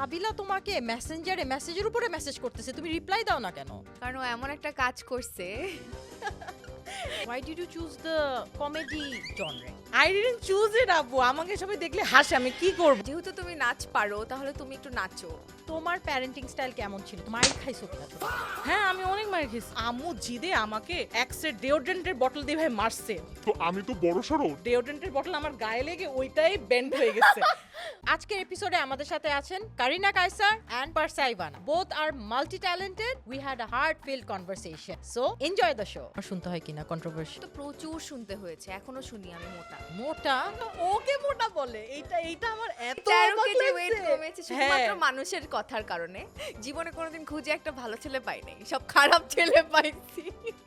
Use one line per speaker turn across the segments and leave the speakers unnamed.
কাবিলা তোমাকে মেসেঞ্জারে মেসেজের উপরে মেসেজ করতেছে, তুমি রিপ্লাই দাও না কেন?
কারণ ও এমন একটা কাজ করছে।
Why did you choose the comedy genre?
I didn't choose it আপু, আমাকে সবাই দেখলে হাসে, আমি কি করব?
যেহেতু তুমি নাচ পারো তাহলে তুমি একটু নাচো।
তোমার প্যারেন্টিং স্টাইল কেমন ছিল? মাইর খাইছো কিনা?
হ্যাঁ আমি অনেক মার খেয়েছি। আম্মু জিদে আমাকে এক সেট ডিওড্রেন্টের বটল দিয়ে ভাই মারছে।
তো আমি তো বড় সড়ো।
ডিওড্রেন্টের বটল আমার গায়ে লেগে ওইটাই বেন্ড হয়ে গেছে।
আজকের এপিসোডে আমাদের সাথে আছেন Karina Kaiser and Parsa Evana. Both are multi-talented. We had a heart-filled conversation. So, enjoy the show. শুনতে হয় কিনা কন্ট্রোভার্সি?
তো প্রচুর শুনতে হয়েছে, এখনো শুনি আমি মোটা।
মোটা?
ওকে মোটা বলে, এইটা আমার এত
13
অবাক
কেজি
লাগছে।
ওয়েট কমেছে শুধুমাত্র
হ্যাঁ।
মানুষের কথার কারণে। জীবনে কোনোদিন খুঁজে একটা ভালো ছেলে পাই নাই, সব খারাপ ছেলে পাইছি।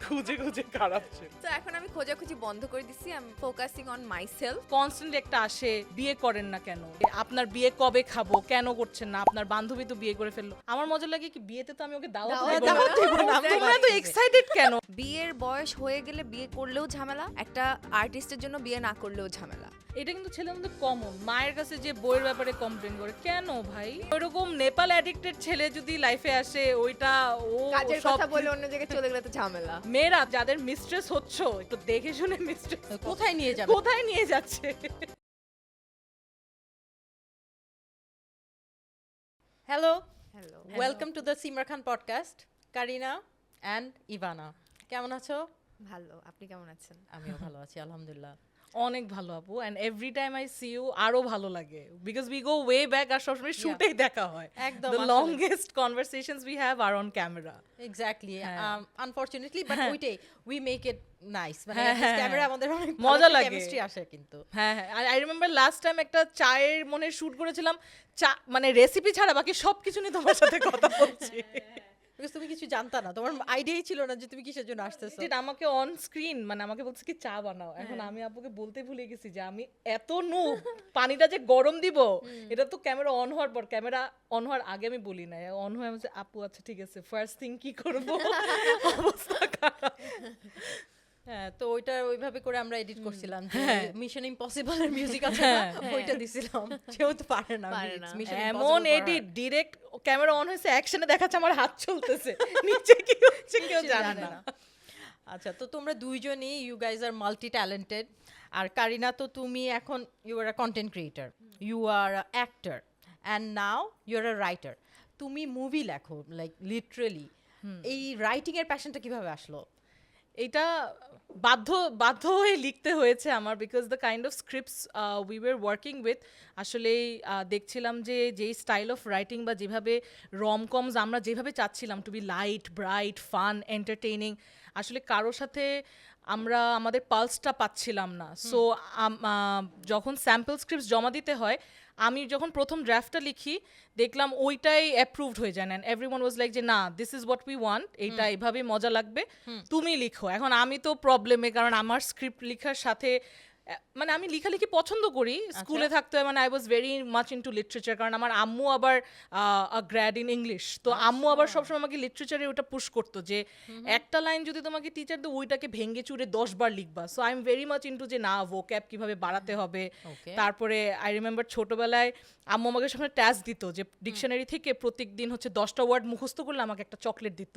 খুঁজে খুঁজে খারাপ ছিল।
তো এখন আমি খোঁজাখুঁজি বন্ধ করে দিছি। I am focusing on myself.
Constant একটা আসে, বিয়ে করেন না কেন, আপনার বিয়ে কবে খাবো, কেন করছেন না, আপনার বান্ধবী তো বিয়ে করে ফেললো। আমার মজা লাগে কি বিয়েতে তো আমি ওকে দাওয়াত দেব না। তোমরা তো এক্সাইটেড কেন?
বিয়ের বয়স হয়ে গেলে বিয়ে করলেও ঝামেলা, একটা আর্টিস্টের জন্য বিয়ে না করলেও ঝামেলা।
এটা কিন্তু ছেলের মধ্যে কমন। মায়ের কাছে যে বইয়ের ব্যাপারে কমপ্লেন করে, কেন ভাই? ওইরকম নেপাল অ্যাডিক্টেড ছেলে যদি লাইফে আসে, ওইটা ও
কাজের
সব
কথা বলে অন্য জায়গায় চলে গেলে তো ঝামেলা।
মেয়েরা যাদের মিস্ট্রেস হচ্ছ একটু দেখে শুনে মিস্ট্রেস
কোথায় নিয়ে যাবে?
কোথায় নিয়ে যাচ্ছে।
Hello,
hello,
welcome to the Simra Khan podcast. Kareena and Ivana, কেমন আছো?
ভালো। আপনি কেমন আছেন?
আমিও ভালো আছি আলহামদুলিল্লাহ।
অনেক ভালো আপু, and every time I see you আরো ভালো লাগে, because we go way back. আর সবসময় শুটেই দেখা হয়।
একদম,
দ্য
আসলে।
Longest conversations we have are on camera.
Exactly,
হ্যাঁ।
আনফরচুনেটলি বাট ওইটাই উই মেক ইট নাইস, মানে
হ্যাঁ, হ্যাঁ,
ক্যামেরা আমাদের অনেক
মজা লাগে।
কেমিস্ট্রি আসে কিন্তু।
হ্যাঁ হ্যাঁ, আই রিমেম্বার লাস্ট টাইম একটা চায়ের মনে শুট করেছিলাম, চা মানে রেসিপি ছাড়া বাকি সবকিছু নিয়ে তোমার সাথে কথা বলছি।
বিকজ তুমি কিছু জানতা না, তোমার আইডিয়াই ছিল না যে তুমি কিসের জন্য আসতেছো।
যেটা আমাকে অন স্ক্রিন মানে আমাকে বলছে কি চা বানাও, এখন আমি আপুকে বলতে ভুলে গেছি যে আমি এত নুব, পানিটা যে গরম দিব এটা তো ক্যামেরা অন হওয়ার পর, ক্যামেরা অন হওয়ার আগে আমি বলি না, অন হয়ে আমি বলছি, আপু আচ্ছা ঠিক আছে, ফার্স্ট থিং কি করব, অবস্থা খারাপ।
হ্যাঁ, তো ওইটা ওইভাবে করে আমরা এডিট করছিলাম যে
হ্যাঁ।
মিশন ইম্পসিবল এর মিউজিক আছে না, ওইটা দিছিলাম। যেহেতু পারে না,
পারে না।
Mission
এমন
Impossible
edit, direct camera on হয়েছে, অ্যাকশনে দেখাচ্ছে আমার হাত চলতেছে, নিচে কি হচ্ছে কেউ জানে না।
আচ্ছা, তো তোমরা দুইজনই you guys are multi talented. আর কারিনা, তো তুমি এখন you are a content creator, you are a actor, and now you are a writer. তুমি মুভি লেখো, লাইক লিটারেলি। এই রাইটিং এর প্যাশনটা কিভাবে আসলো?
এটা বাধ্য বাধ্য হয়ে লিখতে হয়েছে আমার, because the kind of scripts we were working with, আসলেই দেখছিলাম যে যেই স্টাইল অফ রাইটিং বা যেভাবে রমকমস আমরা যেভাবে চাচ্ছিলাম to be light, bright, fun, entertaining, আসলে কারোর সাথে আমরা আমাদের পালসটা পাচ্ছিলাম না। সো যখন স্যাম্পল স্ক্রিপ্টস জমা দিতে হয়, আমি যখন প্রথম ড্রাফটটা লিখি দেখলাম ওইটাই অ্যাপ্রুভড হয়ে যায়, অ্যান্ড এভরিওয়ান ওয়াজ লাইক যে না, this is what we want, এইটা এভাবেই মজা লাগবে, তুমি লিখো। এখন আমি তো প্রবলেমে, কারণ আমার স্ক্রিপ্ট লেখার সাথে মানে আমি লেখালেখি পছন্দ করি, স্কুলে থাকতে মানে I was very much into literature, কারণ আমার আম্মু আবার গ্র্যাড ইন ইংলিশ, তো আম্মু আবার সবসময় আমাকে লিটারেচারে ওটা পুশ করতো যে একটা লাইন যদি তোমাকে টিচার দেয় ওইটাকে ভেঙে চুরে 10 বার লিখবা। So I am very much into যে না, ভোক্যাব কিভাবে বাড়াতে হবে।
Okay.
তারপরে আই রিমেম্বার ছোটবেলায় আম্মু আমাকে সবসময় টাস্ক দিত যে ডিকশনারি থেকে প্রত্যেক দিন হচ্ছে 10টা ওয়ার্ড মুখস্থ করলে আমাকে একটা চকলেট দিত।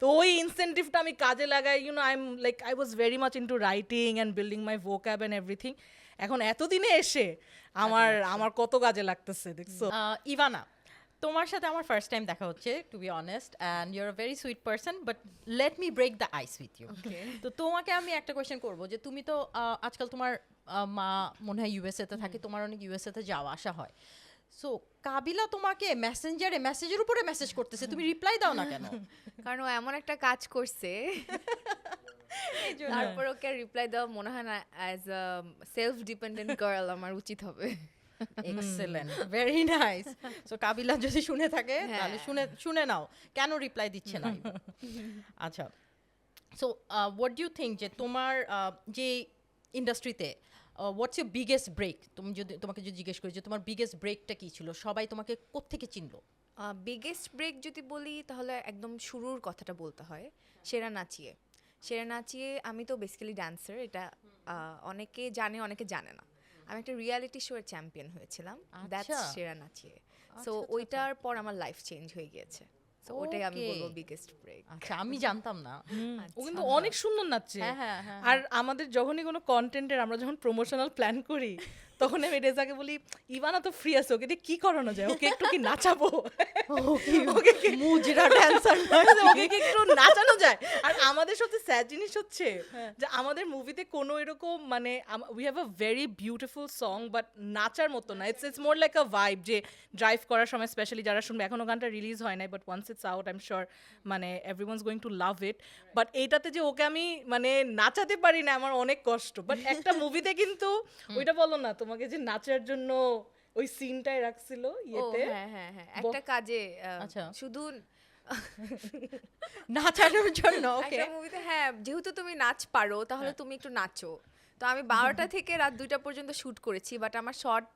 তো ওই ইনসেন্টিভটা আমি কাজে লাগাই, you know, I am like I was very much into writing and building my vocab and everything. এখন এতদিনে এসে আমার কত কাজে লাগতেছে, দেখছো।
ইভানা, তোমার সাথে আমার ফার্স্ট টাইম দেখা হচ্ছে, to be honest, and you are a very sweet person, but let me break the ice with you. তো তোমাকে আমি একটা কোয়েশ্চেন করবো যে তুমি তো আজকাল তোমার মা মনে হয় ইউএসএ তে থাকে, তোমার অনেক ইউএসএ তে যাওয়া আসা হয়। সো কাবিলা তোমাকে মেসেঞ্জারে মেসেজের উপরে মেসেজ করতেছে, তুমি রিপ্লাই দাও না কেন?
কারণ ও এমন একটা কাজ করছে, তারপর ওকে রিপ্লাই দেওয়া মনে হয় না as a self dependent girl আমার উচিত হবে।
Excellent, very nice. সো কাবিলা যদি শুনে থাকে তাহলে শুনে নাও কেন রিপ্লাই দিচ্ছে না। আচ্ছা, so what do you think যে তোমার যে ইন্ডাস্ট্রিতে হোয়াটস ইউর বিগেস্ট ব্রেক, তোমাকে যদি জিজ্ঞেস করি যে তোমার বিগেস্ট ব্রেকটা কি ছিল, সবাই তোমাকে কোত্থেকে চিনলো?
বিগেস্ট ব্রেক যদি বলি তাহলে একদম শুরুর কথাটা বলতে হয়, সেরা নাচিয়ে। আমি তো বেসিক্যালি ডান্সার, এটা অনেকে জানে অনেকে জানে না। আমি একটা রিয়ালিটি শো এর চ্যাম্পিয়ন হয়েছিলাম, দ্যাটস
আচ্ছা।
সেরা নাচিয়ে। সো
আচ্ছা,
ওইটার পর আমার লাইফ চেঞ্জ হয়ে গিয়েছে। সো ওটাই আমি
Okay.
বলবো বিগেস্ট ব্রেক।
আচ্ছা, আমি জানতাম না।
ও কিন্তু অনেক সুন্দর নাচছে।
হ্যাঁ, হ্যাঁ, হ্যাঁ,
আর আমাদের যখনই কোনো কন্টেন্টের আমরা যখন প্রমোশনাল প্ল্যান করি তখন আমি রেজাকে বলি ইভানা তো ফ্রি আছে, ওকে দিয়ে কি করানো যায়, ওকে একটু কি নাচাবো, ওকে কি
মুজরা ড্যান্সার
ওকে কি একটু নাচানো যায়। আর আমাদের সবচেয়ে স্যাড জিনিস হচ্ছে যে আমাদের মুভিতে কোনো এরকম মানে we have a very beautiful song but নাচার মতো না। It's more like a vibe, যে ড্রাইভ করার সময় স্পেশালি যারা শুনবে, এখনো গানটা রিলিজ হয় নাই but once it's out I am sure মানে everyone's going to love it. But এইটাতে যে ওকে আমি মানে নাচাতে পারি না আমার অনেক কষ্ট। বাট একটা মুভিতে কিন্তু ওইটা বলো না তোমাকে যে নাচার জন্য ওই সিনটাই রাখছিল
ও
ইয়েতে।
হ্যাঁ হ্যাঁ হ্যাঁ, একটা কাজে
আচ্ছা।
শুধু
নাচানোর জন্য। ওকে,
একটা মুভিতে, হ্যাঁ যেহেতু তুমি নাচ পারো তাহলে তুমি একটু নাচো। তো আমি 12টা থেকে রাত 2টা পর্যন্ত শুট করেছি, বাট আমার শর্ট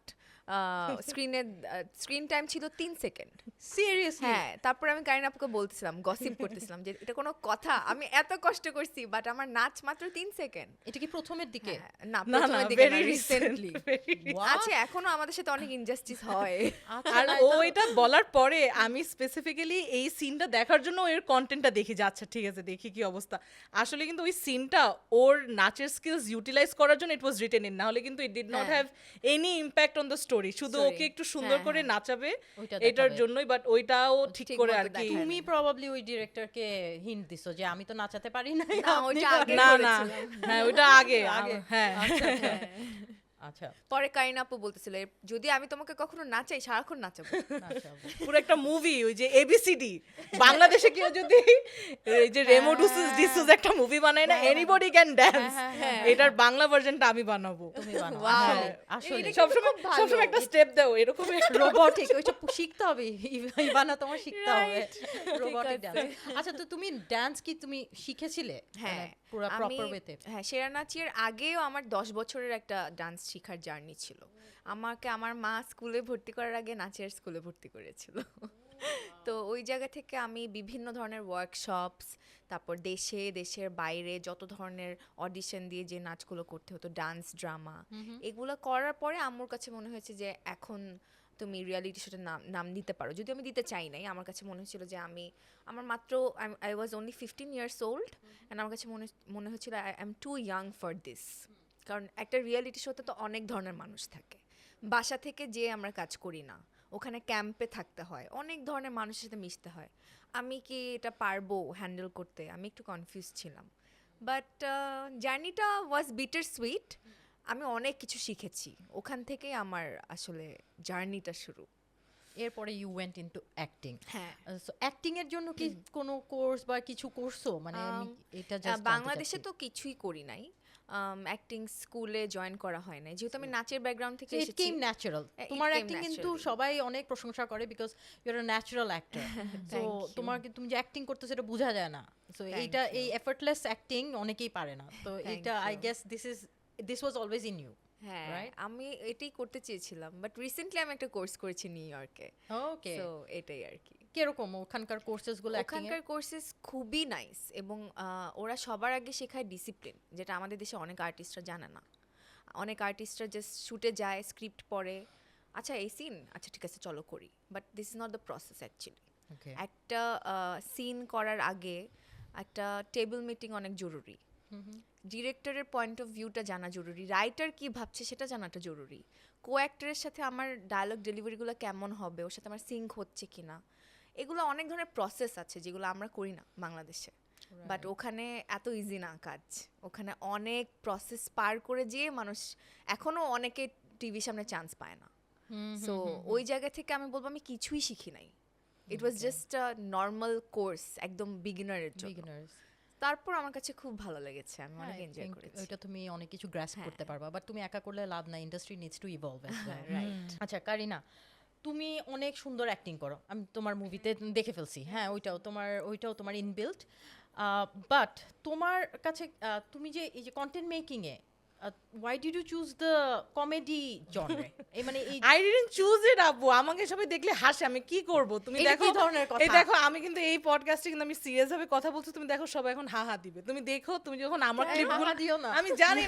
স্ক্রিন টাইম ছিল 3 সেকেন্ড।
সিরিয়াসলি?
হ্যাঁ, তারপর আমি কারিনা আপুকে বলতেছিলাম, গসিপ করতেছিলাম যে এটা কোনো কথা, আমি এত কষ্ট করছি বাট আমার নাচ মাত্র 3 সেকেন্ড।
এটা কি প্রথমের দিকে?
না,
না না
প্রথমের দিকে না,
ভেরি
রিসেন্টলি।
রিসেন্টলি।
আছে, এখনো আমাদের সাথে অনেক ইনজাস্টিস হয়।
আচ্ছা,
আর
না,
ও
এটা-
এটা বলার পরে আমি স্পেসিফিক্যালি এই সিনটা দেখার জন্য এর কন্টেন্টটা দেখি যে আচ্ছা ঠিক আছে দেখি কি অবস্থা। আসলে কিন্তু ওই সিনটা ওর নাচের স্কিলস ইউটিলাইজ করার জন্য ইট ওয়াজ রিটেন ইন, না হলে কিন্তু ইট ডিড নট
হ্যাঁ।
Have any impact on the story. শুধু
Story,
ওকে একটু সুন্দর
হ্যাঁ,
করে
হ্যাঁ।
নাচাবে
ওইটা
এটার
দেখাবে।
জন্যই, বাট ওইটাও ঠিক
ঠিক
করে
মতো
আর কি।
দেখায়
তুমি প্রবাবলি ওই ডিরেক্টরকে হিন্ট দিছো যে আমি তো নাচাতে পারি না।
না, ওইটা আগে
না না
করেছিলাম।
হ্যাঁ ওইটা আগে
আগে।
হ্যাঁ
আচ্ছা,
পরে কারিনা আপু বলতেছিল, যদি আমি তোমাকে কখনো নাচাই সারাক্ষণ নাচাবো।
নাচাবো।
পুরো একটা মুভি, ওই যে এবিসিডি, বাংলাদেশে কেউ যদি এই যে রেমো ডিসুজ একটা মুভি বানায় না, এনিবডি ক্যান ড্যান্স,
হ্যাঁ,
এটার বাংলা ভার্সনটা আমি বানাবো।
তুমি বানাও।
Wow.
আসলে, আসলে
এটা
সবসময়
খুব ভালো।
সবসময় একটা স্টেপ দাও এরকম
রোবটিক, ওইটা শিখতে হবে। ইভানা তোমার শিখতে হবে রোবটিক
আছে।
ডান্স। আচ্ছা, তো তুমি ডান্স কি তুমি শিখেছিলে?
হ্যাঁ,
পুরো
আমি
প্রপার ওয়েতে?
হ্যাঁ, সেরা নাচির আগেও আমার 10 বছরের একটা ডান্স শেখার জার্নি ছিল। আমাকে আমার মা স্কুলে ভর্তি করার আগে নাচের স্কুলে ভর্তি করেছিল। তো ওই জায়গা থেকে আমি বিভিন্ন ধরনের ওয়ার্কশপস, তারপর দেশের বাইরে যত ধরনের অডিশন দিয়ে যে নাচগুলো করতে হতো, ডান্স, ড্রামা, এগুলো করার পরে আম্মুর কাছে মনে হয়েছে যে এখন তুমি রিয়ালিটি শোতে নাম দিতে পারো। যদি আমি দিতে চাই নাই, আমার কাছে মনে হচ্ছিল যে আমার মাত্র I was only 15 years old, and আমার কাছে মনে হচ্ছিল I am too young for this. কারণ একটা রিয়ালিটি শোতে তো অনেক ধরনের মানুষ থাকে, বাসা থেকে যে আমরা কাজ করি না, ওখানে ক্যাম্পে থাকতে হয়, অনেক ধরনের মানুষের সাথে মিশতে হয়। আমি কি এটা পারবো হ্যান্ডেল করতে? আমি একটু কনফিউজ ছিলাম, বাট জার্নিটা ওয়াজ বিটার সুইট। আমি অনেক কিছু শিখেছি ওখান থেকেই, আমার আসলে জার্নিটা শুরু।
এরপরে ইউ ওয়েন্ট ইনটু অ্যাক্টিং।
হ্যাঁ,
সো অ্যাক্টিং এর জন্য কি কোনো কোর্স বা কিছু করছো? মানে আমি এটা জাস্ট
বাংলাদেশে তো কিছুই করি নাই, অ্যাক্টিং স্কুলে জয়েন করা হয় নাই, যেহেতু আমি নাচের ব্যাকগ্রাউন্ড থেকে
ইট
এসেছি।
Came natural.
It
তোমার
came
অ্যাক্টিং কিন্তু
naturally.
সবাই অনেক প্রশংসা করে because you are a natural actor. So
Thank you.
তোমার তুমি যে অ্যাক্টিং করতে সেটা বোঝা যায় না। সো
Thank
এইটা
you.
এই এফর্টলেস অ্যাক্টিং অনেকেই পারে না। তো
Thank
এইটা I
you.
Guess this was always in you.
হ্যাঁ,
right?
আমি এটাই করতে চেয়েছিলাম, বাট রিসেন্টলি আমি একটা কোর্স করেছি নিউ ইয়র্কে।
ওকে,
সো এটাই আর কি।
কিরকম ওখানকার কোর্সেস গুলো অ্যাক্টিং এর?
ওখানকার কোর্সেস খুবই নাইস, এবং ওরা সবার আগে শেখায় ডিসিপ্লিন, যেটা আমাদের দেশে অনেক আর্টিস্টরা জানে না। অনেক আর্টিস্টরা জাস্ট শুটে যায়, স্ক্রিপ্ট পড়ে, আচ্ছা এই সিন, আচ্ছা ঠিক আছে চলো করি, but this is not the process actually.
Okay,
একটা সিন করার আগে একটা টেবিল মিটিং অনেক জরুরি, ডিরেক্টরের পয়েন্ট অফ ভিউটা জানা জরুরি, রাইটার কি ভাবছে সেটা জানাটা জরুরি, কো অ্যাক্টরের সাথে আমার ডায়লগ ডেলিভারিগুলো কেমন হবে, ওর সাথে আমার সিঙ্ক হচ্ছে কিনা, এগুলো অনেক ধরনের প্রসেস আছে যেগুলো আমরা করি না বাংলাদেশে। বাট ওখানে এত ইজি না কাজ, ওখানে অনেক প্রসেস পার করে যেয়ে মানুষ এখনো অনেকে টিভির সামনে চান্স পায় না। সো ওই জায়গা থেকে আমি বলবো আমি কিছুই শিখি নাই, it was just a normal course, একদম বিগিনারের জন্য।
বিগিনার্স।
তারপর আমার কাছে খুব ভালো লেগেছে, আমি অনেক এনজয় করেছি।
ওইটা তুমি অনেক কিছু গ্রাস্প করতে পারবা, বাট তুমি একা করলে লাভ না, industry needs to evolve as well, right? আচ্ছা কারিনা, তুমি অনেক সুন্দর অ্যাক্টিং করো, আমি তোমার মুভিতে দেখে ফেলছি। হ্যাঁ, ওইটাও তোমার ইনবিল্ট। বাট তোমার কাছে তুমি যে এই যে content মেকিংয়ে why did you choose the comedy genre? এই মানে এই
I didn't choose it আপু, আমাকে সবাই দেখলে হাসে, আমি কি করব? তুমি
এটা
দেখো
কি ধরনের কথা?
এই দেখো আমি কিন্তু এই পডকাস্টে কিন্তু আমি সিরিয়াস ভাবে কথা বলছি, তুমি দেখো সবাই এখন হা হা দিবে, তুমি দেখো তুমি যখন আমার
হ্যাঁ,
ক্লিপগুলো
হা হা দিও না।
আমি জানি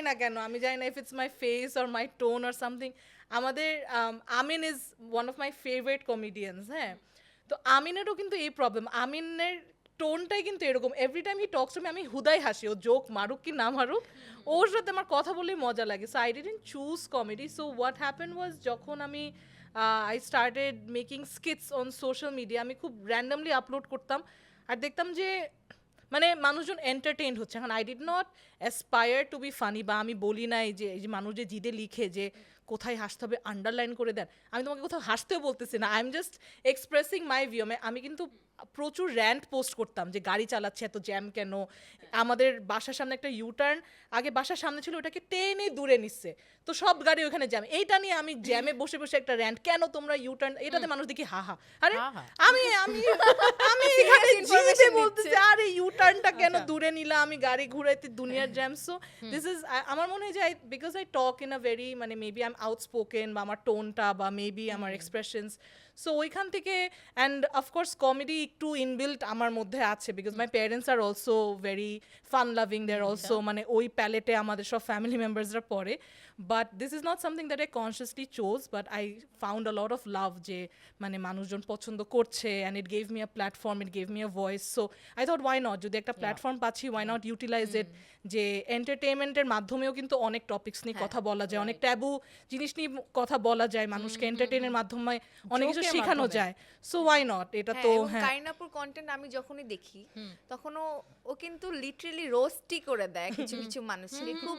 না কেন, আমি জানি না if it's my face or my tone or something. আমাদের Amin is one of my favourite comedians, হ্যাঁ, তো আমিনেরও কিন্তু এই প্রবলেম, আমিনের টোনটাই কিন্তু এরকম, every time he talks to me আমি হুদাই হাসি, ও জোক মারুক কি না মারুক ওর সাথে আমার কথা বলেই মজা লাগে। So I didn't choose comedy. So what happen was, যখন আমি I started making skits on social media, আমি খুব র্যান্ডামলি আপলোড করতাম আর দেখতাম যে মানে মানুষজন এন্টারটেইন হচ্ছে। এখন I did not aspire to be funny, বা আমি বলি নাই যে এই যে মানুষ যে জিদে লিখে যে কোথায় হাসতে হবে আন্ডারলাইন করে দেন, আমি তোমাকে কোথাও হাসতেও বলতেছি না, I am just expressing my view. আমি কিন্তু প্রচুর র্যান্ট পোস্ট করতাম যে গাড়ি চালাচ্ছে এত জ্যাম কেন, আমাদের বাসার সামনে একটা ইউটার্ন আগে বাসার সামনে ছিল, ওটাকে টেনে দূরে নিচ্ছে, তো সব গাড়ি ওখানে জ্যাম, এইটা নিয়ে আমি জ্যামে বসে বসে একটা র্যান্ট, কেন তোমরা ইউটার্ন, এটাতে মানুষ দেখি হা হা, আরে
হা হা।
আমি আমি আমি এখানে জিতে বলতেছি আরে ইউটার্নটা কেন দূরে নিলাম, আমি গাড়ি ঘুরাইতে দুনিয়ার জ্যাম। সো দিস ইজ আমার মনে হয় যে because I talk in a very মানে মেবি আই এম আউটস্পোকেন, বা আমার টোনটা বা মেবি আমার এক্সপ্রেশনস, সো ওইখান থেকে অ্যান্ড অফকোর্স কমেডি একটু ইনবিল্ট আমার মধ্যে আছে, because my parents are also very fun loving, they are also মানে ওই প্যালেটে আমাদের সব ফ্যামিলি মেম্বার্সরা পড়ে, but this is not something that I consciously chose, but I found a lot of love যে মানে মানুষজন পছন্দ করছে, and it gave me a platform, it gave me a voice. So I thought why not, যদি একটা platform পাচ্ছি why not utilise ইট, যে এন্টারটেনমেন্টের মাধ্যমেও কিন্তু অনেক টপিকস নিয়ে কথা বলা যায়, অনেক ট্যাবু জিনিস নিয়ে কথা বলা যায়, মানুষকে এন্টারটেইনের মাধ্যমে অনেক কিছু
জোকের
শেখানো
মাধ্যমে।
যায়। সো ওয়াই নট, এটা তো হ্যাঁ
কারিনাপুর কন্টেন্ট আমি যখনই দেখি তখন ও কিন্তু লিটারালি রোস্টই করে দেয় কিছু কিছু মানুষকে খুব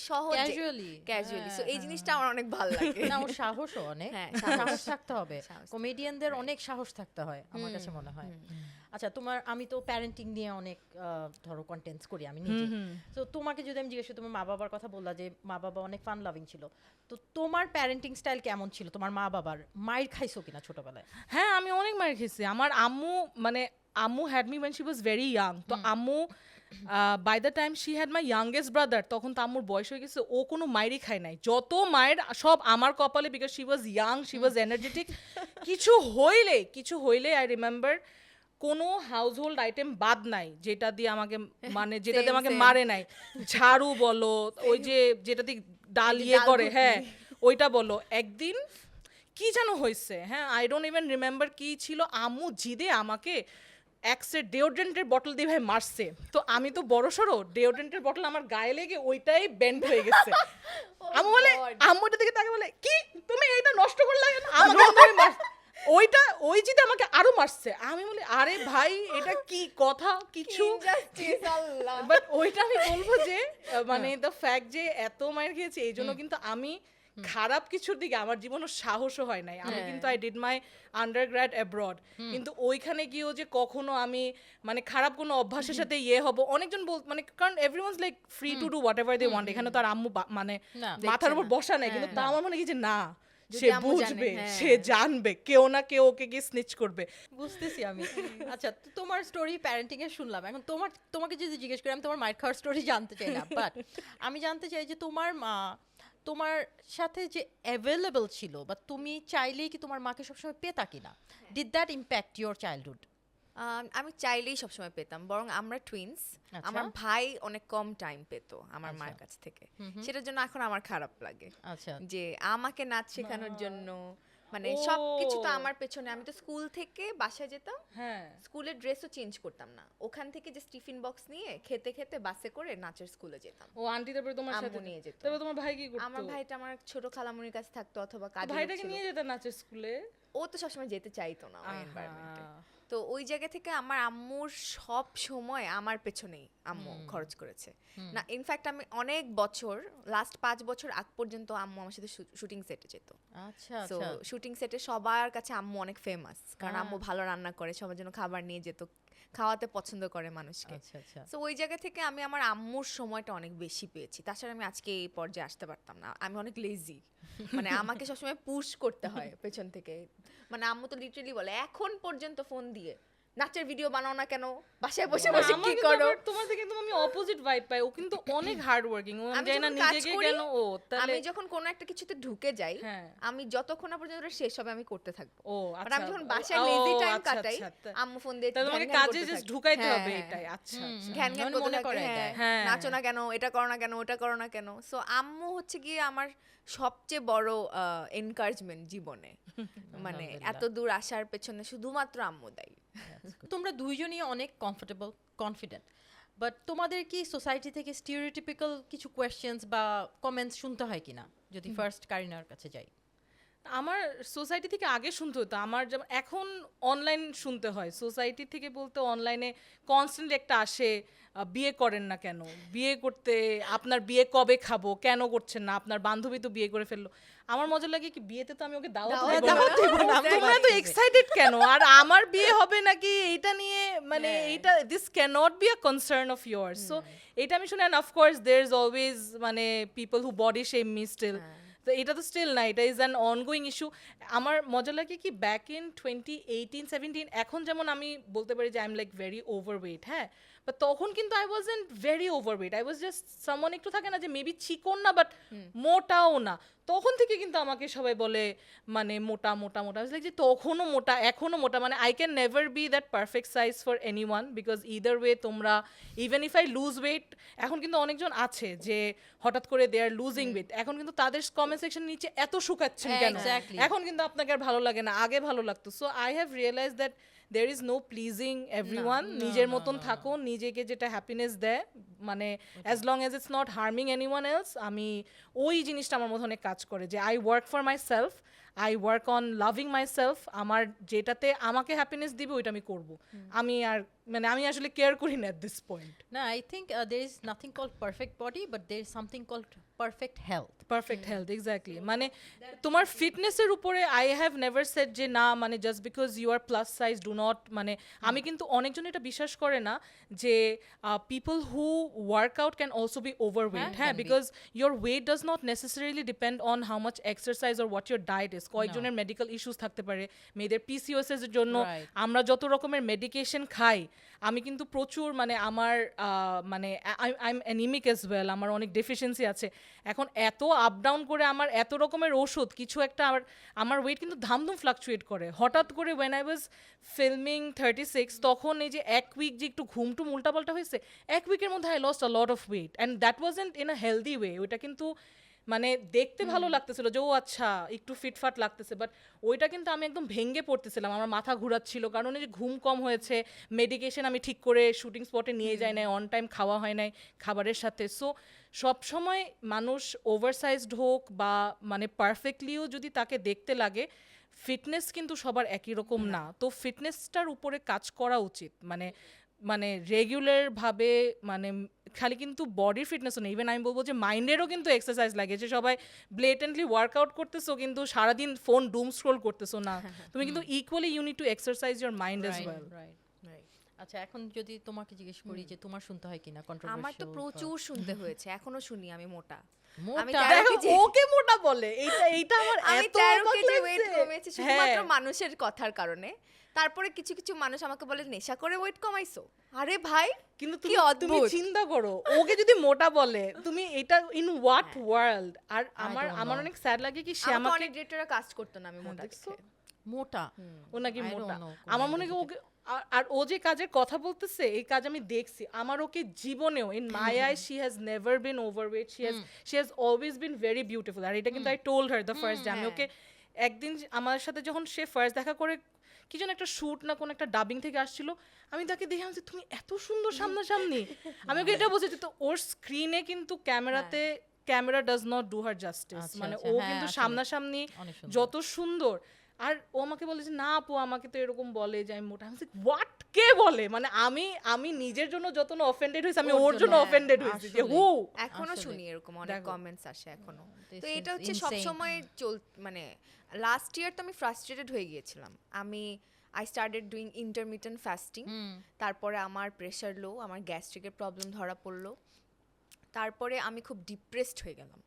সহজে
Casually,
ক্যাজুয়ালি। সো এই
হ্যাঁ,
জিনিসটা আমার অনেক ভালো লাগে।
না, ওর সাহসও অনেক,
হ্যাঁ,
সাহস থাকতে হবে,
সাহস।
কমেডিয়ানদের অনেক সাহস থাকতে হয় আমার কাছে মনে হয়। আচ্ছা, আমি তো প্যারেন্টিং নিয়ে অনেক ধরো কন্টেন্টস করি আমি নিজে, তো তোমাকে যদি আমি জিজ্ঞেস করি, তোমার মা বাবার কথা বললা যে মা বাবা অনেক ফান লাভিং ছিল, তো তোমার প্যারেন্টিং স্টাইল কেমন ছিল? তোমার মা বাবার মায়ের খাইছো কিনা ছোটবেলায়?
হ্যাঁ আমি অনেক মার খেয়েছি। আমার আম্মু মানে আম্মু had me when she was very young, তো আম্মু by the time she had my youngest brother, তখন তো আম্মুর বয়স হয়ে গেছে, ও কোনো মায়েরই খায় নাই, যত মায়ের সব আমার কপালে, because she was young, she was energetic. কিছু হইলে আই রিমেম্বার কোনো হাউস হোল্ড আইটেম বাদ নাই যেটা দিয়ে আমাকে মানে যেটা দিয়ে আমাকে
same.
মারে নাই, ঝাড়ু বলো, ওই যে যেটা দিয়ে ডাল ইয়ে করে, হ্যাঁ ওইটা বলো। একদিন কি যেন হয়েছে, হ্যাঁ আই ডোন্ট ইভেন রিমেম্বার কি ছিল, আম্মু জিদে আমাকে এক সেট ডিওড্রেন্টের বটল দিয়ে ভাই মারছে, তো আমি তো বড় সড়ো ডিওড্রেন্টের বটল আমার গায়ে লেগে ওইটাই বেন্ড হয়ে গেছে। আমি বলে আম্মুটার দিকে তাকে বলে কি তুমি এইটা নষ্ট করলে কেন, আমাকে তুমি ওইটা ওই জিদে আমাকে আরো মারছে। আমি বলি আরে ভাই এটা কি কথা কিছু,
Injustice, আল্লাহ।
বাট ওইটা আমি বলবো যে মানে দ্য ফ্যাক্ট যে এত মায়ের খেয়েছি এই জন্য কিন্তু আমি খারাপ কিছুর দিকে আমার জীবনও সাহসও হয় নাই। আমি কিন্তু I did my undergrad abroad, কিন্তু ওইখানে গিয়েও যে কখনো আমি মানে খারাপ কোনো অভ্যাসের সাথে ইয়ে হব, অনেকজন মানে কারণ everyone's like free to do whatever they want, এখানে তো আর আম্মু মানে
না,
মাথার উপর বসা নাই, কিন্তু তা আমার মনে কি যে না
যদি
সে
আম্মু জানে,
বুঝবে,
হ্যাঁ।
সে জানবে, কেউ না কেউ ওকে গিয়ে স্নিচ করবে।
বুঝতেছি আমি। আচ্ছা, তো তোমার স্টোরি প্যারেন্টিং এ শুনলাম, এখন তোমাকে যদি জিজ্ঞেস করি, আমি তোমার মায়ের খাওয়ার স্টোরি জানতে চাই না, বাট আমি জানতে চাই যে তোমার মা তোমার সাথে যে অ্যাভেলেবল ছিল, বা তুমি চাইলেই কি তোমার মাকে সবসময় পেতা কিনা? Did that impact your childhood?
আমি চাইলেই সবসময় পেতাম, বরং আমরা টুইন্স,
আচ্ছা।
আমার ভাই অনেক কম টাইম পেতো আমার
আচ্ছা।
মায়ের কাছ থেকে, সেটার জন্য এখন আমার খারাপ লাগে
আচ্ছা,
যে আমাকে নাচ শেখানোর জন্য মানে সবকিছু তো আমার পেছনে। আমি তো স্কুল থেকে বাসায় যেতাম,
হ্যাঁ
স্কুলের ড্রেসও চেঞ্জ করতাম না, ওখান থেকে যে টিফিন বক্স নিয়ে খেতে খেতে বাসে করে নাচের স্কুলে যেতাম।
ও আন্টি তারপরে তোমার
আম্মু
সাথে
নিয়ে যেত।
তারপরে তোমার ভাই কি করতো?
আমার ভাইটা আমার ছোট খালামুনির কাছে থাকতো অথবা কাজে
ভাইটাকে
ছিল।
নিয়ে যেতে নাচের স্কুলে?
ও তো সবসময় যেতে চাইতো না ওই
আহা।
এনভায়রনমেন্টে। তো ওই জায়গা থেকে আমার আম্মুর সব সময় আমার পেছনেই আম্মু খরচ করেছে না। ইনফ্যাক্ট আমি অনেক বছর, লাস্ট 5 বছর আগ পর্যন্ত আম্মু আমার সাথে শুটিং সেটে যেত।
আচ্ছা,
তো
আচ্ছা।
শুটিং সেটে সবার কাছে আম্মু অনেক ফেমাস, কারণ আম্মু ভালো রান্না করে, সবার জন্য খাবার নিয়ে যেত, খাওয়াতে পছন্দ করে মানুষকে।
আচ্ছা, আচ্ছা।
তো ওই জায়গা থেকে আমি আমার আম্মুর সময়টা অনেক বেশি পেয়েছি। তাছাড়া আমি আজকে এই পর্যায়ে আসতে পারতাম না, আমি অনেক লেজি, মানে আমাকে সবসময় পুশ করতে হয় পেছন থেকে। মানে আম্মু তো লিটারালি বলে এখন পর্যন্ত ফোন দিয়ে নাচের ভিডিও বানাও না কেন, বাসায় বসে
না,
বসে
আমার
কি
কিন্তু
করো।
আবার তোমার থেকে কিন্তু আমি অপোজিট ভাইব পাই, ও কিন্তু অনেক হার্ড ওয়ার্কিং, ও
আমি
জানি না
যখন কাজ
নিজেকে
করি,
কেন ও তাহলে
আমি যখন কোনো একটা কিছুতে ঢুকে যাই,
হ্যাঁ।
আমি যতক্ষণ না পর্যন্ত ওটা শেষ হবে আমি করতে থাকবো।
ও
আর
আচ্ছা,
আমি যখন বাসায়
ও,
লেজি টাইম
আচ্ছা,
কাটাই,
আচ্ছা,
আম্মু ফোন দিয়ে
তাহলে তোমাকে
ঘ্যান ঘ্যান
কাজে
করতে
জাস্ট
থাকে।
ঢুকাইতে
হ্যাঁ,
হবে
হ্যাঁ,
এটাই,
হ্যাঁ।
আচ্ছা
হুম,
আচ্ছা।
ঘ্যান ঘ্যান
মানে
করতে
মনে
থাকে,
করায়
হ্যাঁ,
দেয়।
হ্যাঁ।
নাচো না কেন, এটা করো না কেন, ওটা করো না কেন। সো আম্মু হচ্ছে গিয়ে আমার সবচেয়ে বড় এনকারেজমেন্ট জীবনে। মানে এত দূর আসার পেছনে শুধুমাত্র আম্মু দায়ী।
তোমরা দুইজনই অনেক কমফোর্টেবল, কনফিডেন্ট, বাট তোমাদের কি সোসাইটি থেকে স্টিরিওটিপিক্যাল কিছু কোয়েশ্চেন্স বা কমেন্টস শুনতে হয় কিনা, যদি ফার্স্ট কারিনার কাছে যাই?
আমার সোসাইটি থেকে আগে শুনতে হতো, আমার যেমন এখন অনলাইন শুনতে হয়। সোসাইটি থেকে বলতে অনলাইনে কনস্ট্যান্টলি একটা আসে, বিয়ে করেন না কেন, বিয়ে করতে আপনার বিয়ে কবে খাবো, কেন করছেন না, আপনার বান্ধবী তো বিয়ে করে ফেললো। আমার মজা লাগে কি বিয়েতে তো আমি ওকে দাওয়াত
দাওয়াত
দেব না,
দেব না।
তোমরা তো এক্সাইটেড কেন, আর আমার বিয়ে হবে নাকি এটা নিয়ে, মানে এইটা this can not be a concern of years. So এটা আমি শুনি, and of course there is always মানে people who body shame me still. তো এটা তো স্টিল না, এটা ইজ অ্যান অনগোয়িং ইস্যু। আমার মজা লাগে কি ব্যাক ইন 2018-17 এখন যেমন আমি বলতে পারি যে I am like very overweight, হ্যাঁ, বাট তখন কিন্তু I wasn't very overweight, I was just someone, একটু থাকে না যে মেবি চিকন না বাট মোটাও না। তখন থেকে কিন্তু আমাকে সবাই বলে মানে মোটা মোটা মোটা, লাইক যে তখনও মোটা এখনও মোটা, মানে I can never be that perfect size for anyone, because either way তোমরা even if I lose weight, এখন কিন্তু অনেকজন আছে যে হঠাৎ করে দে আর লুজিং ওয়েট, এখন কিন্তু তাদের কমেন্ট সেকশন নিচে এত শুকাচ্ছেন কেন,
Exactly.
এখন কিন্তু আপনাকে আর ভালো লাগে না, আগে ভালো লাগতো। So I have realize that there is no pleasing everyone, নিজের মতন থাকো, নিজেকে যেটা হ্যাপিনেস দেয়, মানে as long as it's not harming anyone else, আমি ওই জিনিসটা আমার মধ্যে অনেক কাজ করে যে I work for myself, I work on loving myself, আমার যেটাতে আমাকে হ্যাপিনেস দিবে ওইটা আমি করবো। আমি আর মানে আমি আসলে কেয়ার করি না এট দিস পয়েন্ট।
না, I think there is nothing called perfect body, but there is something called perfect health.
Perfect health, exactly. মানে তোমার ফিটনেসের উপরে আই হ্যাভ নেভার সেড যে না মানে just because you are plus size do not, মানে আমি কিন্তু অনেকজন এটা বিশ্বাস করে না যে people who work out can also be overweight, হ্যাঁ,
can be.
Because your weight does not necessarily depend on how much exercise or what your diet is. কয়েকজনের মেডিকেল ইস্যুস থাকতে পারে, মেয়েদের পিসিওএস এর জন্য
Right.
আমরা যত রকমের মেডিকেশন খাই, আমি কিন্তু প্রচুর মানে আমার মানে I M anaemic as well, আমার অনেক ডেফিসিয়েন্সি আছে। এখন এত আপ ডাউন করে আমার এত রকমের ওষুধ কিছু একটা, আমার ওয়েট কিন্তু ধামধুম ফ্লাকচুয়েট করে। হঠাৎ করে ওয়েন আই ওয়াজ ফিল্মিং 36, তখন এই যে এক উইক যে একটু ঘুমটুম উল্টাপাল্টা হয়েছে, এক উইকের মধ্যে I lost a lot of weight, and that wasn't in a healthy way. ওইটা কিন্তু মানে দেখতে ভালো লাগতেছিল যে ও আচ্ছা একটু ফিটফাট লাগতেছে, বাট ওইটা কিন্তু আমি একদম ভেঙে পড়তেছিলাম, আমার মাথা ঘুরাচ্ছিল, কারণ এই যে ঘুম কম হয়েছে, মেডিকেশন আমি ঠিক করে শুটিং স্পটে নিয়ে যাই নাই, অন টাইম খাওয়া হয় নাই খাবারের সাথে। সো সবসময় মানুষ ওভারসাইজড হোক বা মানে পারফেক্টলিও যদি তাকে দেখতে লাগে, ফিটনেস কিন্তু সবার একই রকম না। তো ফিটনেসটার উপরে কাজ করা উচিত, মানে মানে রেগুলার ভাবে, মানে খালি কিন্তু বডির ফিটনেসও নেই, ইভেন আমি বলবো যে মাইন্ডেরও কিন্তু এক্সারসাইজ লাগে। যে সবাই ব্লেটেন্টলি ওয়ার্কআউট করতেছো কিন্তু সারাদিন ফোন ডুম স্ক্রোল করতেছো না, তুমি কিন্তু equally you need to exercise your mind as well.
Right. আচ্ছা, এখন যদি তোমাকে জিজ্ঞেস করি যে তোমার শুনতে হয় কিনা
আমার তো
কন্ট্রোভার্সিয়াল?
প্রচুর শুনতে হয়েছে, এখনো শুনি আমি মোটা। আমি
মোটা?
13
দেখো
কেজি
ওকে মোটা বলে, এইটা আমার
আমি
এত
13
অবাক
কেজি
লাগছে।
ওয়েট কমেছে শুধুমাত্র
হ্যাঁ।
মানুষের কথার কারণে। তারপরে কিছু কিছু মানুষ আমাকে বলে নেশা করে ওয়েট কমাইছো। আরে ভাই
কিন্তু
কি
তুমি তুমি
অদ্ভুত।
চিন্তা করো, ওকে যদি মোটা বলে, তুমি এটা ইন হোয়াট ওয়ার্ল্ড। আর আমার
don't
আমার
know.
অনেক স্যাড লাগে কি সে
আমাকে
আমাকে,
অনেক ডিরেক্টররা কাজ করতো না আমি মোটা
দেখছো?
দেখে।
মোটা?
ও নাকি
I don't
মোটা,
know,
আমার
কোনো
মনে হয়
idea
ওকে আর ও যে কাজের কথা বলতেছে এই কাজ আমি দেখছি, আমার ওকে জীবনেও in my eye she has never been overweight, she has always been very beautiful. আর এটা কিন্তু I told her the first day, আমি ওকে একদিন আমার সাথে যখন সে ফার্স্ট দেখা করে, কি যেন একটা শুট না কোন একটা ডাবিং থেকে আসছিল, আমি তাকে দেখে আমি তুমি এত সুন্দর সামনাসামনি, আমি ওকে এটা বলছি তো ওর স্ক্রিনে কিন্তু ক্যামেরাতে camera does not do her justice,
আচ্ছা,
মানে
আচ্ছা,
ও
হ্যাঁ,
কিন্তু
আসলে
সামনাসামনি
অনেক সুন্দর।
যত সুন্দর। আর ও আমাকে বলে যে না আপু আমাকে তো এরকম বলে যে আমি মোটা, আমি হোয়াট কে বলে, মানে আমি নিজের জন্য যত না অফেন্ডেড হয়েছি, আমি ওর জন্য
হ্যাঁ,
অফেন্ডেড হয়েছি যে
আসলে।
হু।
এখনো
আসলে।
শুনি এরকম অনেক
দেখো।
কমেন্টস আসে এখনো।
this
তো
is
এটা হচ্ছে
insane.
সবসময় মানে লাস্ট ইয়ার তো আমি ফ্রাস্ট্রেটেড হয়ে গিয়েছিলাম। আমি I started doing intermittent fasting. তারপরে আমার প্রেশার লো, আমার গ্যাস্ট্রিকের প্রবলেম ধরা পড়লো। তারপরে আমি খুব ডিপ্রেসড হয়ে গেলাম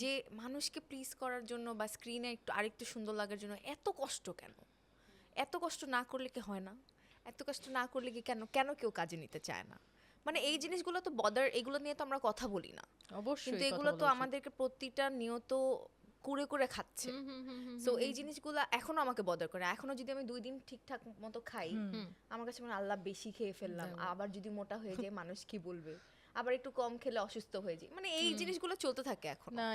যে মানুষকে প্লিজ করার জন্য বা স্ক্রিনে একটু আরেকটু সুন্দর লাগার জন্য এত কষ্ট কেন, এত কষ্ট না করলে কি হয় না, এত কষ্ট না করলে কি কেন কেন কেউ কাজে নিতে চায় না, মানে এই জিনিসগুলো তো বদার, এগুলো নিয়ে তো আমরা কথা বলি না,
অবশ্যই
কিন্তু
কথা
এগুলো তো
বলা উচিত।
আমাদেরকে প্রতিটা নিয়ত কুড়ে কুড়ে খাচ্ছে। সো এই জিনিসগুলো এখনো আমাকে বদার করে, এখনো যদি আমি 2 দিন ঠিকঠাক মতো খাই আমার কাছে মনে হয়, আল্লাহ বেশি খেয়ে ফেললাম, আবার যদি মোটা হয়ে যায় মানুষ কি বলবে, আবার একটু কম খেলে অসুস্থ হয়ে যায়, মানে এই জিনিসগুলো চলতে থাকে এখন।
না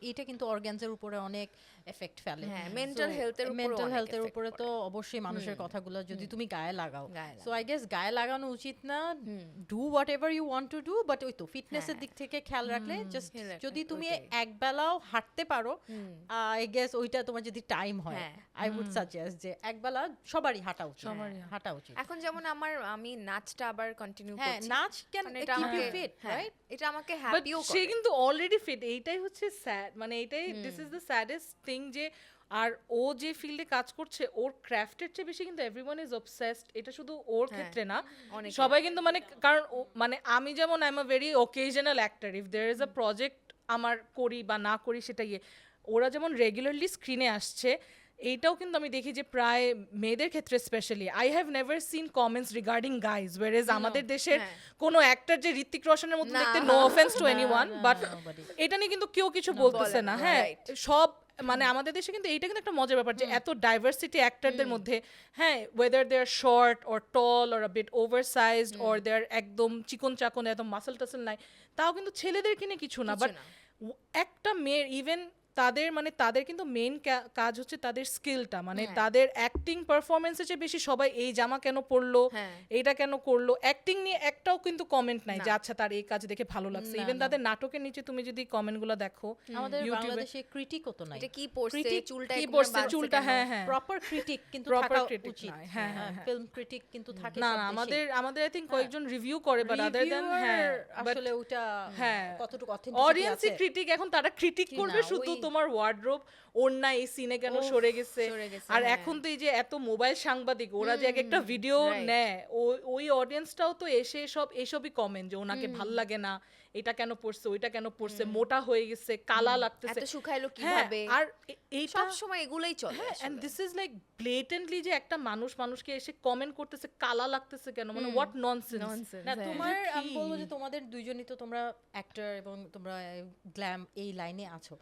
এটা কিন্তু অর্গানসের উপরে অনেক এফেক্ট ফেলে।
হ্যাঁ, mental health এর উপরেও
মেন্টাল
অনেক
হেলথের
effect
উপরে তো
পড়ে।
অবশ্যই মানুষের কথাগুলো যদি তুমি গায়ে লাগাও,
গায়ে
সো আই গেস গায়ে লাগানো উচিত না, do whatever you want to do, but ওই তো ফিটনেসের দিক থেকে খেয়াল রাখলে জাস্ট
খেয়াল রাখলে,
যদি তুমি
ওইটাই।
এক বেলাও হাঁটতে পারো, আই গেস ওইটা তোমার যদি টাইম হয়,
হ্যাঁ।
আই উড সাজেস্ট যে এক বেলা সবারই হাঁটা উচিত, হাঁটা উচিত।
এখন যেমন আমি নাচটা আবার কন্টিনিউ
হ্যাঁ,
করছি,
নাচ ক্যান
মানে এটা
কিপ ইউ
আমাকে
ফিট,
হ্যাঁ,
রাইট?
এটা আমাকে
বাট
হ্যাপিও
সে
করে।
কিন্তু অলরেডি ফিট, এইটাই হচ্ছে স্যাড, মানে এইটাই this is the saddest thing, যে আর ও যে ফিল্ডে কাজ করছে ওর ক্রাফটের চেয়ে বেশি কিন্তু এভরিওয়ান ইজ অবসেসড, এটা শুধু ওর ক্ষেত্রে না,
অনেকে।
সবাই কিন্তু মানে কারণ মানে আমি যেমন I am a very occasional actor, if there is a project আমার করি বা না করি সেটা ওরা যেমন রেগুলারলি স্ক্রিনে আসছে, এইটাও কিন্তু আমি দেখি যে প্রায় মেয়েদের ক্ষেত্রে specially I have never seen comments regarding guys, whereas আমাদের দেশের কোনো অ্যাক্টর যে ঋত্বিক রোশনের মতো দেখতে, নো অফেন্স টু এনিওয়ান, বাট এটা নিয়ে কিন্তু কেউ কিছু বলতেছে না। হ্যাঁ, সব মানে আমাদের দেশে কিন্তু এইটা কিন্তু একটা মজার ব্যাপার যে এত ডাইভার্সিটি অ্যাক্টরদের মধ্যে, হ্যাঁ, whether they are short or tall or a bit oversized or they are একদম চিকন চাকন, এত মাসল টাসল নাই, তাও কিন্তু ছেলেদেরকে নিয়ে কিছু না। বাট একটা মেয়ের ইভেন তাদের মানে তাদের কিন্তু মেইন কাজ হচ্ছে তাদের স্কিলটা, মানে তাদের অ্যাক্টিং পারফরমেন্সের চেয়ে বেশি সবাই এই জামা কেন পরলো, এইটা কেন করলো, অ্যাক্টিং নিয়ে একটাও কিন্তু কমেন্ট নাই যে আচ্ছা তার এই কাজ দেখে ভালো লাগছে। ইভেন তাদের নাটকের নিচে তুমি যদি কমেন্টগুলো দেখো,
আমাদের বাংলাদেশে ক্রিটিকও তো নাই,
এটা কি পড়ছে,
Critic
চুলটা
কি
এখানে
পড়ছে,
বাঁধছে
চুলটা,
কেন?
হ্যাঁ হ্যাঁ,
প্রপার ক্রিটিক কিন্তু
Proper
থাকা
critic
উচিত।
নয়, হ্যাঁ, হ্যাঁ, হ্যাঁ।
ফিল্ম ক্রিটিক কিন্তু থাকে
না
সব
না,
দেশেই।
আমাদের আই থিংক কয়েকজন রিভিউ করে, বাট আদার দ্যান হ্যাঁ,
আসলে ওটা
হ্যাঁ,
কতটুকু অথেন্টিসিটি
অডিয়েন্সই
আছে।
ক্রিটিক, এখন তারা ক্রিটিক
কি
করবে
না,
শুধু
ওই-
তোমার ওয়ার্ডরোব, ওড়না এই সিনে কেন সরে গেছে,
সরে গেছে,
আর
হ্যাঁ।
এখন তো এই যে এত মোবাইল সাংবাদিক ওরা যে এক একটা ভিডিও নেয়, ওই অডিয়েন্সটাও তো এসে এসবই কমেন্ট যে ওনাকে ভাল লাগে না, এটা কেন পড়ছে, ওইটা কেন পড়ছে, মোটা হয়ে গেছে, কালা লাগতেছে,
এত শুকাইলো
হ্যাঁ,
কিভাবে,
আর এইটা
সব সময় এগুলাই চলে
হ্যাঁ,
আসলে।
And this is like blatantly যে একটা মানুষকে এসে কমেন্ট করতেছে কালা লাগতেছে কেন, মানে হোয়াট ননসেন্স।
Nonsense,
না
হ্যাঁ।
তোমার আমি বলবো যে তোমাদের দুইজনই তো তোমরা অ্যাক্টর এবং তোমরা গ্ল্যাম এই লাইনে আছো,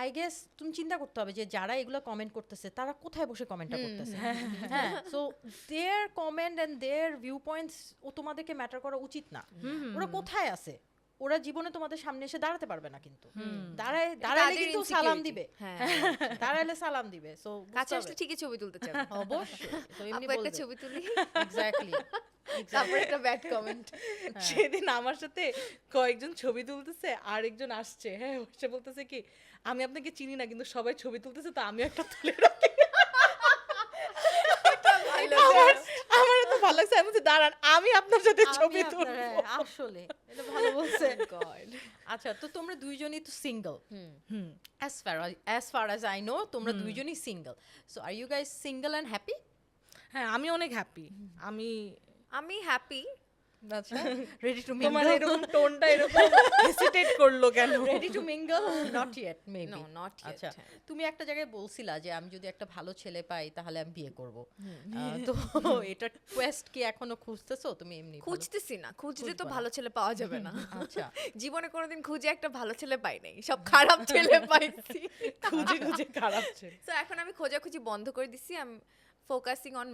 আই গেস তুমি চিন্তা করতে হবে যে যারা এগুলো কমেন্ট করতেছে তারা কোথায় বসে কমেন্টটা করতেছে। হ্যাঁ, so their comment and their view points ও তোমাদেরকে ম্যাটার করা উচিত না। ওরা কোথায় আছে, ওরা জীবনে তোমাদের সামনে এসে দাঁড়াতে পারবে না, কিন্তু দাঁড়ালে
তাদের
কিন্তু সালাম
insecurity।
দিবে,
হ্যাঁ,
দাঁড়ালে সালাম দিবে। সো
কাছে আসলে ঠিকই ছবি তুলতে চাবে।
অবশ্যই তো এমনি
আপু একটা
বলবে
ছবি তুলি,
এক্স্যাক্টলি।
তারপর একটা ব্যাড কমেন্ট।
সেদিন আমার সাথে কয়েকজন ছবি তুলতেছে, আরেকজন আসছে, হ্যাঁ, সে বলতেছে কি আমি আপনাকে চিনি না কিন্তু সবাই ছবি তুলতেছে তো আমি একটা তুলে রাখি। আমার তো ভালো লাগছে, আমি বলছি দাঁড়ান আমি আপনার সাথে ছবি তুলবো।
আসলে এটা ভালো বলছে।
গড।
আচ্ছা, তো তোমরা দুইজনই তো single, as far as I know তোমরা দুইজনই single, so are you guys single and happy?
হ্যাঁ, আমি অনেক হ্যাপি,
আমি হ্যাপি।
আচ্ছা, রেডি টু
তোমার
মিঙ্গল?
এরকম টোনটা এরকম হেসিটেট করলো কেন?
Ready to mingle? Not yet maybe.
No, not yet,
আচ্ছা,
হ্যাঁ।
তুমি একটা জায়গায় বলছিলা যে আমি যদি একটা ভালো ছেলে পাই তাহলে আমি বিয়ে করব, তো এটা কোয়েস্ট কি এখনো খুঁজতেছো তুমি? এমনি
খুঁজতেছি না, খুঁজলে তো ভালো ছেলে পাওয়া যাবে না।
আচ্ছা,
জীবনে কোনোদিন খুঁজে একটা ভালো ছেলে পাই নাই, সব খারাপ ছেলে পাইছি।
খুঁজে খুঁজে খারাপ ছিল।
তো এখন আমি খোঁজাখুঁজি বন্ধ করে দিছি, I am focusing on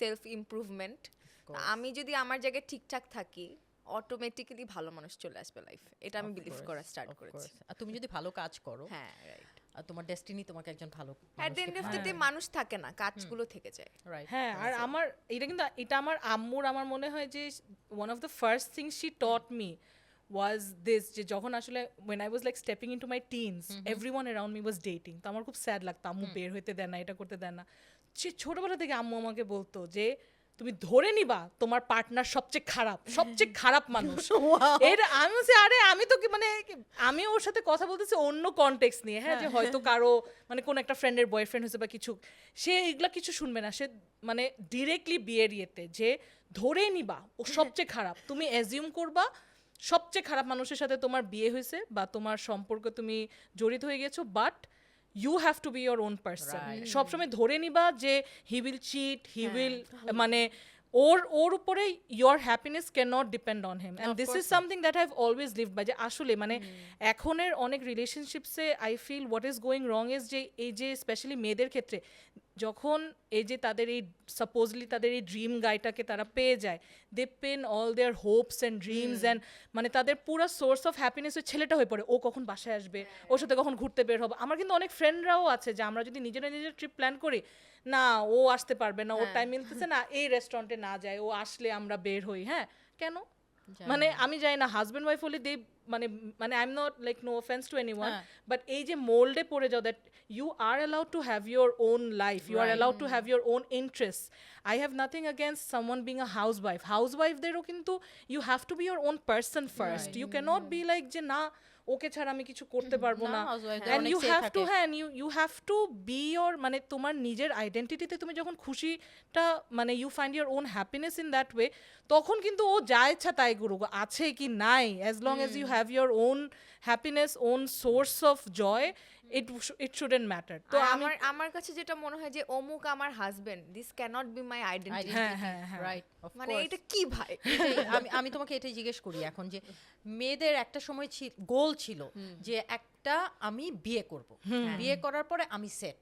self improvement. আমি যদি আমার জায়গায় ঠিকঠাক থাকি অটোমেটিক্যালি ভালো মানুষ চলে আসবে লাইফে, এটা আমি বিলিভ করা স্টার্ট করেছি।
আর তুমি যদি ভালো কাজ করো,
হ্যাঁ, রাইট।
আর তোমার ডেস্টিনি তোমাকে একজন ভালো
at the end of the day মানুষ থাকে না, কাজগুলো থেকে যায়।
রাইট।
হ্যাঁ, আর আমার এটা আমার আম্মুর আমার মনে হয় যে one of the first things she taught me was this, যে যখন আসলে when I was like stepping into my teens, everyone around me was dating, তো আমার খুব স্যাড লাগতো, আম্মু বের হইতে দেয় না, এটা করতে দেয় না। ছোটবেলা থেকে আম্মু আমাকে বলতো যে তুমি ধরে নিবা তোমার পার্টনার সবচেয়ে খারাপ মানুষ। এর আমি বলছি আরে আমি তো মানে আমি ওর সাথে কথা বলতেছি অন্য কনটেক্সট নিয়ে, হ্যাঁ, যে হয়তো কারো মানে কোন একটা ফ্রেন্ডের বয়ফ্রেন্ড হয়েছে বা কিছু, সে এগুলা কিছু শুনবে না, সে মানে ডিরেক্টলি বিয়ের ইয়েতে যে ধরে নিবা ও সবচেয়ে খারাপ, তুমি অ্যাজিউম করবা সবচেয়ে খারাপ মানুষের সাথে তোমার বিয়ে হয়েছে বা তোমার সম্পর্ক তুমি জড়িত হয়ে গেছো, but you have to be your own person. সবসময় ধরে নিবা যে he will cheat, he will মানে ওর উপরে your happiness cannot depend on him, and
Of
this is
course not.
something that I've always lived by, যে আসলে মানে এখনের অনেক রিলেশনশিপসে I feel what is going wrong is যে এই যে স্পেশালি মেয়েদের ক্ষেত্রে যখন এই যে তাদের এই সাপোজলি তাদের এই ড্রিম গাইটাকে তারা পেয়ে যায়, they pin all their hopes and dreams and মানে তাদের পুরো সোর্স অফ হ্যাপিনেস ওই ছেলেটা হয়ে পড়ে, ও কখন বাসায় আসবে, ওর সাথে কখন ঘুরতে বের হবো। আমার কিন্তু অনেক ফ্রেন্ডরাও আছে যে আমরা যদি নিজেরা নিজের ট্রিপ প্ল্যান করি, না ও আসতে পারবে না, ওর টাইম মিলতেছে না, এই রেস্টুরেন্টে না যায়, ও আসলে আমরা বের হই। হ্যাঁ, কেন? মানে আমি জানি না, হাজব্যান্ড ওয়াইফ হলে দে মানে মানে I am not like no offence to anyone, but এই যে মোল্ডে পড়ে যাও that you are allowed to have your own life, you are allowed to have your own interest. I have nothing against someone being a হাউসওয়াইফদেরও কিন্তু you have to be your own person first, you can't be like যে না ওকে ছাড়া আমি কিছু করতে পারবো
না,
না,
housewife দের
অ্যান্ড
অনেক
ইউ
say
হ্যাভ টু
থাকে।
হ্যাঁ you have to be your মানে তোমার নিজের আইডেন্টিটিতে তুমি যখন খুশিটা মানে you find your own happiness in that way, তখন কিন্তু ও যা ইচ্ছা তাই করুক, আছে কি নাই, as long as you have your own happiness, own source of joy, it shouldn't matter. তো
তো
আমি
আমার কাছে যেটা মনে হয় যে অমুক আমার husband, this cannot be my identity.
Right, of
মানে এটা কি ভাই?
আমি তোমাকে এটাই জিজ্ঞেস করি এখন যে মেয়েদের একটা সময় গোল ছিল যে একটা আমি বিয়ে করব, বিয়ে করার পরে আমি সেট।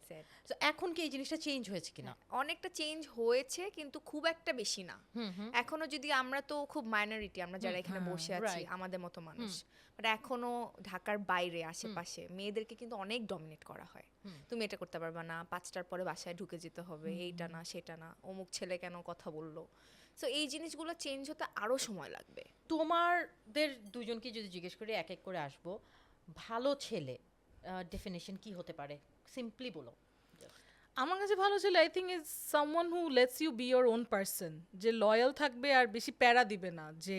তো এখন কি এই জিনিসটা চেঞ্জ হয়েছে কিনা?
অনেকটা চেঞ্জ হয়েছে কিন্তু খুব একটা বেশি না। এখনো যদি আমরা তো খুব মাইনরিটি, আমরা যারা এখানে বসে আছি
right.
আমাদের মতো মানুষ, বাট এখনো ঢাকার বাইরে আশেপাশে মেয়েদেরকে কিন্তু অনেক ডমিনেট করা হয়। তুমি এটা করতে পারবে না, 5টার পরে বাসায় ঢুকে যেতে হবে, এইটা না সেটা না, অমুক ছেলে কেন কথা বললো। সো এই জিনিসগুলো চেঞ্জ হতে আরো সময় লাগবে।
তোমাদের দুজনকে যদি জিজ্ঞেস করি, এক এক করে আসবো, ভালো ছেলে ডেফিনেশন কি হতে পারে? সিম্পলি বলো।
আমার কাছে ভালো ছিল I think is someone who lets you be your own person, যে লয়াল থাকবে আর বেশি প্যারা দিবে না, যে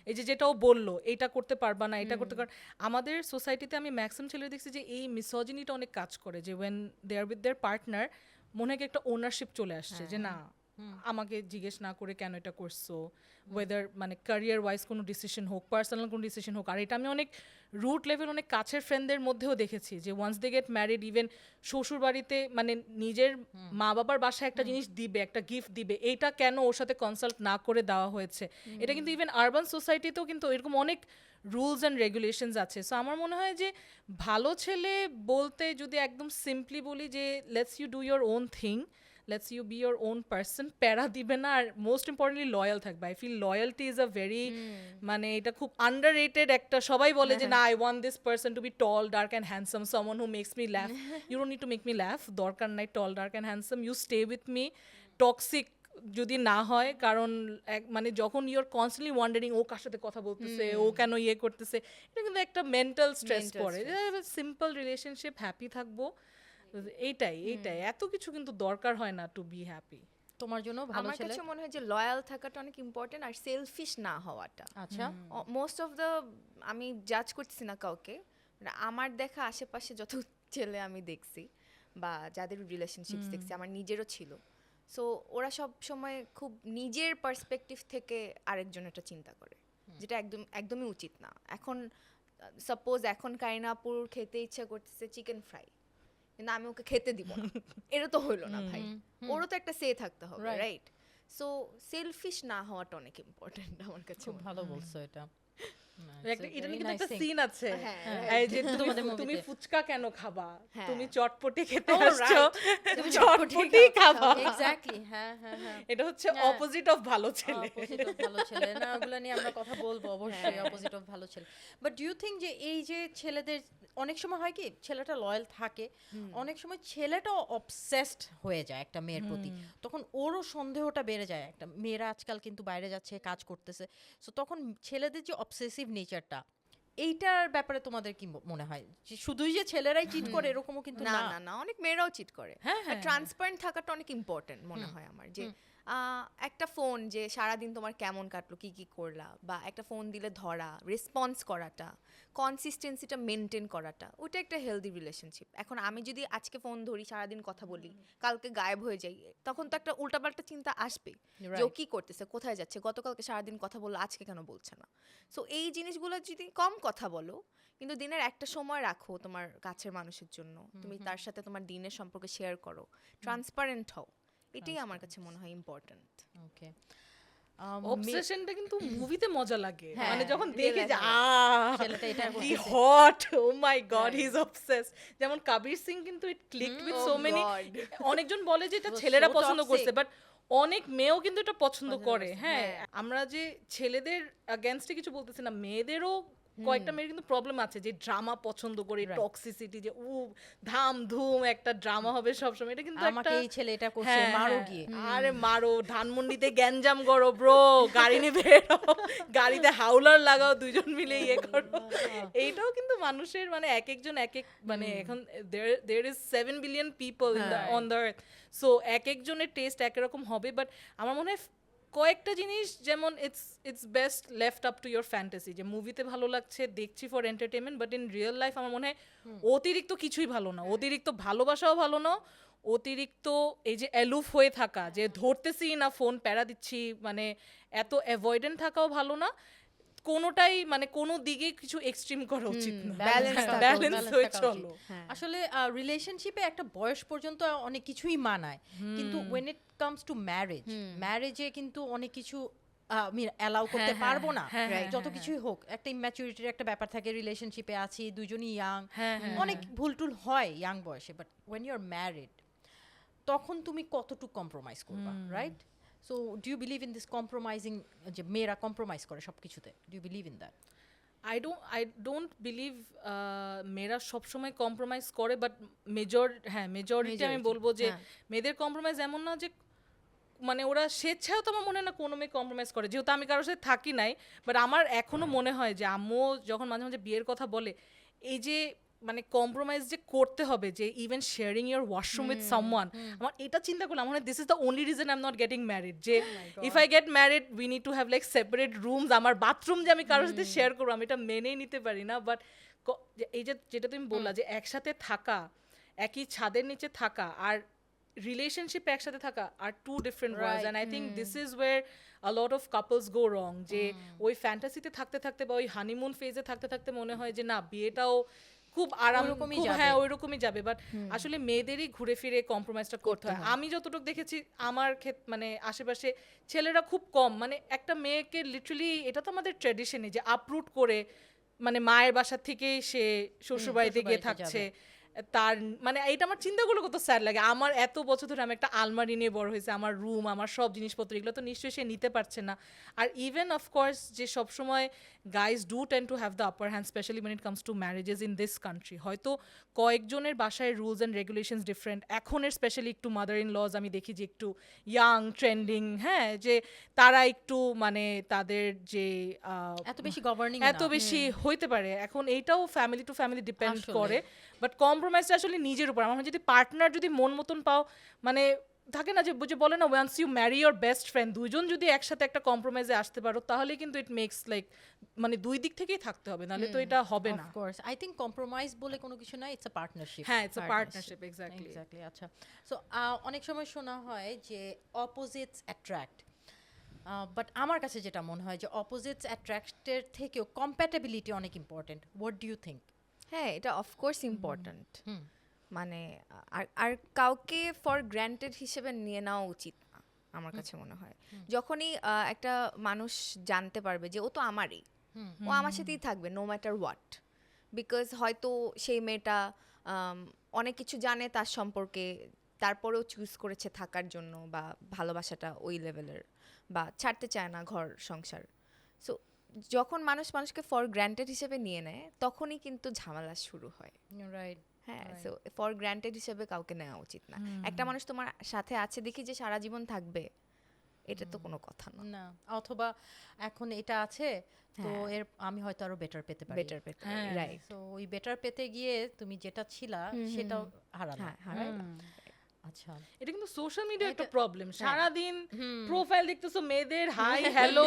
এই যে যেটাও বললো এইটা করতে পারবা না, এটা করতে পার। আমাদের সোসাইটিতে আমি ম্যাক্সিমাম ছেলে দেখছি যে এই মিসোজিনিটা অনেক কাজ করে, যে when they are with their partner মনে হয় কি একটা ওনারশিপ চলে আসছে, যে না আমাকে জিজ্ঞেস না করে কেন এটা করছো, ওয়েদার মানে ক্যারিয়ার ওয়াইজ কোনো ডিসিশন হোক, পার্সোনাল কোনো ডিসিশন হোক। আর এটা আমি অনেক রুট লেভেল অনেক কাছের ফ্রেন্ডদের মধ্যেও দেখেছি যে once they get married, even শ্বশুর বাড়িতে মানে নিজের মা বাবার বাসায় একটা জিনিস দিবে, একটা গিফট দিবে, এইটা কেন ওর সাথে কনসাল্ট না করে দেওয়া হয়েছে। এটা কিন্তু ইভেন আরবান সোসাইটিতেও কিন্তু এরকম অনেক রুলস অ্যান্ড রেগুলেশনস আছে। সো আমার মনে হয় যে ভালো ছেলে বলতে যদি একদম সিম্পলি বলি যে lets you do your own thing, lets you be your own person, প্যারা দিবে না, আর মোস্ট ইম্পর্টেন্টলি লয়াল থাকবে। I feel loyalty is a very মানে এটা খুব আন্ডার রেটেড একটা, সবাই বলে যে না I want this person to be tall dark and handsome, someone who makes me laugh. You don't need to make me laugh, দরকার নাই tall dark and handsome, you stay with me. Toxic যদি না হয়, কারণ মানে যখন you're constantly wondering ও কার সাথে কথা বলতেছে, ও কেন ইয়ে করতেছে, এটা কিন্তু একটা মেন্টাল স্ট্রেস পড়ে। সিম্পল রিলেশনশিপ, হ্যাপি থাকবো, এইটাই এত কিছু কিন্তু দরকার হয় না টু বি হ্যাপি।
তোমার জন্য ভালো
আমার
ছেলে?
কাছে মনে হয় যে লয়াল থাকাটা অনেক ইম্পর্টেন্ট, আর সেলফিশ না হওয়াটা।
আচ্ছা,
মোস্ট অফ দ্য, আমি জাজ করতেছি না কাউকে, মানে আমার দেখা আশেপাশে যত ছেলে আমি দেখছি বা যাদের রিলেশনশিপ দেখছি, আমার নিজেরও ছিল, সো ওরা সব সময় খুব নিজের পার্সপেক্টিভ থেকে আরেকজনেরটা চিন্তা করে, যেটা একদমই উচিত না। এখন সাপোজ এখন কারিনাপুর খেতে ইচ্ছা করতেছে চিকেন ফ্রাই, কিন্তু আমি ওকে খেতে দিব না, এটা তো হইলো না ভাই, ওরও তো একটা সে থাকতে হবে,
Right.
রাইট? সো সেলফিশ না হওয়াটা অনেক ইম্পর্টেন্ট আমার কাছে।
খুব ভালো বলছো এটা।
এটা নিয়ে কিন্তু একটা সিন আছে,
হ্যাঁ,
এই যে
তোমাদের
তুমি
movie-তে।
ফুচকা কেন খাবা,
হ্যাঁ।
তুমি চটপটি খেতে
Oh,
আসছো,
right.
তুমি চটপটি খাবা।
এক্স্যাক্টলি, হ্যাঁ হ্যাঁ হ্যাঁ।
এটা হচ্ছে
হ্যাঁ।
অপোজিট অফ ভালো ছেলে।
অপোজিট অফ ভালো ছেলে না, ওগুলো নিয়ে আমরা কথা বলবো অবশ্যই, অপোজিট অফ ভালো ছেলে। বাট ডু ইউ থিঙ্ক যে এই যে ছেলেদের অনেক সময় হয় কি ছেলেটা লয়াল থাকে, অনেক সময় ছেলেটাও অবসেসড হয়ে যায় একটা মেয়ের প্রতি, তখন ওরও সন্দেহটা বেড়ে যায়। একটা মেয়েরা আজকাল কিন্তু বাইরে যাচ্ছে, কাজ করতেছে, সো তখন ছেলেদের যে অবসেসিভ নেচারটা, এইটার ব্যাপারে তোমাদের কি মনে হয়? যে শুধুই যে ছেলেরাই চিট করে এরকমও কিন্তু
না
না।
না না, অনেক মেয়েরাও চিট করে।
হ্যাঁ, হ্যাঁ,
ট্রান্সপারেন্ট থাকাটা অনেক ইম্পর্টেন্ট মনে হয় আমার, যে একটা ফোন, যে সারাদিন তোমার কেমন কাটলো, কি কি করলা, বা একটা ফোন দিলে ধরা, রেসপন্স করাটা, কনসিস্টেন্সিটা মেনটেন করাটা, ওটা একটা হেলদি রিলেশনশিপ। এখন আমি যদি আজকে ফোন ধরি, সারাদিন কথা বলি, কালকে গায়েব হয়ে যাই, তখন তো একটা উল্টাপাল্টা চিন্তা আসবে যে ও কি করতেছে, কোথায় যাচ্ছে, গতকালকে সারাদিন কথা বললো, আজকে কেন বলছে না। সো এই জিনিসগুলো যদি কম কথা বলো, কিন্তু দিনের একটা সময় রাখো তোমার কাছের মানুষের জন্য, তুমি তার সাথে তোমার দিনের সম্পর্কে শেয়ার করো, ট্রান্সপারেন্ট হও, এটাই আমার কাছে মনে হয় ইম্পর্ট্যান্ট।
ওকে,
অবসেশনটা কিন্তু মুভিতে মজা লাগে
হ্যাঁ,
মানে যখন
real
দেখে যে
life
ছেলেটা এটা
কি
করতেছে।
Hot oh my God he is obsessed যেমন কবির সিং কিন্তু ইট ক্লিকড উইথ
Oh
সো মেনি
God.
অনেকজন বলে যে এটা
It was
ছেলেরা
so
পছন্দ
toxic.
করছে বাট অনেক মেয়েও কিন্তু এটা পছন্দ করে
করছে,
হ্যাঁ
হ্যাঁ।
আমরা যে ছেলেদের অ্যাগেনস্টে কিছু বলতেছি না মেয়েদেরও কয়েকটা মেয়ের কিন্তু প্রবলেম আছে যে ড্রামা পছন্দ করে
Right.
টক্সিসিটি যে ধাম ধুম একটা ড্রামা হবে সবসময় এটা কিন্তু
আমাকে
একটা
এই ছেলে এটা করছে,
হ্যাঁ,
মারো
হ্যাঁ।
গিয়ে।
আরে মারো ধানমন্ডিতে গ্যাঞ্জাম করো ব্রো গাড়ি নিয়ে বেরো গাড়িতে হাউলার লাগাও দুইজন মিলে ইয়ে করো এইটাও কিন্তু মানুষের মানে এক একজন এক এক মানে এখন there is 7 billion people in the
হ্যাঁ।
on the earth so এক একজনের টেস্ট একরকম হবে বাট আমার মনে হয় কয়েকটা জিনিস যেমন it's best left up to your fantasy যে মুভিতে ভালো লাগছে দেখছি for entertainment but in real life আমার মনে হয় অতিরিক্ত কিছুই ভালো না অতিরিক্ত ভালোবাসাও ভালো না অতিরিক্ত এই যে অ্যালুফ হয়ে থাকা যে ধরতেছি না ফোন প্যারা দিচ্ছি মানে এত অ্যাভয়েডেন্ট থাকাও ভালো না কোনোটাই মানে কোনো দিকে কিছু এক্সট্রিম করা উচিত না
balance থাকা
ব্যালেন্স
balance
হয়ে
থাকা উচিত।
চলো
হ্যাঁ।
আসলে রিলেশনশিপে একটা বয়স পর্যন্ত অনেক কিছুই মানায় কিন্তু when it comes to marriage ম্যারেজে কিন্তু অনেক কিছু আমি অ্যালাউ করতে
হ্যাঁ,
পারবো না
হ্যাঁ, হ্যাঁ,
যত কিছুই হোক একটা ইম্যাচুরিটির একটা ব্যাপার থাকে রিলেশনশিপে আছি দুজনই ইয়াং
হ্যাঁ, হ্যাঁ,
অনেক ভুল টুল হয় ইয়াং বয়সে বাট when you're married তখন তুমি কতটুকু কম্প্রোমাইজ করবা right so do you believe in this compromising যে মেয়েরা কম্প্রোমাইজ করে সব কিছুতে do you believe in that
I don't believe মেয়েরা সবসময় কম্প্রোমাইজ করে বাট মেজরিটি আমি
Majority,
বলবো যে
হ্যাঁ।
মেয়েদের কম্প্রোমাইজ এমন না যে মানে ওরা স্বেচ্ছাও তো আমার মনে হয় না কোনো মেয়ে কম্প্রোমাইজ করে যেহেতু আমি কারোর সাথে থাকি নাই বাট আমার এখনো মনে হয় যে আম্মু যখন মাঝে মাঝে বিয়ের কথা বলে এই যে মানে কম্প্রোমাইজ যে করতে হবে যে even sharing your washroom with someone আমার এটা চিন্তা করলাম আমার this is the only reason I am not getting married যে if I get married we need to have like separate rooms আমার বাথরুম যে আমি কারোর সাথে শেয়ার করবো আমি এটা মেনেই নিতে পারি না বাট এই যে যেটা তুমি বললা যে একসাথে থাকা একই ছাদের নিচে থাকা আর রিলেশনশিপে একসাথে থাকা আর two different worlds and I think this is where a lot of couples go wrong যে ওই ফ্যান্টাসিতে থাকতে থাকতে বা ওই হানিমুন ফেজে থাকতে থাকতে মনে হয় যে না বিয়েটাও খুব আরাম
ওইরকমই
খুব
যাবে।
হ্যাঁ ওইরকমই যাবে বাট আসলে মেয়েদেরই ঘুরে ফিরে কম্প্রোমাইজটা করতে হয় আমি যতটুকু দেখেছি আমার মানে আশেপাশে ছেলেরা খুব কম মানে একটা মেয়েকে লিটারালি এটা তো আমাদের ট্র্যাডিশনই যে আপরুট করে মানে মায়ের বাসা থেকেই সে শ্বশুরবাড়িতে গিয়ে
শ্বশুরবাড়িতে
থাকছে তার মানে এটা আমার চিন্তা করলে কত স্যাড লাগে আমার এত বছর ধরে আমি একটা আলমারি নিয়ে বড় হয়েছে আমার রুম আমার সব জিনিসপত্র এগুলো তো নিশ্চয়ই সে নিতে পারছে না আর ইভেন অফকোর্স যে সবসময় guys do ten to have the upper hand specially when it comes to marriages in this country হয়তো কয়েকজনের বাসায় রুলস অ্যান্ড রেগুলেশনস ডিফারেন্ট এখনের স্পেশালি একটু মাদার ইন লজ আমি দেখি যে একটু ইয়াং ট্রেন্ডিং হ্যাঁ যে তারা একটু মানে তাদের যে
এত বেশি গভর্নিং
এত বেশি হইতে পারে এখন এইটাও ফ্যামিলি টু ফ্যামিলি ডিপেন্ড
আসলে।
করে বাট কম্প্রোমাইজটা আসলে নিজের উপর আমার মনে হয় যদি পার্টনার যদি মন মতন পাও মানে থাকে না যে বুঝে বলে না once you marry your best friend দুইজন যদি একসাথে একটা কম্প্রোমাইজে আসতে পারো তাহলে কিন্তু ইট মেক্স লাইক মানে দুই দিক থেকেই থাকতে হবে নাহলে তো এটা হবে না
of course I think compromise বলে কোনো কিছু না ইটস আ পার্টনারশিপ
হ্যাঁ it's a partnership exactly
exactly আচ্ছা সো অনেক সময় শোনা হয় যে অপোজিটস অ্যাট্রাক্ট বাট আমার কাছে যেটা মনে হয় যে অপোজিটস অ্যাট্রাক্টের থেকেও কম্প্যাটেবিলিটি অনেক important what do you think
হ্যাঁ এটা অফকোর্স ইম্পর্ট্যান্ট মানে আর কাউকে ফর গ্র্যান্টেড হিসেবে নিয়ে নেওয়া উচিত না আমার কাছে মনে হয় যখনই একটা মানুষ জানতে পারবে যে ও তো আমারই ও আমার সাথেই থাকবে নো ম্যাটার হোয়াট বিকজ হয়তো সেই মেয়েটা অনেক কিছু জানে তার সম্পর্কে তারপরেও চুজ করেছে থাকার জন্য বা ভালোবাসাটা ওই লেভেলের বা ছাড়তে চায় না ঘর সংসার সো যখন মানুষকে ফর গ্র্যান্টেড হিসেবে নিয়ে নেয় তখনই কিন্তু ঝামেলা শুরু হয়
রাইট
হ্যাঁ সো ফর গ্র্যান্টেড হিসেবে কাউকে নেওয়া উচিত না একটা মানুষ তোমার সাথে আছে দেখি যে সারা জীবন থাকবে এটা তো কোনো কথা না
না অথবা এখন এটা আছে তো এর আমি হয়তো আরো বেটার পেতে পারি
বেটার পেতে রাইট
সো ওই বেটার পেতে গিয়ে তুমি যেটা ছিলা সেটাও হারালা
হ্যাঁ হারাইলা
আচ্ছা
এটা কিন্তু সোশ্যাল মিডিয়া একটা প্রবলেম সারাদিন প্রোফাইল দেখতেছো মেয়েদের হাই হ্যালো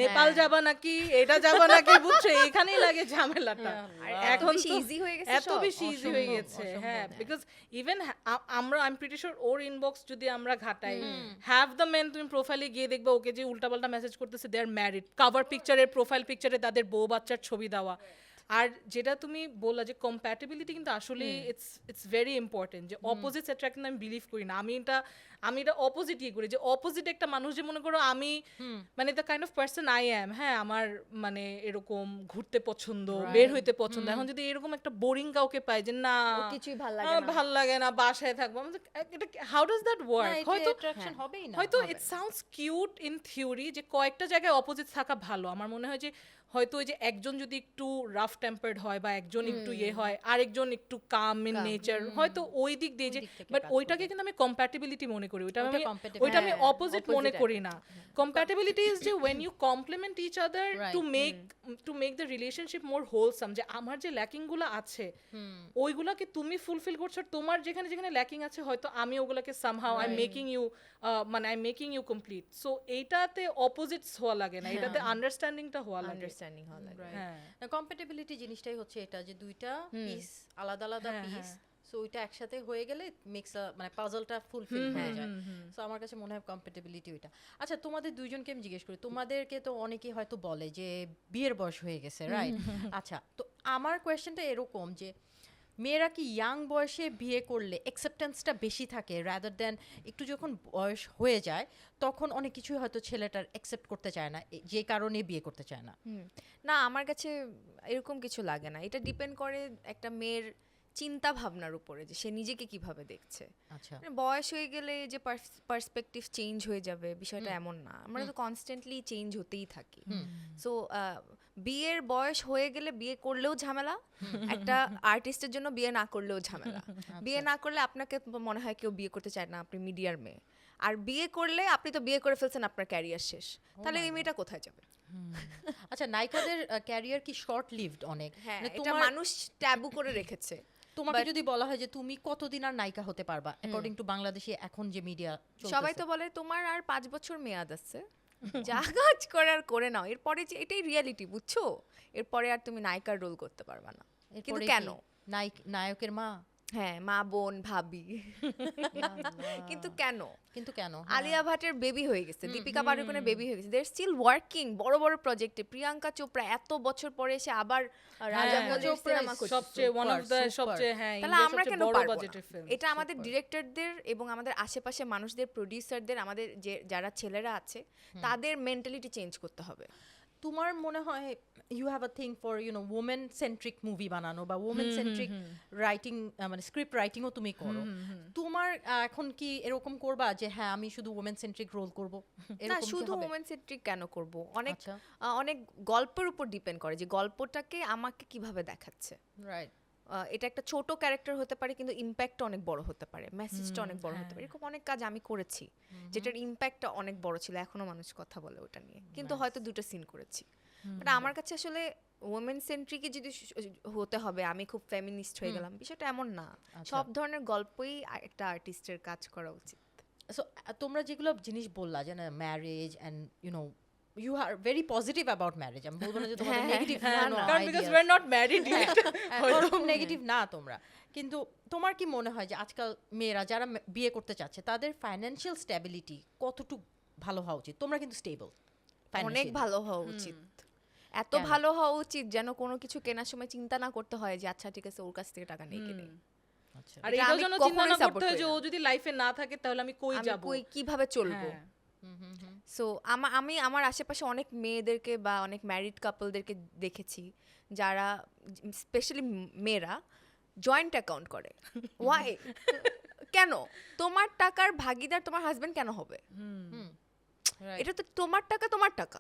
নেপাল যাবা নাকি এটা যাবা নাকি বুঝছো এখানেই লাগে ঝামেলাটা এখন
বেশি
তো
easy হয়ে গেছে
এত
সব,
বেশি ইজি হয়ে
অসম্ভব,
গেছে
অসম্ভব,
হ্যাঁ
হ্যাঁ।
বিকজ ইভেন আমরা I am pretty sure or inbox যদি আমরা ঘাটাই হ্যাভ দ্য মেন তুমি প্রোফাইলে গিয়ে দেখবে ওকে যে উল্টাপাল্টা মেসেজ করতেছে দে আর ম্যারিড কভার পিকচারের প্রোফাইল পিকচারে তাদের বউ বাচ্চার ছবি দেওয়া আর যেটা তুমি বললা যে কম্প্যাটেবিলিটি কিন্তু আসলে ইটস ভেরি ইম্পর্টেন্ট যে অপোজিটস অ্যাট্রাক্ট কিন্তু আমি বিলিভ করি না আমি এটা আমি এটা অপোজিটই করি, যে অপোজিট একটা মানুষ, যে মনে করো আমি মানে the kind of person I am, হ্যাঁ আমার মানে এরকম ঘুরতে পছন্দ, বের হইতে পছন্দ। এখন যদি এরকম একটা বোরিং কাউকে পাই যে না
ওর কিছুই ভাল লাগে না।
ভাল লাগে না, বাসায় থাকবো, এটা হাউ ডাজ দ্যাট ওয়ার্ক? হয়তো
অ্যাট্রাকশন হবেই না।
হয়তো it sounds cute in theory, যে কয়েকটা জায়গায় অপোজিট থাকা ভালো। আমার মনে হয় যে হয়তো ওই যে একজন যদি একটু রাফ টেম্পার্ড হয় বা একজন একটু ইয়ে হয়, আরেকজন একটু কাম ইন নেচার, হয়তো ওই দিক দিয়ে যে,
দিক থেকে
বাট
কাজ
ওইটাকে কিন্তু আমি কম্প্যাটিবিলিটি মনে করি, ওইটা
compatibility।
আমি অপোজিট মনে করি না। কম্প্যাটিবিলিটি ইজ যে when you complement each other to make the relationship more wholesome, যে আমার যে ল্যাকিং গুলো আছে ওইগুলাকে তুমি ফুলফিল করছো, তোমার যেখানে যেখানে ল্যাকিং আছে হয়তো আমি ওগুলাকে somehow I'm making you মানে I'm making you complete. So এইটাতে অপোজিটস হওয়া লাগে না, এটাতে আন্ডারস্ট্যান্ডিংটা হওয়া লাগে।
আন্ডারস্ট্যান্ডিং হওয়া লাগে।
হ্যাঁ
কম্প্যাটিবিলিটি জিনিসটাই হচ্ছে এটা, যে দুইটা পিস আলাদা আলাদা পিস, সো ওইটা একসাথে হয়ে গেলে মেক্স মানে পাজলটা ফুলফিল হয়ে যায়। সো আমার কাছে মনে হয় কম্প্যাটিবিলিটি ওইটা। আচ্ছা, তোমাদের দুইজনকে আমি জিজ্ঞেস করি, তোমাদেরকে তো অনেকেই হয়তো বলে যে বিয়ের বয়স হয়ে গেছে, রাইট? আচ্ছা, তো আমার কোয়েশ্চেনটা এরকম যে মেয়েরা কি ইয়াং বয়সে বিয়ে করলে অ্যাকসেপ্টেন্সটা বেশি থাকে রাদার দ্যান একটু যখন বয়স হয়ে যায় তখন অনেক কিছুই হয়তো ছেলেটার অ্যাকসেপ্ট করতে চায় না, যে কারণে বিয়ে করতে চায় না?
না, আমার কাছে এরকম কিছু লাগে না। এটা ডিপেন্ড করে একটা মেয়ের চিন্তা ভাবনার উপরে, যে সে নিজেকে কিভাবে দেখছে।
আচ্ছা,
মানে বয়স হয়ে গেলে যে পার্সপেক্টিভ চেঞ্জ হয়ে যাবে বিষয়টা এমন না। আমরা তো কনস্ট্যান্টলি চেঞ্জ হতেই থাকি। সো বিয়ের বয়স হয়ে গেলে বিয়ে করলেও ঝামেলা, একটা আর্টিস্টের জন্য বিয়ে না করলেও ঝামেলা। বিয়ে না করলে আপনাকে মনে হয় কেউ বিয়ে করতে চায় না, আপনি মিডিয়ার মেয়ে। আর বিয়ে করলে আপনি তো বিয়ে করে ফেলছেন, আপনার ক্যারিয়ার শেষ। তাহলে এই মেয়েটা কোথায় যাবে?
আচ্ছা, নায়িকাদের ক্যারিয়ার কি শর্ট লিভড অনেক?
হ্যাঁ,
মানে
এটা মানুষ ট্যাবু করে রেখেছে।
তোমাকে যদি বলা হয় যে তুমি কতদিন আর নায়িকা হতে পারবা অ্যাকর্ডিং টু বাংলাদেশে এখন যে মিডিয়া
সবাই তো বলে তোমার আর 5 বছর মেয়াদ আছে, যা কাজ করার করে নাও। এরপরে যে এটাই রিয়ালিটি, বুঝছো? এরপরে আর তুমি নায়িকার রোল করতে পারবা না। কিন্তু কেন?
নায়কের মা,
হ্যাঁ, মা, বোন, ভাবি। কিন্তু কেন?
কিন্তু কেন?
আলিয়া ভাটের বেবি হয়ে গেছে, দীপিকা পাড়ুকোনের বেবি হয়ে গেছে, দে আর স্টিল ওয়ার্কিং বড় বড় প্রজেক্টে। প্রিয়াঙ্কা চোপড়া এত বছর পরে এসে আবার রাজা মৌলির সিনেমা করছে।
সবচেয়ে ওয়ান অফ দ্য সবচেয়ে হ্যাঁ
তাহলে আমরা কেন
বড়
পারবো
বাজেটের
না?
ফিল্ম।
এটা আমাদের ডিরেক্টরদের এবং আমাদের আশেপাশে মানুষদের, প্রোডিউসারদের, আমাদের যে যারা ছেলেরা আছে তাদের মেন্টালিটি চেঞ্জ করতে হবে।
তোমার মনে হয় you have a thing for women centric movie বানানো বা ওমেন সেন্ট্রিক রাইটিং, মানে স্ক্রিপ্ট রাইটিংও তুমি করো। তোমার এখন কি এরকম করবা যে হ্যাঁ আমি শুধু ওমেন সেন্ট্রিক রোল করব?
না, শুধু ওমেন সেন্ট্রিক কেন করব? অনেক
আচ্ছা,
অনেক গল্পের উপর ডিপেন্ড করে, যে গল্পটাকে আমাকে কিভাবে দেখাচ্ছে।
রাইট।
এটা একটা ছোট ক্যারেক্টার হতে পারে কিন্তু ইম্প্যাক্টটা অনেক বড় হতে পারে, মেসেজটা অনেক বড় হতে পারে। এরকম অনেক কাজ আমি করেছি যেটার ইম্প্যাক্টটা অনেক বড় ছিল, এখনো মানুষ কথা বলে ওটা নিয়ে, কিন্তু হয়তো দুটো সিন করেছি। বাট আমার কাছে আসলে ওমেন সেন্ট্রিকই যদি হতে হবে, আমি খুব ফেমিনিস্ট হয়ে গেলাম, বিষয়টা এমন না। সব ধরনের গল্পই একটা আর্টিস্টের কাজ করা উচিত।
সো তোমরা যেগুলো জিনিস বললা যে না marriage and you are very positive about marriage, আমি বলবো না যে তোমাদের নেগেটিভ না,
কারণ because we are not married yet,
ওরকম নেগেটিভ না তোমরা। কিন্তু তোমার কি মনে হয় যে আজকাল মেয়েরা যারা বিয়ে করতে চাচ্ছে তাদের ফাইন্যান্সিয়াল স্ট্যাবিলিটি কতটুকু ভালো হওয়া উচিত? তোমরা কিন্তু স্টেবল,
অনেক ভালো হওয়া উচিত। এত ভালো হওয়া উচিত যেন কোনো কিছু কেনার সময় চিন্তা না করতে হয় যে আচ্ছা ঠিক আছে ওর কাছ থেকে টাকা নিয়ে কিনে।
আচ্ছা,
আর এটাও যেন চিন্তা না করতে হয় যে ও যদি লাইফে না থাকে তাহলে আমি কই যাব,
কই কিভাবে চলবো। সো আমি আমার আশেপাশে অনেক মেয়েদেরকে বা অনেক ম্যারিড কাপলদেরকে দেখেছি যারা, স্পেশালি মেয়েরা, জয়েন্ট অ্যাকাউন্ট করে। ওয়াই? কেন? তোমার টাকার ভাগিদার তোমার হাজবেন্ড কেন হবে? এটা তো তোমার টাকা, তোমার টাকা,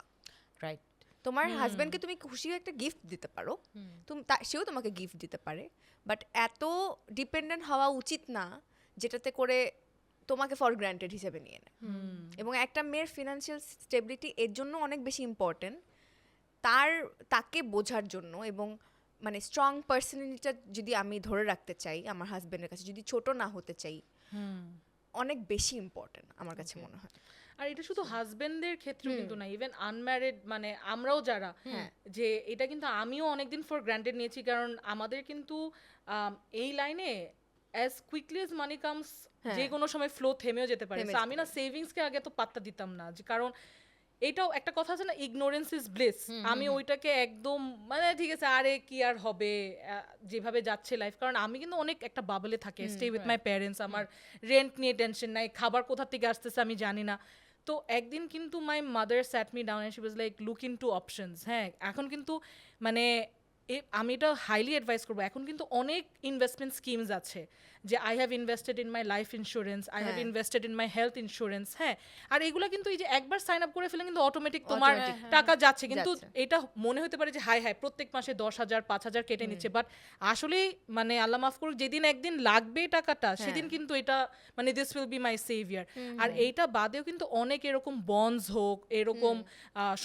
রাইট।
তোমার হাজবেন্ডকে তুমি খুশি হয়ে একটা গিফট দিতে পারো, সেও তোমাকে গিফট দিতে পারে, বাট এত ডিপেন্ডেন্ট হওয়া উচিত না যেটাতে করে তোমাকে ফর গ্রান্টেড হিসেবে নিয়ে নেয়। এবং একটা মেয়ের ফিনান্সিয়াল স্টেবিলিটি এর জন্য অনেক বেশি ইম্পর্টেন্ট, তাকে বোঝার জন্য, এবং মানে স্ট্রং পার্সোনালিটিটা যদি আমি ধরে রাখতে চাই আমার হাজবেন্ডের কাছে, যদি ছোট না হতে চাই, অনেক বেশি ইম্পর্টেন্ট আমার কাছে মনে হয়।
আর এটা শুধু হাজবেন্ডদের ক্ষেত্রে কিন্তু না, ইভেন আনম্যারিড মানে আমরাও যারা, যে এটা কিন্তু আমিও অনেকদিন ফর গ্রান্টেড নিয়েছি, কারণ আমাদের কিন্তু এই লাইনে অ্যাজ কুইকলি অ্যাজ মানি কামস যে কোনো সময় ফ্লো থেমেও যেতে পারে। আমি না সেভিংসকে আগে তো পাত্তা দিতাম না, যে কারণ এটাও একটা কথা আছে না, ইগনোরেন্স ইজ ব্লিস। আমি ওইটাকে একদম মানে ঠিক আছে আরে কি আর হবে, যেভাবে যাচ্ছে লাইফ, কারণ আমি কিন্তু অনেক একটা বাবলে থাকে, স্টে উইথ মাই প্যারেন্টস, আমার রেন্ট নিয়ে টেনশন নাই, খাবার কোথা থেকে আসতেছে আমি জানি না। তো একদিন কিন্তু my mother sat me down and she was like look into options. হ্যাঁ, এখন কিন্তু মানে আমি এটা হাইলি অ্যাডভাইস করবো, এখন কিন্তু অনেক ইনভেস্টমেন্ট স্কিমস আছে, যে I have invested in my life insurance, I have invested in my health insurance. হ্যাঁ, আর এগুলো কিন্তু এই যে একবার সাইন আপ করে ফেলে কিন্তু অটোমেটিক তোমার টাকা যাচ্ছে, কিন্তু এটা মনে হতে পারে যে হাই হাই প্রত্যেক মাসে 10,000 5,000 কেটে নিচ্ছে, বাট আসলে মানে আল্লাহ মাফ করুক, যেদিন একদিন লাগবে টাকাটা সেদিন কিন্তু এটা মানে this will be my saviour. আর এইটা বাদেও কিন্তু অনেক এরকম বন্ডস হোক, এরকম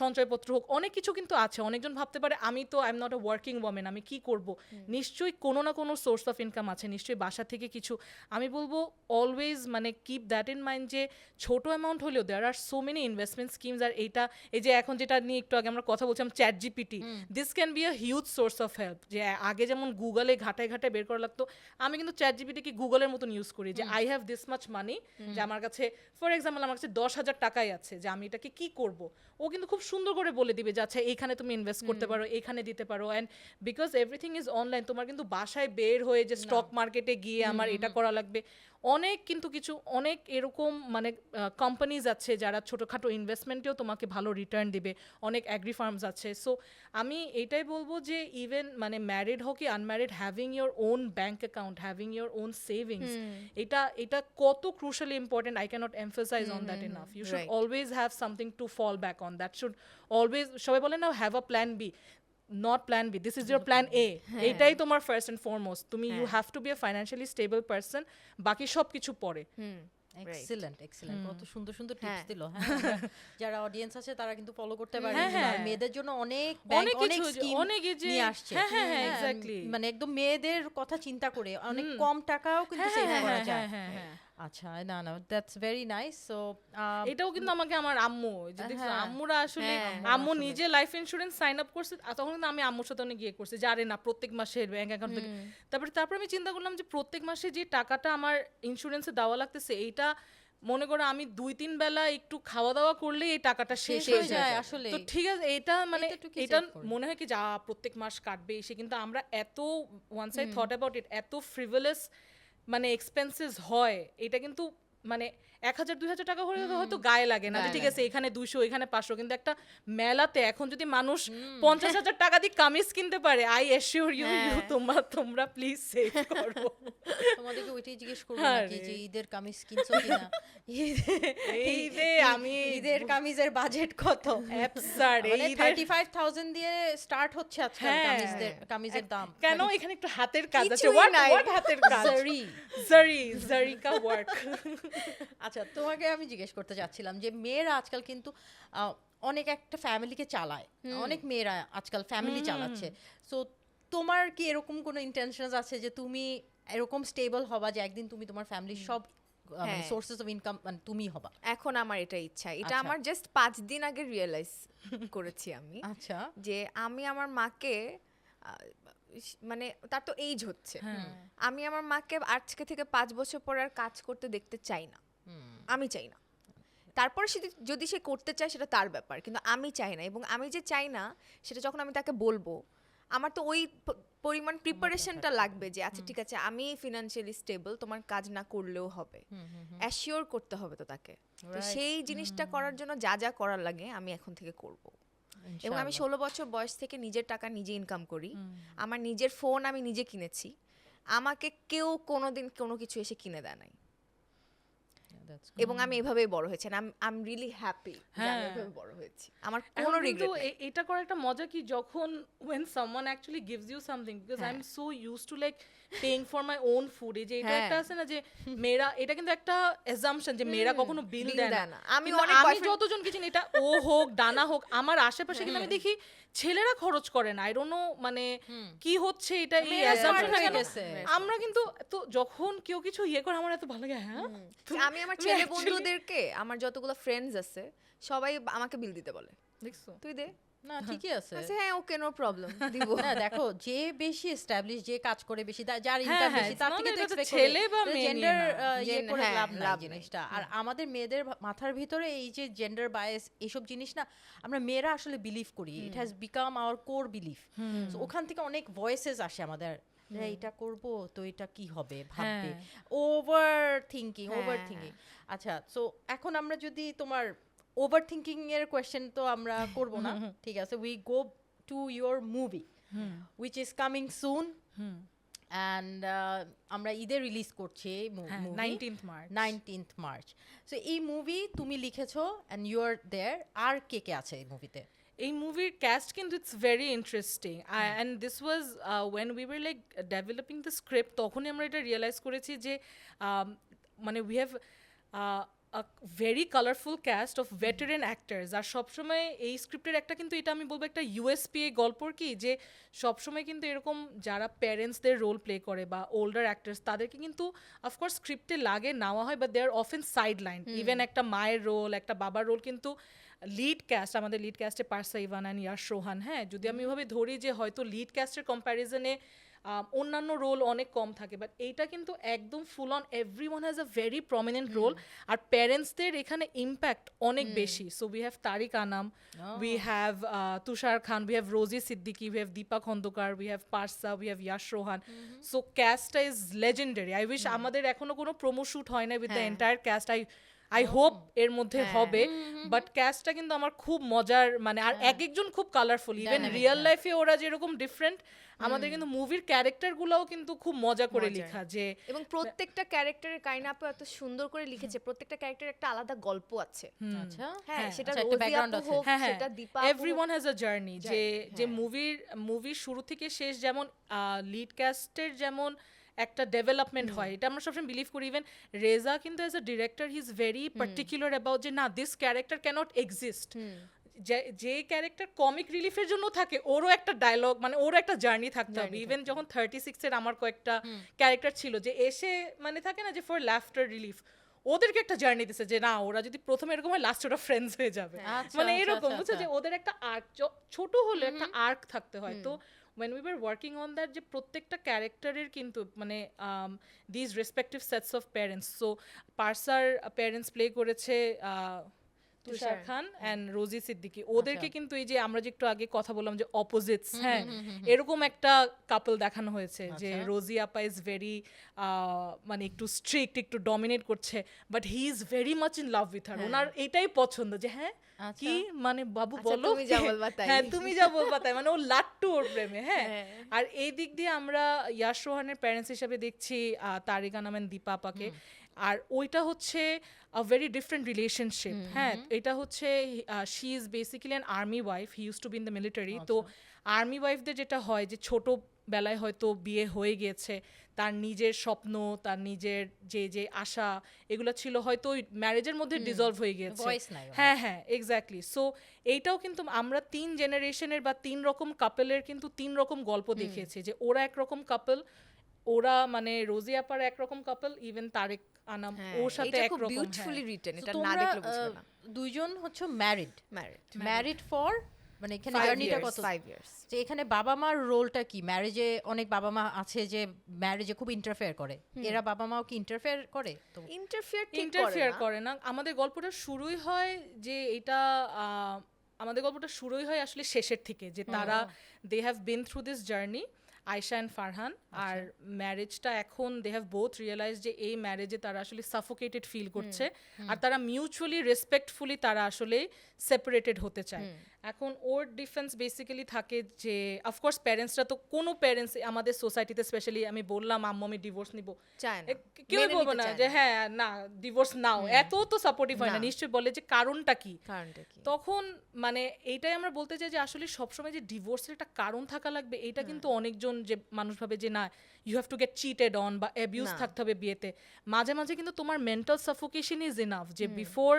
সঞ্চয়পত্র হোক, অনেক কিছু কিন্তু আছে। অনেকজন ভাবতে পারে আমি তো I am not a working women, আমি কি করব, নিশ্চয়ই কোনো না কোনো সোর্স অফ ইনকাম আছে, নিশ্চয়ই বাসা থেকে কিছু। আমি বলবো অলওয়েজ মানে কিপ দ্যাট ইন মাইন্ড, যে ছোট অ্যামাউন্ট হলেও দেয়ার আর সো মেনি ইনভেস্টমেন্ট স্কিমস। আর এইটা এই যে এখন যেটা নিয়ে একটু আগে আমরা কথা বলছিলাম chat GPT, this can be a huge source of help. যে আগে যেমন গুগলে ঘাটায় ঘাটায় বের করা লাগতো, আমি কিন্তু চ্যাট জিপিটিকে গুগলের মতন ইউজ করি, যে I have this much money, যে আমার কাছে ফর এক্সাম্পল আমার কাছে 10,000 টাকাই আছে, যে আমি এটাকে কি করব, ও কিন্তু খুব সুন্দর করে বলে দিবে যে আচ্ছা এইখানে তুমি ইনভেস্ট করতে পারো, এখানে দিতে পারো। And because everything is online, তোমার কিন্তু বাসায় বের হয়ে যে স্টক মার্কেটে গিয়ে আমার এটা করা লাগবে, অনেক কিন্তু কিছু অনেক এরকম মানে কোম্পানিজ আছে যারা ছোটোখাটো ইনভেস্টমেন্টেও তোমাকে ভালো রিটার্ন দিবে, অনেক অ্যাগ্রি ফার্মস আছে। সো আমি এইটাই বলবো যে ইভেন মানে ম্যারিড হোক কি unmarried, having your own bank account, having your own savings, এটা কত crucially important, I can't emphasise on that enough. You should always have something to fall back on, that should always, সবাই বলে না have a plan B, not plan B, this is your plan A. এইটাই তোমার first and foremost, তুমি you have to be a financially stable person, বাকি সব কিছু পরে।
এক্সিলেন্ট এক্সিলেন্ট, কত সুন্দর সুন্দর টিপস দিল। হ্যাঁ, যারা অডিয়েন্স আছে তারা কিন্তু ফলো করতে পারে, আর মেয়েদের জন্য অনেক ব্যাংক অনেক স্কিম নিয়ে আসছে।
হ্যাঁ এক্স্যাক্টলি,
মানে একদম মেয়েদের কথা চিন্তা করে অনেক কম টাকাও কিন্তু সেভ করা যায়। আচ্ছা, না না, দ্যাটস ভেরি নাইস। সো
এটাও কিন্তু আমাকে আমার আম্মু, যে দেখছো আম্মুরা আসলে, আম্মু নিজে লাইফ ইন্স্যুরেন্স সাইন আপ করছে, তখন কিন্তু আমি আম্মুর সাথে অনেক গিয়ে করছি যে আরে না প্রত্যেক মাসে ব্যাংক অ্যাকাউন্ট থেকে, তারপর আমি চিন্তা করলাম যে প্রত্যেক মাসে যে টাকাটা আমার ইন্স্যুরেন্সে দেওয়া লাগতেছে, এইটা মনে করো আমি 2-3 বেলা একটু খাওয়া দাওয়া করলেই এই টাকাটা শেষ হয়ে যায় আসলে। তো ঠিক আছে, এটা মানে এটা মনে হয় কি যা প্রত্যেক মাস কাটবে এসে, কিন্তু আমরা এত once I thought about it, এত ফ্রিভলেস মানে এক্সপেন্সেস হয়, এটা কিন্তু মানে 1,000-2,000 টাকা হলে হয়তো গায়ে লাগে না, যে ঠিক আছে এখানে 200 এখানে 500, কিন্তু একটা মেলাতে এখন যদি মানুষ 50,000 টাকা দিয়ে কামিজ কিনতে পারে, আই অ্যাসিওর ইউ তোমরা প্লিজ সেভ করো।
তোমাদেরকে ওইটাই জিজ্ঞেস করবো নাকি যে ঈদের কামিজ কিনছো কিনা,
আমি
ঈদের কামিজের বাজেট কত,
অ্যাবসার্ড,
মানে 35,000 দিয়ে স্টার্ট হচ্ছে আজকাল কামিজের দাম।
কেন এখানে একটু হাতের কাজ আছে, হোয়াট হাতের কাজ, জারি কা ওয়ার্ক।
আচ্ছা, তোমাকে আমি জিজ্ঞেস করতে চাচ্ছিলাম যে মেয়েরা আজকাল কিন্তু অনেক একটা ফ্যামিলিকে চালায়, অনেক মেয়েরা আজকাল ফ্যামিলি চালাচ্ছে। সো তোমার কি এরকম কোনো ইন্টেনশনস আছে যে তুমি এরকম স্টেবল হবা যে একদিন তুমি তোমার ফ্যামিলির সব সোর্সেস অফ ইনকাম মানে তুমি হবা?
এখন আমার এটা ইচ্ছা, এটা আমার জাস্ট 5 দিন আগে রিয়েলাইজ করেছি আমি।
আচ্ছা,
যে আমি আমার মাকে মানে তার তো এইজ হচ্ছে, আমি আমার মাকে আজকে থেকে 5 বছর পর আর কাজ করতে দেখতে চাই না, আমি চাই না। তারপরে যদি সে করতে চায় সেটা তার ব্যাপার, কিন্তু আমি চাই না। এবং আমি যে চাই না সেটা যখন আমি তাকে বলবো, আমার তো ওই পরিমাণ প্রিপারেশনটা লাগবে যে আচ্ছা ঠিক আছে আমি ফিনান্সিয়ালি স্টেবল, তোমার কাজ না করলেও হবে, অ্যাসিওর করতে হবে তো তাকে। তো সেই জিনিসটা করার জন্য যা যা করার লাগে আমি এখন থেকে করব। এবং আমি 16 বছর বয়স থেকে নিজের টাকা নিজে ইনকাম করি, আমার নিজের ফোন আমি নিজে কিনেছি, আমাকে কেউ কোনোদিন কোনো কিছু এসে কিনে দেয় নাই। এবং আমি এভাবেই বড় হয়েছি, আই এম রিয়েলি হ্যাপি যে আমি এভাবে বড় হয়েছি, আমার কোনো রিগ্রেট নেই।
এটা করার একটা মজা কি, যখন when someone actually gives you something, because I'm so used to like paying for my own food, এই যে এটা একটা আছে না যে মেয়েরা, এটা কিন্তু একটা assumption যে মেয়েরা কখনো বিল দেয় না।
আমি
যতজন কি চিনি, এটা ও হোক ডানা হোক, আমার আশেপাশে কিন্তু আমি দেখি ছেলেরা খরচ করে না, আই ডোন্ট নো মানে কি হচ্ছে এটা, এই assumption আমরা কিন্তু, তো যখন কেউ কিছু করে আমার এত ভালো লাগে। হ্যাঁ,
আমি আমার ছেলে বন্ধুদেরকে, আমার যতগুলো ফ্রেন্ডস আছে সবাই আমাকে বিল দিতে বলে,
দেখছো
তুই দে
না ঠিকই আছে।
আচ্ছা হ্যাঁ ওকে নো প্রবলেম দিব।
না দেখো, যে বেশি এস্টাবলিশ, যে কাজ করে বেশি, যার
হ্যাঁ,
ইনকাম
হ্যাঁ,
বেশি,
it's
তার
not
থেকে তো
like এটা
এক্সপেক্ট
ছেলে বা মেয়ে নিয়ে
জেন্ডার
না।
ইয়ে করে
হ্যাঁ,
লাভ নাই
লাভ নাই।
জিনিসটা। আর আমাদের মেয়েদের মাথার ভিতরে এই যে জেন্ডার বায়াস এইসব জিনিস না, আমরা মেয়েরা আসলে বিলিভ করি, it has become hour core belief. ওখান থেকে অনেক ভয়েসেস আসে আমাদের, এটা করব তো এটা কি হবে ভাববে, ওভার থিঙ্কিং। আচ্ছা, সো এখন আমরা যদি তোমার ওভার থিঙ্কিং এর কোয়েশ্চেন তো আমরা করব না, ঠিক আছে, we go to your movie which is coming soon, and আমরা ঈদে রিলিজ করছি এই
হ্যাঁ,
movie
19th March।
19th March. So এই মুভি তুমি লিখেছো অ্যান্ড ইউ আর দেয়ার, আর কে কে আছে এই মুভিতে?
এই মুভির ক্যাস্ট কিন্তু it's very interesting, and this was when we were like developing the script, তখনই আমরা এটা রিয়েলাইজ করেছি যে মানে we have a very colourful cast of veteran actors. আর সবসময় এই স্ক্রিপ্টের একটা কিন্তু এটা আমি বলবো একটা ইউএসপি গল্পর কি, যে সবসময় কিন্তু এরকম যারা প্যারেন্টসদের রোল প্লে করে বা ওল্ডার অ্যাক্টার্স, তাদেরকে কিন্তু অফকোর্স স্ক্রিপ্টে লাগে নেওয়া হয়, but they are often sideline. Even একটা মায়ের রোল, একটা বাবার রোল কিন্তু লিড ক্যাস্ট, আমাদের লিড ক্যাস্টে পারসা ইভান অ্যান্ড ইয়াশ রোহান, হ্যাঁ, যদি আমি এভাবে ধরি যে হয়তো লিড ক্যাস্টের কম্প্যারিজনে অন্যান্য রোল অনেক কম থাকে, বাট এইটা কিন্তু একদম full on everyone has a very prominent role. আর প্যারেন্টসদের এখানে ইম্প্যাক্ট অনেক বেশি। So we have Tariq Anam, we have Tushar Khan, we have Rozy Siddiqui, we have Dipa Khandakar, we have Parsa, we have Yash Rohan. So ক্যাস্টটা ইজ লেজেন্ডারি। আই উইশ আমাদের এখনো কোনো প্রোমো শুট হয় না with the entire cast. I hope এর মধ্যে হবে, বাট ক্যাস্টটা কিন্তু আমার খুব মজার, মানে আর এক একজন খুব কালারফুল। ইভেন রিয়েল লাইফে ওরা যেরকম ডিফারেন্ট, আমাদের কিন্তু মুভির ক্যারেক্টারগুলোও কিন্তু খুব মজা করে লেখা, যে
এবং প্রত্যেকটা ক্যারেক্টারের কাইনা আপু এত সুন্দর করে লিখেছে, প্রত্যেকটা ক্যারেক্টারের একটা আলাদা গল্প আছে।
আচ্ছা,
হ্যাঁ সেটা
আচ্ছা, একটা
রোজি
background
আপু
আছে।
হোক,
হ্যাঁ,
সেটা দীপা আপু
এভরিওয়ান হ্যাজ আ জার্নি, যে যে মুভির শুরু থেকে শেষ যেমন লিড ক্যাস্টের যেমন একটা ডেভেলপমেন্ট হয়, এটা আমরা সবসময় বিলিভ করি। ইভেন রেজা কিন্তু as a director he is very particular about যে না, দিস ক্যারেক্টার ক্যানট এক্সিস্ট। যে ক্যারেক্টার কমিক রিলিফের জন্য থাকে, ওরও একটা ডায়লগ, মানে ওরও একটা জার্নি থাকতে হবে। ইভেন যখন 36 এর আমার কয়েকটা ক্যারেক্টার ছিল যে এসে মানে থাকে না যে ফর লাফটার রিলিফ, ওদেরকে একটা জার্নি দিছে যে না, ওরা যদি প্রথমে এরকম হয় লাস্টে ওরা ফ্রেন্ডস হয়ে যাবে, মানে এরকম বুঝছো, যে ওদের একটা আর্ক, ছোট হলে একটা আর্ক থাকতে হয়। তো when we were working on that, যে প্রত্যেকটা ক্যারেক্টারের কিন্তু মানে these respective sets of parents, so পারসার প্যারেন্টস প্লে করেছে তুষার খান অ্যান্ড রোজি সিদ্দিকি। ওদেরকে কিন্তু এই যে আমরা যে একটু আগে কথা বললাম যে অপোজিটস, হ্যাঁ, এরকম একটা কাপল দেখানো হয়েছে, যে রোজি আপা ইজ ভেরি মানে একটু স্ট্রিক্ট, একটু ডমিনেট করছে, but he is very much in love with her. ওনার এটাই পছন্দ যে হ্যাঁ কি মানে বাবু বলো,
তুমি যা বলবা তাই।
হ্যাঁ তুমি যা বলবা তাই, মানে ও লাট্টু ওর প্রেমে, হ্যাঁ। আর এই দিক দিয়ে আমরা ইয়াশ রোহানের প্যারেন্টস হিসেবে দেখছি তারিক আনাম এন্ড দীপা আপাকে। আর ওইটা হচ্ছে আ ভেরি ডিফারেন্ট রিলেশনশিপ, হ্যাঁ। এটা হচ্ছে she is basically an army wife, he use to be in the military. তো আর্মি ওয়াইফদের যেটা হয় যে ছোট বেলায় হয়তো বিয়ে হয়ে গিয়েছে, তার নিজের স্বপ্ন, তার নিজের যে যে আশা, এগুলো ছিল হয়তো ওই ম্যারেজের মধ্যে ডিজলভ হয়ে গিয়েছে। হ্যাঁ হ্যাঁ এক্স্যাক্টলি। সো এইটাও কিন্তু আমরা 3 জেনারেশনের বা 3 রকম কাপলের কিন্তু 3 রকম গল্প দেখিয়েছি, যে ওরা একরকম কাপল, ওরা মানে রোজি আপার একরকম কাপল, ইভেন তারেক আনাম ওর সাথে একরকম।
বিউটিফুলি রিটেন, এটা না দেখলে বুঝবে না।
দুইজন হচ্ছে ম্যারিড ফর, মানে এখানে
5
জার্নিটা
years,
কত,
5 years।
যে এখানে বাবা মার রোলটা কি? ম্যারেজে অনেক বাবা মা আছে যে ম্যারেজে খুব ইন্টারফেয়ার করে, এরা বাবা মাও কি ইন্টারফেয়ার করে? তো
ইন্টারফেয়ার করে না। আমাদের গল্পটা শুরুই হয় যে এটা আমাদের গল্পটা শুরুই হয় আসলে শেষের থেকে, যে তারা they have been through this journey, Ayesha and Farhan. আর ম্যারেজটা এখন দে হ্যাভ বোথ রিয়েলাইজ যে এই ম্যারেজে তারা আসলে সাফোকেটেড ফিল করছে, আর তারা মিউচুয়ালি রেসপেক্টফুলি তারা আসলে সেপারেটেড হতে চায়। এখন ওর ডিফারেন্স বেসিক্যালি থাকে যে অফকোর্স প্যারেন্টসরা তো, কোনো প্যারেন্টস আমাদের সোসাইটিতে স্পেশালি, আমি বললাম আম্মু আমি ডিভোর্স নিব, কেউ বলবো না যে হ্যাঁ না ডিভোর্স নাও, এত তো সাপোর্টিভ হয় না, নিশ্চয়ই বলে যে কারণটা কি। তখন মানে এইটাই আমরা বলতে চাই যে আসলে সবসময় যে ডিভোর্সের একটা কারণ থাকা লাগবে, এটা কিন্তু অনেকজন যে মানুষ ভাবে যে না you have to get cheated on বা অ্যাবিউজ থাকতে হবে বিয়েতে। মাঝে মাঝে কিন্তু তোমার মেন্টাল সাফোকেশন ইজ ইনাফ, যে before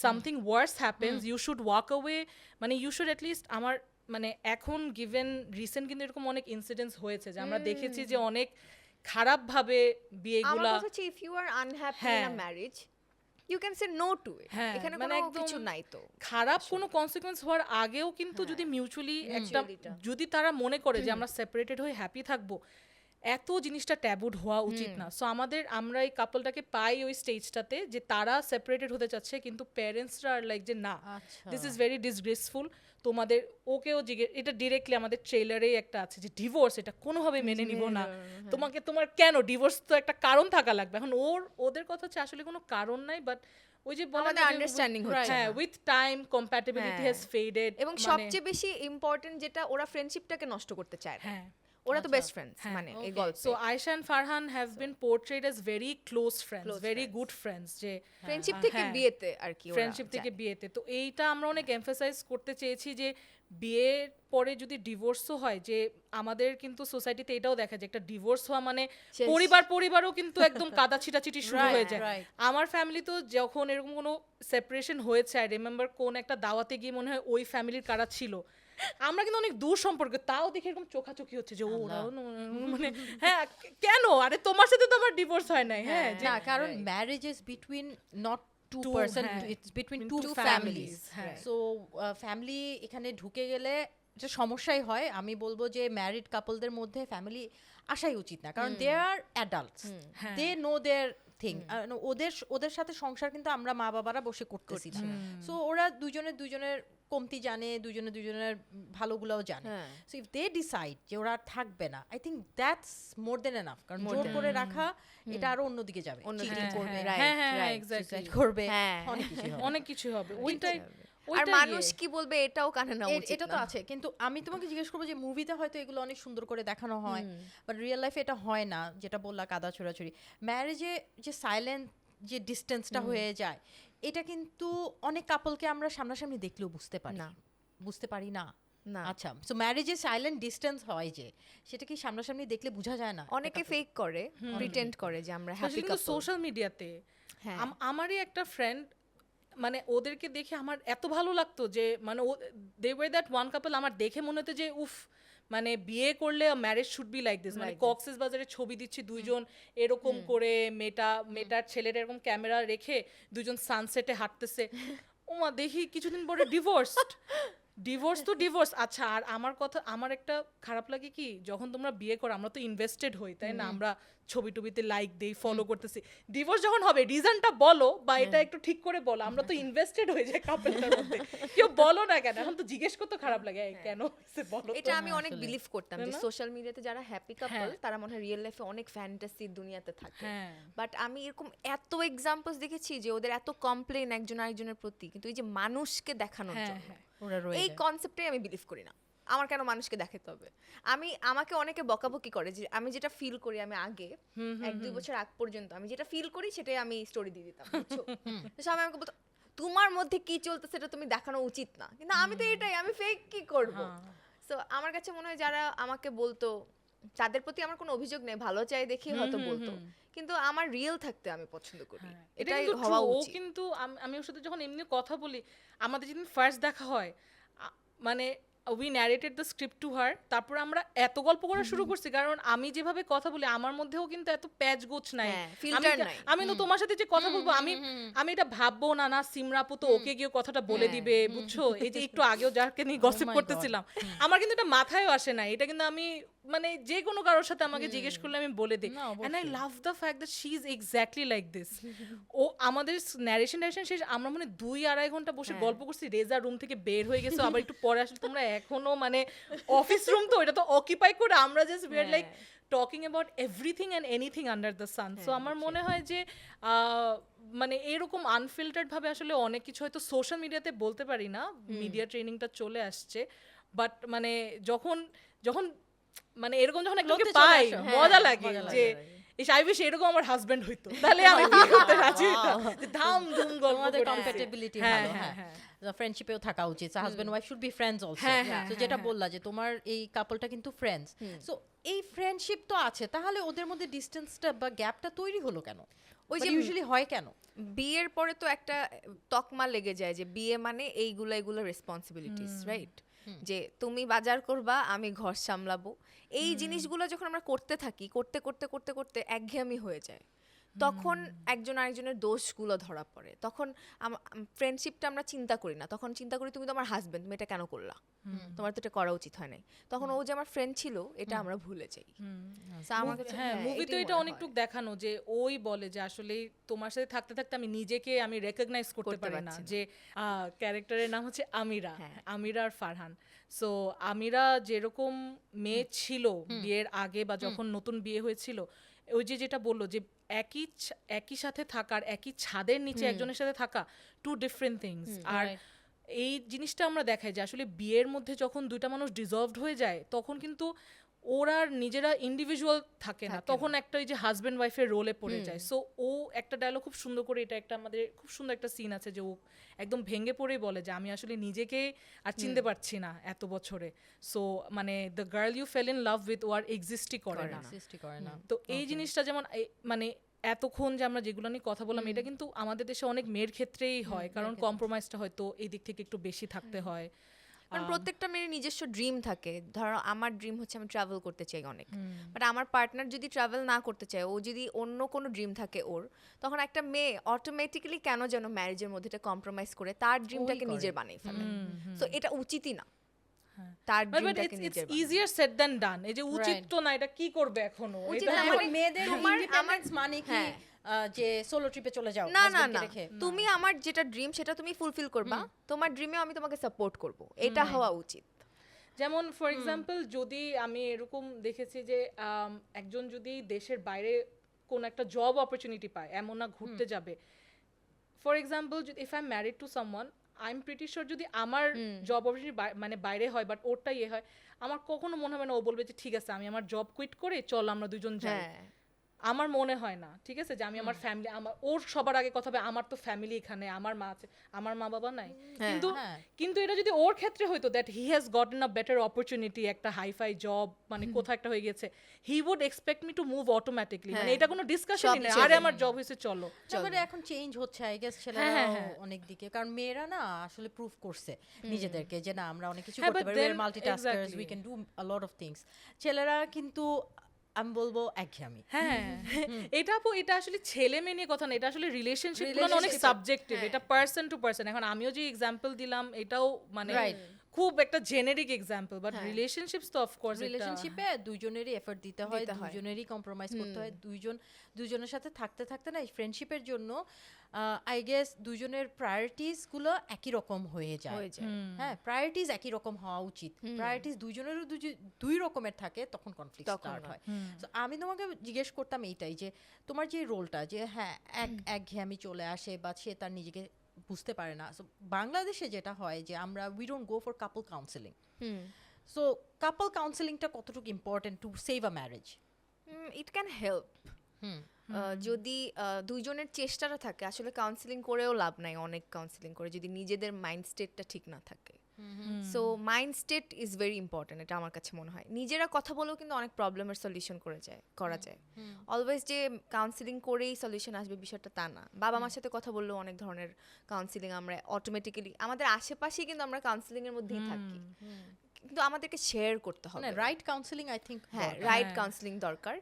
something worse happens you should walk away, মানে ইউ শুড অ্যাটলিস্ট। আমার মানে এখন গিভেন রিসেন্ট কিন্তু এরকম অনেক ইনসিডেন্টস হয়েছে যে আমরা দেখেছি যে অনেক খারাপভাবে বিয়েগুলা,
আমার কথা হচ্ছে if you are unhappy in a marriage, you can say no to it,
হ্যাঁ,
এখানে
মানে
কোনো
একদম
কিছু নাই তো।
খারাপ কোনো কনসিকুয়েন্স হওয়ার আগেও কিন্তু যদি মিউচুয়ালি একটা যদি তারা মনে করে যে আমরা সেপারেটেড হয়ে হ্যাপি থাকবো, এত জিনিসটা ট্যাবুড হওয়া উচিত না। সো আমরা এই কাপলটাকে পাই ওই স্টেজটাতে যে তারা সেপারেটেড হতে চাচ্ছে, কিন্তু প্যারেন্টসরা আর লাইক যে না,
আচ্ছা।
This is very disgraceful. তোমাদের ওকেও এটা ডিরেক্টলি আমাদের ট্রেলারেই একটা আছে যে ডিভোর্স, এটা কোনোভাবে মেনে নিব না, তোমার কেন ডিভোর্স, তো একটা কারণ থাকা লাগবে। এখন ওদের কথা হচ্ছে আসলে কোনো কারণ নাই, বাট ওই যে বলা
আমাদের understanding হচ্ছে
হ্যাঁ,
না।
উইথ টাইম কম্প্যাটিবিলিটি
হ্যাঁ।
Has faded.
এবং সবচেয়ে বেশি ইম্পর্টেন্ট যেটা, ওরা ফ্রেন্ডশিপটাকে নষ্ট করতে চায় না।
হ্যাঁ,
ওরা তো বেস্ট ফ্রেন্ডস, মানে এই গল্পে
so Aisha and Farhan have been portrayed as very close friends, very good friends, যে
ফ্রেন্ডশিপ থেকে
হ্যাঁ,
বিয়েতে আর কি ওরা
ফ্রেন্ডশিপ থেকে
যায়।
বিয়েতে। তো এইটা আমরা অনেক এমফাসাইজ করতে চেয়েছি যে বিয়ের পরে যদি ডিভোর্সও হয়, যে আমাদের কিন্তু সোসাইটিতে এটাও দেখা যায় একটা ডিভোর্স হওয়া মানে
শেষ।
পরিবারও কিন্তু একদম কাদা ছিটাছিটি শুরু হয়ে যায়।
right.
আমার ফ্যামিলি তো যখন এরকম কোনো সেপারেশন হয়েছে, আই রিমেম্বার কোন একটা দাওয়াতে গিয়ে মনে হয় ওই ফ্যামিলির কারা ছিল, আমরা কিন্তু অনেক দূর সম্পর্কে, তাও দেখে এরকম চোখাচোখি হচ্ছে যে ওরাও মানে হ্যাঁ কেন, আরে তোমার সাথে তো আমার ডিভোর্স হয় নাই। হ্যাঁ, যে
না, কারণ marriage is between not two
Two,
person,
হ্যাঁ।
It's between
Two
two
families,
families.
হ্যাঁ।
সো ফ্যামিলি এখানে ঢুকে গেলে এটা সমস্যাই হয়। আমি বলবো যে ম্যারিড কাপলদের মধ্যে ফ্যামিলি আসাই উচিত না, কারণ they are adults, they know their thing. ওদের সাথে সংসার কিন্তু আমরা মা বাবারা বসে করতেছি না। সো ওরা দুজনের কমতি জানে, দুজনের ভালোগুলোও জানে।
হ্যাঁ।
সো ইফ দে ডিসাইড যে ওরা আর থাকবে না, I think that's more than enough. কারণ জোর করে রাখা এটা আরো অন্যদিকে যাবে, চিটিং করবে,
right,
হ্যাঁ হ্যাঁ
right,
এক্স্যাক্টলি,
suicide করবে,
হ্যাঁ।
অনেক কিছু হবে।
অনেক কিছু হবে। ওইটাই
আর
ওইটাই
মানুষ কি বলবে এটাও কানে না উচিত
এটা
না।
তো আছে, কিন্তু আমি তোমাকে জিজ্ঞেস করবো যে মুভিতে হয়তো এগুলো অনেক সুন্দর করে দেখানো হয়, বাট রিয়েল লাইফে এটা হয় না। যেটা বললা কাদা ছোড়াছুড়ি, ম্যারেজে যে সাইলেন্ট যে ডিস্টেন্সটা হয়ে যায়, এটা কিন্তু অনেক কাপলকে আমরা সামনাসামনি দেখলেও বুঝতে পারি
না।
না।
না।
আচ্ছা, সো ম্যারেজে সাইলেন্ট ডিস্টেন্স হয় যে, সেটা কি সামনাসামনি দেখলে বোঝা যায় না?
অনেকে ফেক করে, প্রিটেন্ড করে যে আমরা হ্যাপি
কিন্তু
কাপল।
সোশ্যাল মিডিয়াতে
হ্যাঁ।
আমারই একটা ফ্রেন্ড, মানে ওদেরকে দেখে আমার এত ভালো লাগতো যে মানে দে ওয়ার দ্যাট ওয়ান কাপল, আমার দেখে মনে হতো যে উফ, মানে বিয়ে করলে marriage should be like this. মানে কক্সেস বাজারে ছবি দিচ্ছি, দুইজন এরকম করে মেয়েটার ছেলের এরকম ক্যামেরা রেখে দুজন সানসেটে হাঁটতেছে। ওমা দেখি কিছুদিন পরে ডিভোর্স তো ডিভোর্স। আচ্ছা, আর আমার একটা খারাপ লাগে কি, যখন তোমরা বিয়ে করো আমরা তো ইনভেস্টেড হই, তাই না? আমরা ছবি টবিতে লাইক দেই, ফলো করতেছি। ডিভোর্স যখন হবে রিজনটা বলো, বা এটা একটু ঠিক করে বলো। আমরা তো ইনভেস্টেড হয়ে যাই কাপলটার মধ্যে, কেউ বলো না কেন? এখন তো জিজ্ঞেস করতে খারাপ লাগে, এই কেন হইছে বলো তো।
এটা আমি অনেক বিলিভ করতাম যে সোশ্যাল মিডিয়াতে যারা হ্যাপি কাপল তারা মনে হয় রিয়েল লাইফে অনেক ফ্যান্টাসি দুনিয়াতে থাকে।
হ্যাঁ।
বাট আমি এরকম এত এক্সাম্পলস দেখেছি যে ওদের এত কমপ্লেন একজন আরেকজনের প্রতি, কিন্তু এই যে মানুষকে দেখানোর
হ্যাঁ,
জন্য,
হ্যাঁ।
ওরা রয়ে
এই
যায়।
কনসেপ্টে আমি বিলিভ করি না। আমার কেন মানুষকে দেখাতে হবে? আমাকে অনেকে বকাবকি করে যে আমি যেটা ফিল করি, আমি আগে 1-2 বছর আগ পর্যন্ত আমি যেটা ফিল করি সেটাই আমি স্টোরি দিয়ে দিতাম, বুঝছো? তো সবাই আমাকে বলতো তোমার মধ্যে কি চলতেছে সেটা তুমি দেখানো উচিত না, কিন্তু আমি তো এটাই, আমি ফেক কি করব? সো আমার কাছে মনে হয় যারা আমাকে বলতো, তাদের প্রতি আমার কোনো অভিযোগ নেই, ভালো চাই দেখি হয়তো বলতো, কিন্তু আমার রিয়েল থাকতে আমি পছন্দ করি,
এটা
এটাই
কিন্তু
হওয়া
true। ও
উচিত।
কিন্তু আমি ওর সাথে যখন এমনি কথা বলি, আমাদের যেদিন ফার্স্ট দেখা হয়, মানে we narrated the script to her, তারপর আমরা এত গল্প করা শুরু করছি, কারণ আমি যেভাবে কথা বলি আমার মধ্যেও কিন্তু এত প্যাচ গোছ নাই।
হ্যাঁ, filter নাই।
আমি তো তোমার সাথে যে কথা বলবো, আমি এটা ভাববো না সিমরাপু তো ওকে গিয়ে কথাটা বলে দিবে, বুঝছো? এই যে একটু আগেও যাকে নিয়ে গসিপ
my
করতেছিলাম, আমার কিন্তু এটা মাথায়ও আসে না। এটা কিন্তু আমি মানে যে কোনো কারোর সাথে আমাকে জিজ্ঞেস করলে আমি বলে দিই।
না,
and I love the fact that she is exactly like this. ও আমাদের ন্যারেশন শেষ, আমরা মানে 2-2.5 ঘন্টা বসে গল্প করছি। রেজা রুম থেকে বের হয়ে গেছে, আবার একটু পরে আসলে তোমরা এখনো মানে অফিস রুম তো এটা তো অকিপাই করে আমরা just we are like talking about everything and anything under the sun. So আমার মনে হয় যে মানে এরকম আনফিল্টার্ড ভাবে আসলে অনেক কিছু হয়তো সোশ্যাল মিডিয়াতে বলতে পারি না, মিডিয়া ট্রেনিংটা চলে আসছে, বাট মানে যখন মানে এরকম যখন একজনকে
লোকে চলে
পাই
আসে,
মজা লাগে যে ইস আই উইশ এরকম আমার হাজবেন্ড হইতো, তাহলে আমি বিয়ে করতে রাজি হইতাম, যে ধাম ধুম গল্প
আমাদের
করতেছি।
কম্প্যাটিবিলিটি
হ্যাঁ,
ভালো,
হ্যাঁ,
হ্যাঁ, ফ্রেন্ডশিপেও থাকা উচিত। Husband wife should be friends also.
হ্যাঁ, হ্যাঁ,
তো যেটা বললা যে তোমার এই কাপলটা কিন্তু ফ্রেন্ডস, সো এই ফ্রেন্ডশিপ তো আছে, তাহলে ওদের মধ্যে ডিসটেন্সটা বা গ্যাপটা তৈরি হলো কেন? ওই যে ইউজুয়ালি হয় কেন?
বিয়ের পরে তো একটা তকমা লেগে যায় যে বিয়ে মানে এইগুলো রেসপন্সিবিলিটিস, রাইট? যে তুমি বাজার করবা, আমি ঘর সামলাবো। এই জিনিসগুলো যখন আমরা করতে থাকি, করতে একঘেয়েমি হয়ে যায়। তখন একজন আরেকজনের দোষগুলো ধরা পড়ে। তখন ফ্রেন্ডশিপটা আমরা চিন্তা করি না, তখন চিন্তা করি তুমি তো আমার হাজবেন্ড, তুমি এটা কেন করলা, তোমার তো এটা করা উচিত হয় নাই। তখন ও যে আমার ফ্রেন্ড ছিল এটা আমরা ভুলে যাই। So আমার কাছে
হ্যাঁ মুভি তো
এটাই
এটা
মনে
অনেকটুক
হয়।
দেখানো যে ওই বলে যে আসলে তোমার সাথে থাকতে থাকতে আমি নিজেকে আমি রেকগনাইজ করতে
করতে
পারি না
পারছি না।
যে ক্যারেক্টারের নাম হচ্ছে আমিরা,
হ্যাঁ।
আমিরা আর ফারহান। সো আমিরা যেরকম মেয়ে ছিল বিয়ের আগে বা যখন নতুন বিয়ে হয়েছিল, ওই যে যেটা বললো যে একই সাথে থাকার, একই ছাদের নিচে একজনের সাথে থাকা, টু ডিফারেন্ট থিংস। আর
Right.
এই জিনিসটা আমরা দেখাই যে আসলে বিয়ের মধ্যে যখন দুইটা মানুষ ডিজলভড হয়ে যায় তখন কিন্তু ওরা আর নিজেরা ইন্ডিভিজুয়াল থাকে না, তখন একটা ওই যে হাজব্যান্ড ওয়াইফের রোলে পড়ে যায়। সো ও একটা ডায়লগ খুব সুন্দর করে, এটা একটা আমাদের খুব সুন্দর একটা সিন আছে যে ও একদম ভেঙে পড়েই বলে যে আমি আসলে নিজেকে আর চিনতে পারছি না এত বছরে। সো মানে the girl you fell in love with ও আর এক্সিস্টই করে না।
সৃষ্টি করে না।
তো এই জিনিসটা যেমন মানে এতক্ষণ যে আমরা যেগুলো নিয়ে কথা বললাম এটা কিন্তু আমাদের দেশে অনেক মেয়ের ক্ষেত্রেই হয়, কারণ কম্প্রোমাইজটা হয়তো এই দিক থেকে একটু বেশি থাকতে হয়।
কারণ প্রত্যেকটা মেয়ের নিজস্ব ড্রিম থাকে। ধরো আমার ড্রিম হচ্ছে আমি ট্রাভেল করতে চাই অনেক, বাট আমার পার্টনার যদি ট্রাভেল না করতে চায়, ও যদি অন্য কোনো ড্রিম থাকে ওর, তখন একটা মেয়ে অটোমেটিক্যালি কেন যেন ম্যারেজের মধ্যে এটা কম্প্রোমাইজ করে তার ড্রিমটাকে নিজের বানিয়ে ফেলে। সো এটা উচিতই না, তার
বাট
ড্রিমটাকে
ইটস
নিজের
ইজিয়ার সেড দ্যান ডান। এই যে উচিত
Right.
তো না, এটা কি করবে এখনো,
উচিত
এটা
না,
এখন
মানে
মেয়েদের
তোমার
ইন্ডিপেন্ডেন্স মানে কি
হ্যাঁ।
যে সোলো ট্রিপে চলে যাও
না না
husband-কে
না,
রেখে?
তুমি আমার যেটা ড্রিম সেটা তুমি ফুলফিল করবা, তোমার ড্রিমে আমি তোমাকে সাপোর্ট করব, এটা হওয়া উচিত।
যেমন ফর এক্সাম্পল যদি আমি এরকম দেখেছি যে একজন যদি দেশের বাইরে কোন একটা জব অপরচুনিটি পায়, এমন না ঘুরতে যাবে, for example if I am married to someone, I am pretty sure যদি আমার জব অপরচুনিটি মানে বাইরে হয় বাট ওরটা ইয়ে হয়, আমার কখনো মনে হবে না ও বলবে যে ঠিক আছে আমি আমার জব কুইট করে চল আমরা দুজন যাই।
হ্যাঁ,
আমার মনে হয় না, ঠিক আছে, যে আমি আমার ফ্যামিলি, আমার ওর সবার আগে কথা হবে আমার তো ফ্যামিলি এখানে, আমার মা আছে, আমার মা বাবা নাই। কিন্তু
হ্যাঁ।
কিন্তু এটা যদি ওর ক্ষেত্রে হইতো that he has gotten a better opportunity, একটা হাইফাই জব মানে কোথাও একটা হয়ে গেছে, he would expect me to move automatically, মানে
হ্যাঁ।
এটা কোনো ডিসকাশনই
সব
নেই,
ছেড়ে
আরে আমার জব হয়েছে চলো।
তারপরে এখন চেঞ্জ হচ্ছে আই গেস ছেলেরাও অনেক দিকে, কারণ মেয়েরা না আসলে প্রুভ করছে নিজেদেরকে যে না আমরা অনেক কিছু
হ্যাঁ,
করতে
but
পারি, we are
then
মাল্টিটাস্কার্স,
exactly.
We can do a lot of things. ছেলেরা কিন্তু আমি বলবো একঘেয়েমি।
হ্যাঁ এটা আপু, এটা আসলে ছেলে মেয়ে নিয়ে কথা না, এটা আসলে রিলেশনশিপ অনেক
Relationship-এ,
সাবজেক্টিভ, এটা পার্সন টু পার্সন। এখন আমিও যে এক্সাম্পল দিলাম এটাও মানে
Right.
খুব একটা জেনেরিক এক্সাম্পল, বাট রিলেশনশিপস তো অফকোর্স
রিলেশনশিপে দুইজনেরই এফর্ট দিতে হয়,
দিতে হয়।
দুইজনেরই কম্প্রোমাইজ করতে হয়, দুইজনের সাথে থাকতে থাকতে না ফ্রেন্ডশিপের জন্য আই গেস দুইজনের প্রায়োরিটিস গুলো একই রকম হয়ে যায়। হ্যাঁ, প্রায়োরিটিস একই রকম হওয়া উচিত। প্রায়োরিটিস দুইজনেরও দুই রকমের থাকে, তখন কনফ্লিক্ট স্টার্ট হয়। So, আমি তোমাকে জিজ্ঞেস করতাম এইটাই যে তোমার যে রোলটা যে হ্যাঁ একঘেয়েমি চলে আসে বা সে তার নিজেকে বুঝতে পারে না। সো বাংলাদেশে যেটা হয় যে আমরা we don't go for couple counselling. So couple কাউন্সেলিংটা কতটুকু important to save a marriage?
It can help. যদি দুইজনের চেষ্টাটা থাকে, আসলে কাউন্সিলিং করেও লাভ নাই, অনেক কাউন্সিলিং করে যদি নিজেদের মাইন্ড স্টেটটা ঠিক না থাকে। So mind state is very important, এটা আমার কাছে মনে হয়। নিজেরা কথা বলেও কিন্তু অনেক প্রবলেমের সলিউশন করা যায়। অলওয়েজ যে কাউন্সিলিং করেই সলিউশন আসবে বিষয়টা তা না। বাবা মার সাথে কথা বললেও অনেক ধরনের কাউন্সিলিং আমরা অটোমেটিক্যালি আমাদের আশেপাশেই কিন্তু আমরা কাউন্সিলিং এর মধ্যেই থাকি, কিন্তু আমাদেরকে শেয়ার করতে হবে।
মানে রাইট কাউন্সেলিং আই থিংক,
হ্যাঁ, রাইট কাউন্সিলিং দরকার,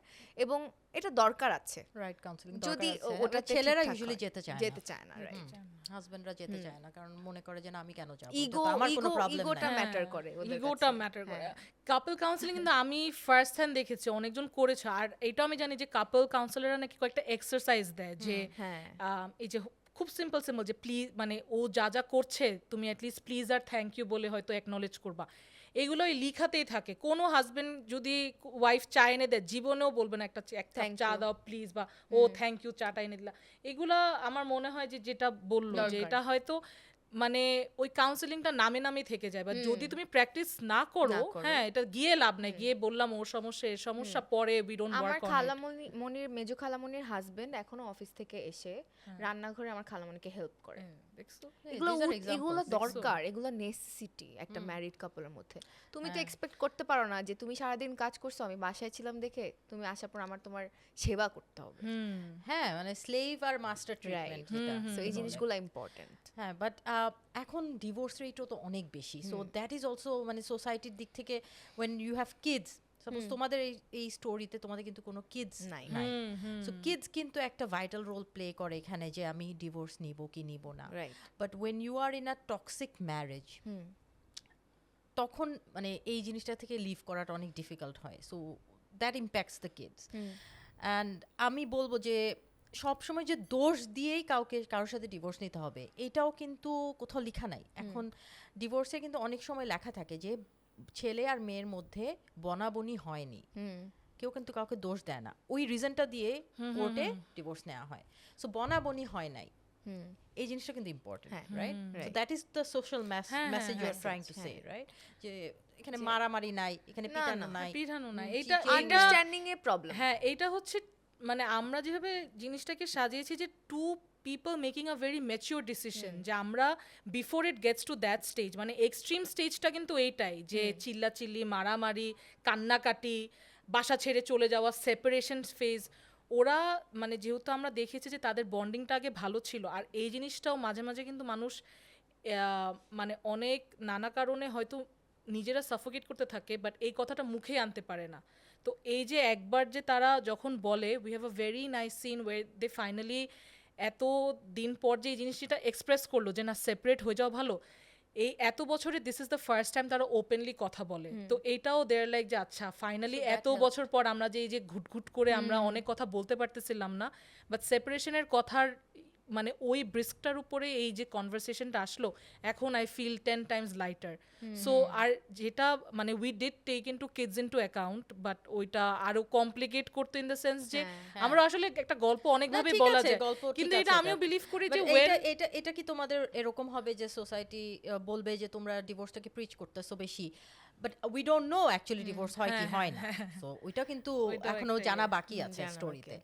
এবং এটা দরকার আছে।
রাইট কাউন্সেলিং
যদি
ওটা
ওটাতে
ছেলেরা
ঠিকঠাক
ইউজুয়ালি
হয়।
যেতে চায় না,
রাইট।
হাজবেন্ডরা যেতে চায় না, কারণ মনে করে যে না আমি কেন যাব,
ইগো
আমার কোনো প্রবলেম
ইগোটা
নাই।
ম্যাটার করে ওদের
ইগোটা
কাছে।
ম্যাটার করে। কাপল কাউন্সেলিং কিন্তু আমি ফার্স্ট হ্যান্ড দেখেছি অনেকজন করেছে, আর এটাও আমি জানি যে কাপল কাউন্সিলররা নাকি কয়েকটা এক্সারসাইজ দেয় যে
হ্যাঁ।
এই যে খুব সিম্পল যে প্লিজ, মানে ও যা যা করছে তুমি অ্যাটলিস্ট প্লিজ আর থ্যাংক ইউ বলে হয়তো অ্যাকনলেজ করবা। এগুলো ওই লিখাতেই থাকে। কোনো হাজবেন্ড যদি ওয়াইফ চা এনে দেয় জীবনেও বলবে না একটা
Thank
চা
you.
দাও প্লিজ, বা ও থ্যাংক ইউ চাটা এনে দিলা। এগুলা আমার মনে হয় যে যেটা বললো যে
দরকার।
এটা হয়তো মানে ওই কাউন্সেলিংটা নামে নামে থেকে যায়, বা যদি তুমি প্র্যাকটিস না করো, হ্যাঁ এটা গিয়ে লাভ নাই, গিয়ে বললাম ওর সমস্যা এর সমস্যা, পরে উই ডোন্ট
আমার
ওয়ার্ক অন ইট।
খালামণির মেজো খালামণির হাজবেন্ড এখনো অফিস থেকে এসে রান্নাঘরে আমার খালামণিকে হেল্প করে।
দেখছো?
এগুলো
these are examples,
এগুলো
দেখছো?
দরকার, এগুলো নেসেসিটি একটা ম্যারিড কাপলের মধ্যে। তুমি তো এক্সপেক্ট করতে পারো না যে তুমি সারাদিন কাজ করছো, আমি বাসায় ছিলাম দেখে তুমি আসার পর আমার তোমার সেবা করতে হবে।
হ্যাঁ, মানে স্লেভ আর মাস্টার ট্রিটমেন্ট যেটা।
সো এই জিনিসগুলো ইম্পর্টেন্ট।
হ্যাঁ, বাট এখন ডিভোর্স রেটও তো অনেক বেশি। সো দ্যাট ইজ অলসো মানে সোসাইটির দিক থেকে when you have kids, suppose তোমাদের এই স্টোরিতে তোমাদের কিন্তু কোনো কিডস
নাই।
নাই, সো কিডস কিন্তু একটা ভাইটাল রোল প্লে করে এখানে যে আমি ডিভোর্স নিব কি নিব না।
Right.
But when you are in a toxic marriage, তখন মানে এই জিনিসটা থেকে লিভ করাটা অনেক ডিফিকাল্ট হয়, so that impacts the kids. And আমি বলবো যে সবসময় যে দোষ দিয়েই কারোর সাথে ডিভোর্স নিতে হবে এটাও কিন্তু কোথাও লেখা নাই। এখন ডিভোর্সে কিন্তু অনেক সময় লেখা থাকে যে ছেলে আর মেয়ের মধ্যে বনাবনি হয়নি, কেউ কিন্তু কাউকে দোষ দেয় না, ওই রিজনটা দিয়ে কোর্টে ডিভোর্স নেওয়া হয়। সো বনাবনি হয় নাই, এই জিনিসটা কিন্তু important, right? So that is the social message you are trying to say, right? যে এখানে মারামারি নাই, এখানে পিটানো নাই,
পিঠানো না,
হুম,
এটা
আন্ডারস্ট্যান্ডিং এ প্রবলেম।
হ্যাঁ, এইটা হচ্ছে মানে আমরা যেভাবে জিনিসটাকে সাজিয়েছি যে two people making a very mature decision, যে আমরা before it gets to that stage, মানে এক্সট্রিম স্টেজটা কিন্তু এইটাই যে চিল্লাচিল্লি, মারামারি, কান্নাকাটি, বাসা ছেড়ে চলে যাওয়া, সেপারেশন ফেজ, ওরা মানে যেহেতু আমরা দেখেছি যে তাদের বন্ডিংটা আগে ভালো ছিল, আর এই জিনিসটাও মাঝে মাঝে কিন্তু মানুষ মানে অনেক নানা কারণে হয়তো নিজেরা সাফোকেট করতে থাকে, বাট এই কথাটা মুখে আনতে পারে না। তো এই যে একবার যে তারা যখন বলে, we have a very nice scene way they finally এত দিন পর যে এই জিনিসটা এক্সপ্রেস করলো যে না সেপারেট হয়ে যাওয়া ভালো, এই এত বছরে this is the first time তারা ওপেনলি কথা বলে। তো এইটাও দেয়ার লাইক যে আচ্ছা ফাইনালি এত বছর পর আমরা যে এই যে ঘুটঘুট করে আমরা অনেক কথা বলতে পারতেছিলাম না, বাট সেপারেশনের কথার মানে ওই ব্রিস্কটার উপরে এই যে কনভারসেশনটা আসলো, এখন I feel 10 times lighter. So আর যেটা মানে we did take into kids into account, but ওইটা আরো কমপ্লিকেট করতে ইন দ্য সেন্স যে আমরা আসলে একটা গল্প অনেকভাবে
ঠিক
বলা
আছে,
যায়,
গল্প ঠিক
কিন্তু
আছে
এটা
এটা।
আমিও বিলিভ করি
But
যে
এটা কি তোমাদের এরকম হবে যে সোসাইটি বলবে যে তোমরা ডিভোর্সটাকে প্রিচ করতেছো বেশি, but we don't know actually divorce হয় কি হয় না, সো ওইটা কিন্তু
ওইটাও
এখনো
একটা
জানা বাকি আছে স্টোরিতে।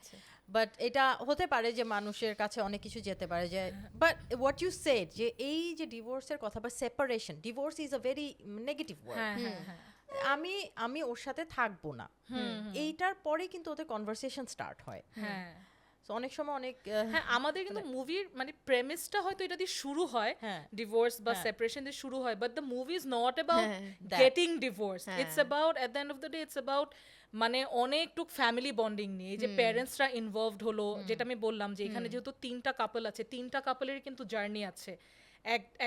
বাট এটা হতে পারে যে মানুষের কাছে অনেক কিছু যেতে পারে যে, বাট হোয়াট ইউ সেড যে এই যে ডিভোর্সের কথা বা separation, divorce is a very negative word. আমি ওর সাথে থাকবো না, এইটার পরে কিন্তু ওদের কনভারসেশন স্টার্ট হয়।
হ্যাঁ,
So অনেক সময় অনেক
হ্যাঁ আমাদের কিন্তু মুভির মানে প্রেমিসটা হয়তো এটা দিয়ে শুরু হয়,
হ্যাঁ।
ডিভোর্স বা
হ্যাঁ।
সেপারেশন দিয়ে শুরু হয়, but the movie is not about
That.
Getting divorce, it's about at the end of the day it's about মানে অনেকটুক ফ্যামিলি বন্ডিং নিয়ে, এই যে প্যারেন্টসরা ইনভলভড হলো, যেটা আমি বললাম যে এখানে যেহেতু 3টা কাপল আছে, 3টা কাপলের কিন্তু জার্নি আছে।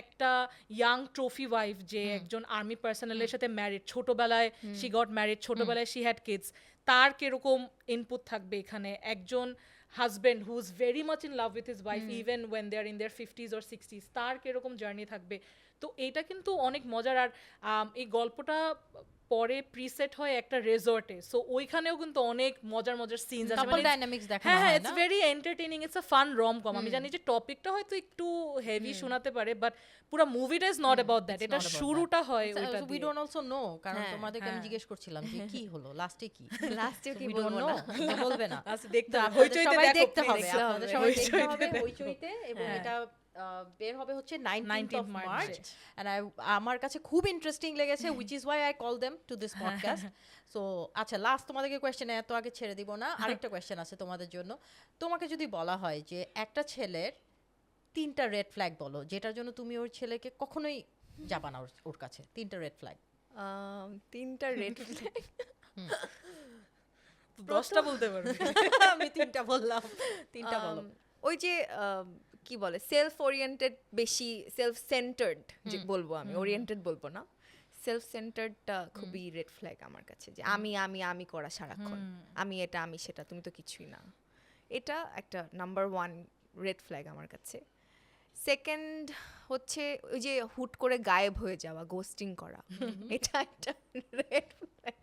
একটা ইয়াং ট্রফি ওয়াইফ যে একজন আর্মি পার্সোনালের সাথে ম্যারিড, ছোটবেলায় শি গট ম্যারিড, ছোটবেলায় শি হ্যাড কিডস, তার কিরকম ইনপুট থাকবে এখানে। একজন husband who is very much in love with his wife even when they are in their 50s or 60s, তার কিরকম জার্নি থাকবে। তো এইটা কিন্তু অনেক মজার। আর এই গল্পটা পরে প্রিসেট হয় একটা রেজর্টে, সো ওইখানেও কিন্তু অনেক মজার মজার সিনস আছে,
কাপল ডাইনামিক্স দেখানো
হ্যাঁ হ্যাঁ,
হয়
ইটস
না?
Very entertaining, it's a fun rom com. আমি জানি যে টপিকটা হয়তো একটু হেভি শোনাতে পারে, বাট পুরো মুভিটা ইজ নট অ্যাবাউট দ্যাট, এটা
not about
শুরুটা হয়
So,
ওইটা
we
দিয়ে।
don't also know, কারণ
হ্যাঁ,
তোমাদেরকে আমি
হ্যাঁ।
জিজ্ঞেস করছিলাম যে কি হলো লাস্টে কি,
লাস্টে
So
কি
we don't
বলবো
know,
না।
তো বলবে না।
আচ্ছা, দেখতে
তো
হবে,
আপনাদের
হইচইতে
সবাই
দেখো,
দেখতে
please।
হবে, আপনাদের সবাই দেখতে হবে হইচইতে, এবং
হ্যাঁ।
এটা বের হবে হচ্ছে 19th
19th
of
March।
March, and আমার কাছে খুব ইন্টারেস্টিং লেগেছে, which is why I call them to this podcast. So আচ্ছা, লাস্ট তোমাদেরকে কোয়েশ্চেন এত আগে ছেড়ে দিব না, আরেকটা কোয়েশ্চেন আছে তোমাদের জন্য। তোমাকে যদি বলা হয় যে একটা ছেলের 3টা রেড ফ্ল্যাগ বলো যেটার জন্য তুমি ওর ছেলেকে কখনোই যাবা না ওর কাছে, 3টা রেড ফ্ল্যাগ।
3টা রেড ফ্ল্যাগ,
10টা বলতে পারবে।
আমি 3টা বললাম, 3টা বলো।
ওই যে কি বলে সেলফ ওরিয়েন্টেড, বেশি সেলফ সেন্টার্ড যে বলবো, আমি ওরিয়েন্টেড বলবো না, সেলফ সেন্টার্ডটা খুবই রেড ফ্ল্যাগ আমার কাছে, যে আমি আমি আমি করা সারাক্ষণ, আমি এটা আমি সেটা, তুমি তো কিছুই না। এটা একটা নাম্বার 1 রেড ফ্ল্যাগ আমার কাছে। সেকেন্ড হচ্ছে ওই যে হুট করে গায়েব হয়ে যাওয়া, গোস্টিং করা, এটা একটা রেড ফ্ল্যাগ।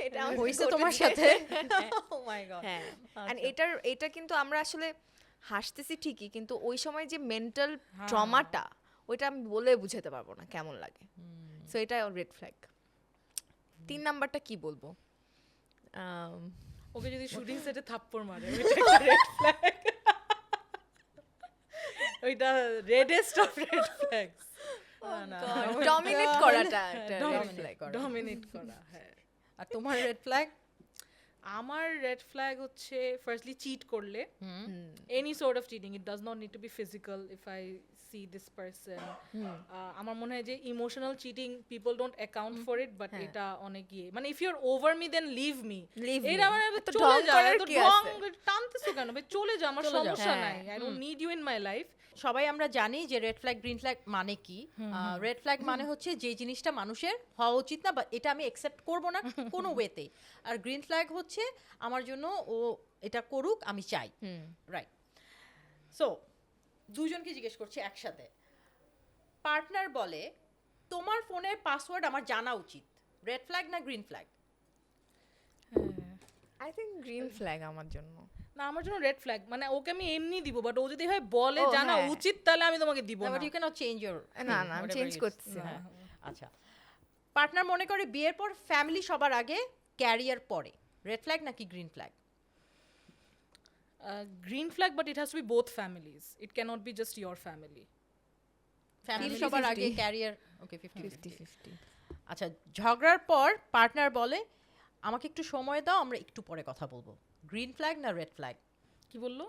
এটা আমার
হইছে
ঘটেছে।
তোমার সাথে? Oh my God.
হ্যাঁ, and এটা কিন্তু আমরা আসলে হাসতেছি ঠিকই, কিন্তু ওই সময় যে মেন্টাল ট্রমাটা, ওইটা আমি বলে বুঝাতে পারবো না কেমন লাগে। সো এটা রেড ফ্ল্যাগ। 3 নাম্বারটা কি বলবো?
ওকে যদি শুটিং সেটে থাপ্পড় মারে, ওইটা একটা রেড ফ্ল্যাগ, ওইটা reddest of red flags.
Dominate করাটা একটা রেড
Dominate
ফ্ল্যাগ।
করা।
ডমিনেট করা, হ্যাঁ।
আর তোমার রেড ফ্ল্যাগ?
আমার রেড ফ্ল্যাগ হচ্ছে ফার্স্টলি চিট করলে, any sort of cheating, it does not need to be physical. If I see this person. আমার মনে হয় যে emotional cheating people don't account for it, but এটা অনেক ইয়ে, মানে if you are over me then leave me,
Leave me.
এটা মানে
এত
চলে
ঢং
যায়,
করার
এত
কি
ঢং
আছে?
টানতেছো কেন ভাই, চলে যা, আমার
চলে যাও।
সমস্যা
হ্যাঁ।
নাই, I don't need you in my life.
সবাই আমরা জানি যে রেড ফ্ল্যাগ গ্রিন ফ্ল্যাগ মানে কি। রেড ফ্ল্যাগ মানে হচ্ছে যে জিনিসটা মানুষের হওয়া উচিত না, বা এটা আমি একসেপ্ট করব না কোনো ওয়েতে। আর গ্রিন ফ্ল্যাগ হচ্ছে আমার জন্য ও এটা করুক, আমি চাই। রাইট। সো দুজনকে জিজ্ঞেস করছি একসাথে। পার্টনার বলে তোমার ফোনের পাসওয়ার্ড আমার জানা উচিত, রেড ফ্ল্যাগ না green flag?
I think green flag আমার জন্য।
না, আমার জন্য রেড ফ্ল্যাগ, মানে ওকে আমি এমনি দিব, বাট ও যদি হয় বলে
ও,
জানা
হ্যাঁ।
উচিত, তাহলে আমি তোমাকে দিব না।
But you cannot change your,
না, না, আমি change করতেছি না।
আচ্ছা, পার্টনার মনে করে বিয়ের পর ফ্যামিলি সবার আগে, ক্যারিয়ার পরে, রেড ফ্ল্যাগ নাকি green flag?
Green flag, but it has to be both families, it cannot be just your family.
Family
50-50
সবার আগে, ক্যারিয়ার ওকে 50-50।
50-50
আচ্ছা, ঝগড়ার পর পার্টনার বলে আমাকে একটু সময় দাও, আমরা একটু পরে কথা বলবো, গ্রিন ফ্ল্যাগ না রেড ফ্ল্যাগ?
কি বললো?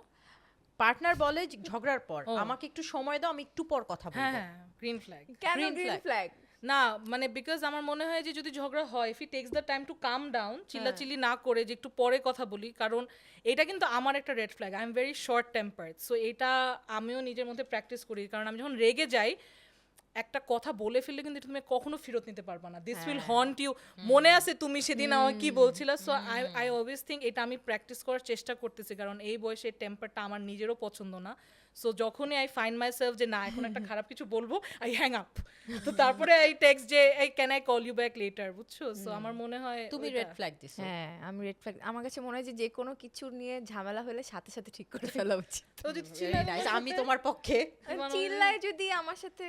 পার্টনার বলে যে ঝগড়ার পর
ও।
আমাকে একটু সময় দাও, আমি একটু পর কথা
হ্যাঁ
বলবো।
হ্যাঁ, গ্রিন ফ্ল্যাগ।
কেন
Green
গ্রিন
flag.
ফ্ল্যাগ?
না, মানে বিকজ আমার মনে হয় যে যদি ঝগড়া হয়, if he takes the time to come down, চিল্লাচিল্লি না করে যে একটু পরে কথা বলি, কারণ এটা কিন্তু আমার একটা red flag, I am very short tempered. So এটা আমিও নিজের মধ্যে প্র্যাকটিস করি, কারণ আমি যখন রেগে যাই একটা কথা বলে ফেললে কিন্তু এটা তুমি কখনো ফেরত নিতে পারবে না, দিস উইল হন্ট ইউ। মনে আছে তুমি সেদিন আমাকে কি বলছিলা? সো আই অলওয়েজ থিঙ্ক এটা আমি প্র্যাকটিস করার চেষ্টা করতেছি, কারণ এই বয়সে টেম্পারটা আমার নিজেরও পছন্দ না। সো যখনই আই ফাইন্ড মাই সেলফ যে না এখন একটা খারাপ কিছু বলবো, আই হ্যাং আপ, তো তারপরে আই টেক্সট যে এই can I call you back later, বুঝছো? সো আমার মনে হয়
তুমি
ওইটা-
রেড ফ্ল্যাগ দিছো।
হ্যাঁ, আমি রেড ফ্ল্যাগ। আমার কাছে মনে হয় যে কোনো কিছু নিয়ে ঝামেলা হলে সাথে সাথে ঠিক করে ফেলা উচিত।
তো যদি
Very
চিল্লায়
nice, আমি তোমার পক্ষে।
চিল্লায় যদি আমার সাথে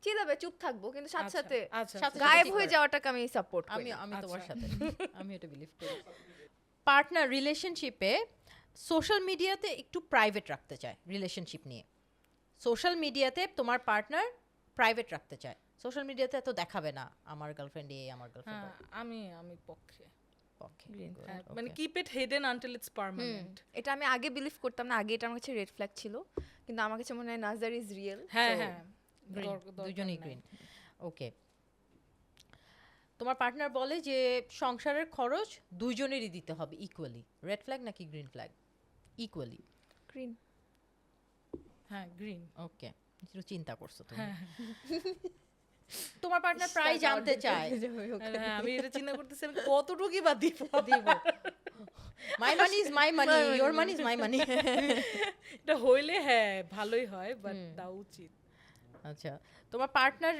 চিল্লাবে, চুপ থাকবো, কিন্তু সাথে
আচ্ছা,
সাথে
আচ্ছা,
সাথে
আচ্ছা।
গায়েব
ঠিক
হয়ে
করে।
যাওয়াটাকে আমি সাপোর্ট
আমি
করি।
আমি তোমার
আচ্ছা।
সাথে, আমি এটা বিলিভ করি। পার্টনার রিলেশনশিপে সোশ্যাল মিডিয়াতে একটু প্রাইভেট রাখতে চায়, রিলেশনশিপ নিয়ে সোশ্যাল মিডিয়াতে তোমার পার্টনার প্রাইভেট রাখতে চায়, সোশ্যাল মিডিয়াতে এত দেখাবে না আমার গার্লফ্রেন্ড এ, আমার গার্লফ্রেন্ড
হ্যাঁ, আমি পক্ষে,
পক্ষে।
Green
Good,
হ্যাঁ,
okay.
মানে keep it hidden until it's permanent.
এটা আমি আগে বিলিভ করতাম না, আগে এটা আমার কাছে রেড ফ্ল্যাগ ছিল, কিন্তু আমার কাছে মনে হয় নাজার ইজ রিয়েল।
হ্যাঁ হ্যাঁ,
Green,
দরকার
দুজনেই
নাই।
গ্রিন। ওকে, তোমার পার্টনার বলে যে সংসারের খরচ দুইজনেরই দিতে হবে ইকুয়ালি, রেড ফ্ল্যাগ নাকি গ্রিন ফ্ল্যাগ? ইকুয়ালি।
গ্রিন।
হ্যাঁ, গ্রিন।
ওকে, একটু চিন্তা করছো তুমি।
হ্যাঁ
তোমার পার্টনার প্রায় জানতে চায়,
হ্যাঁ, আমি এটা চিন্তা করতেছি আমি কতটুকুই বা দিব।
দিব my money is my money, your money is my money.
এটা হইলে হ্যাঁ ভালোই হয়, বাট তাও উচিত।
আচ্ছা, তোমার পার্টনার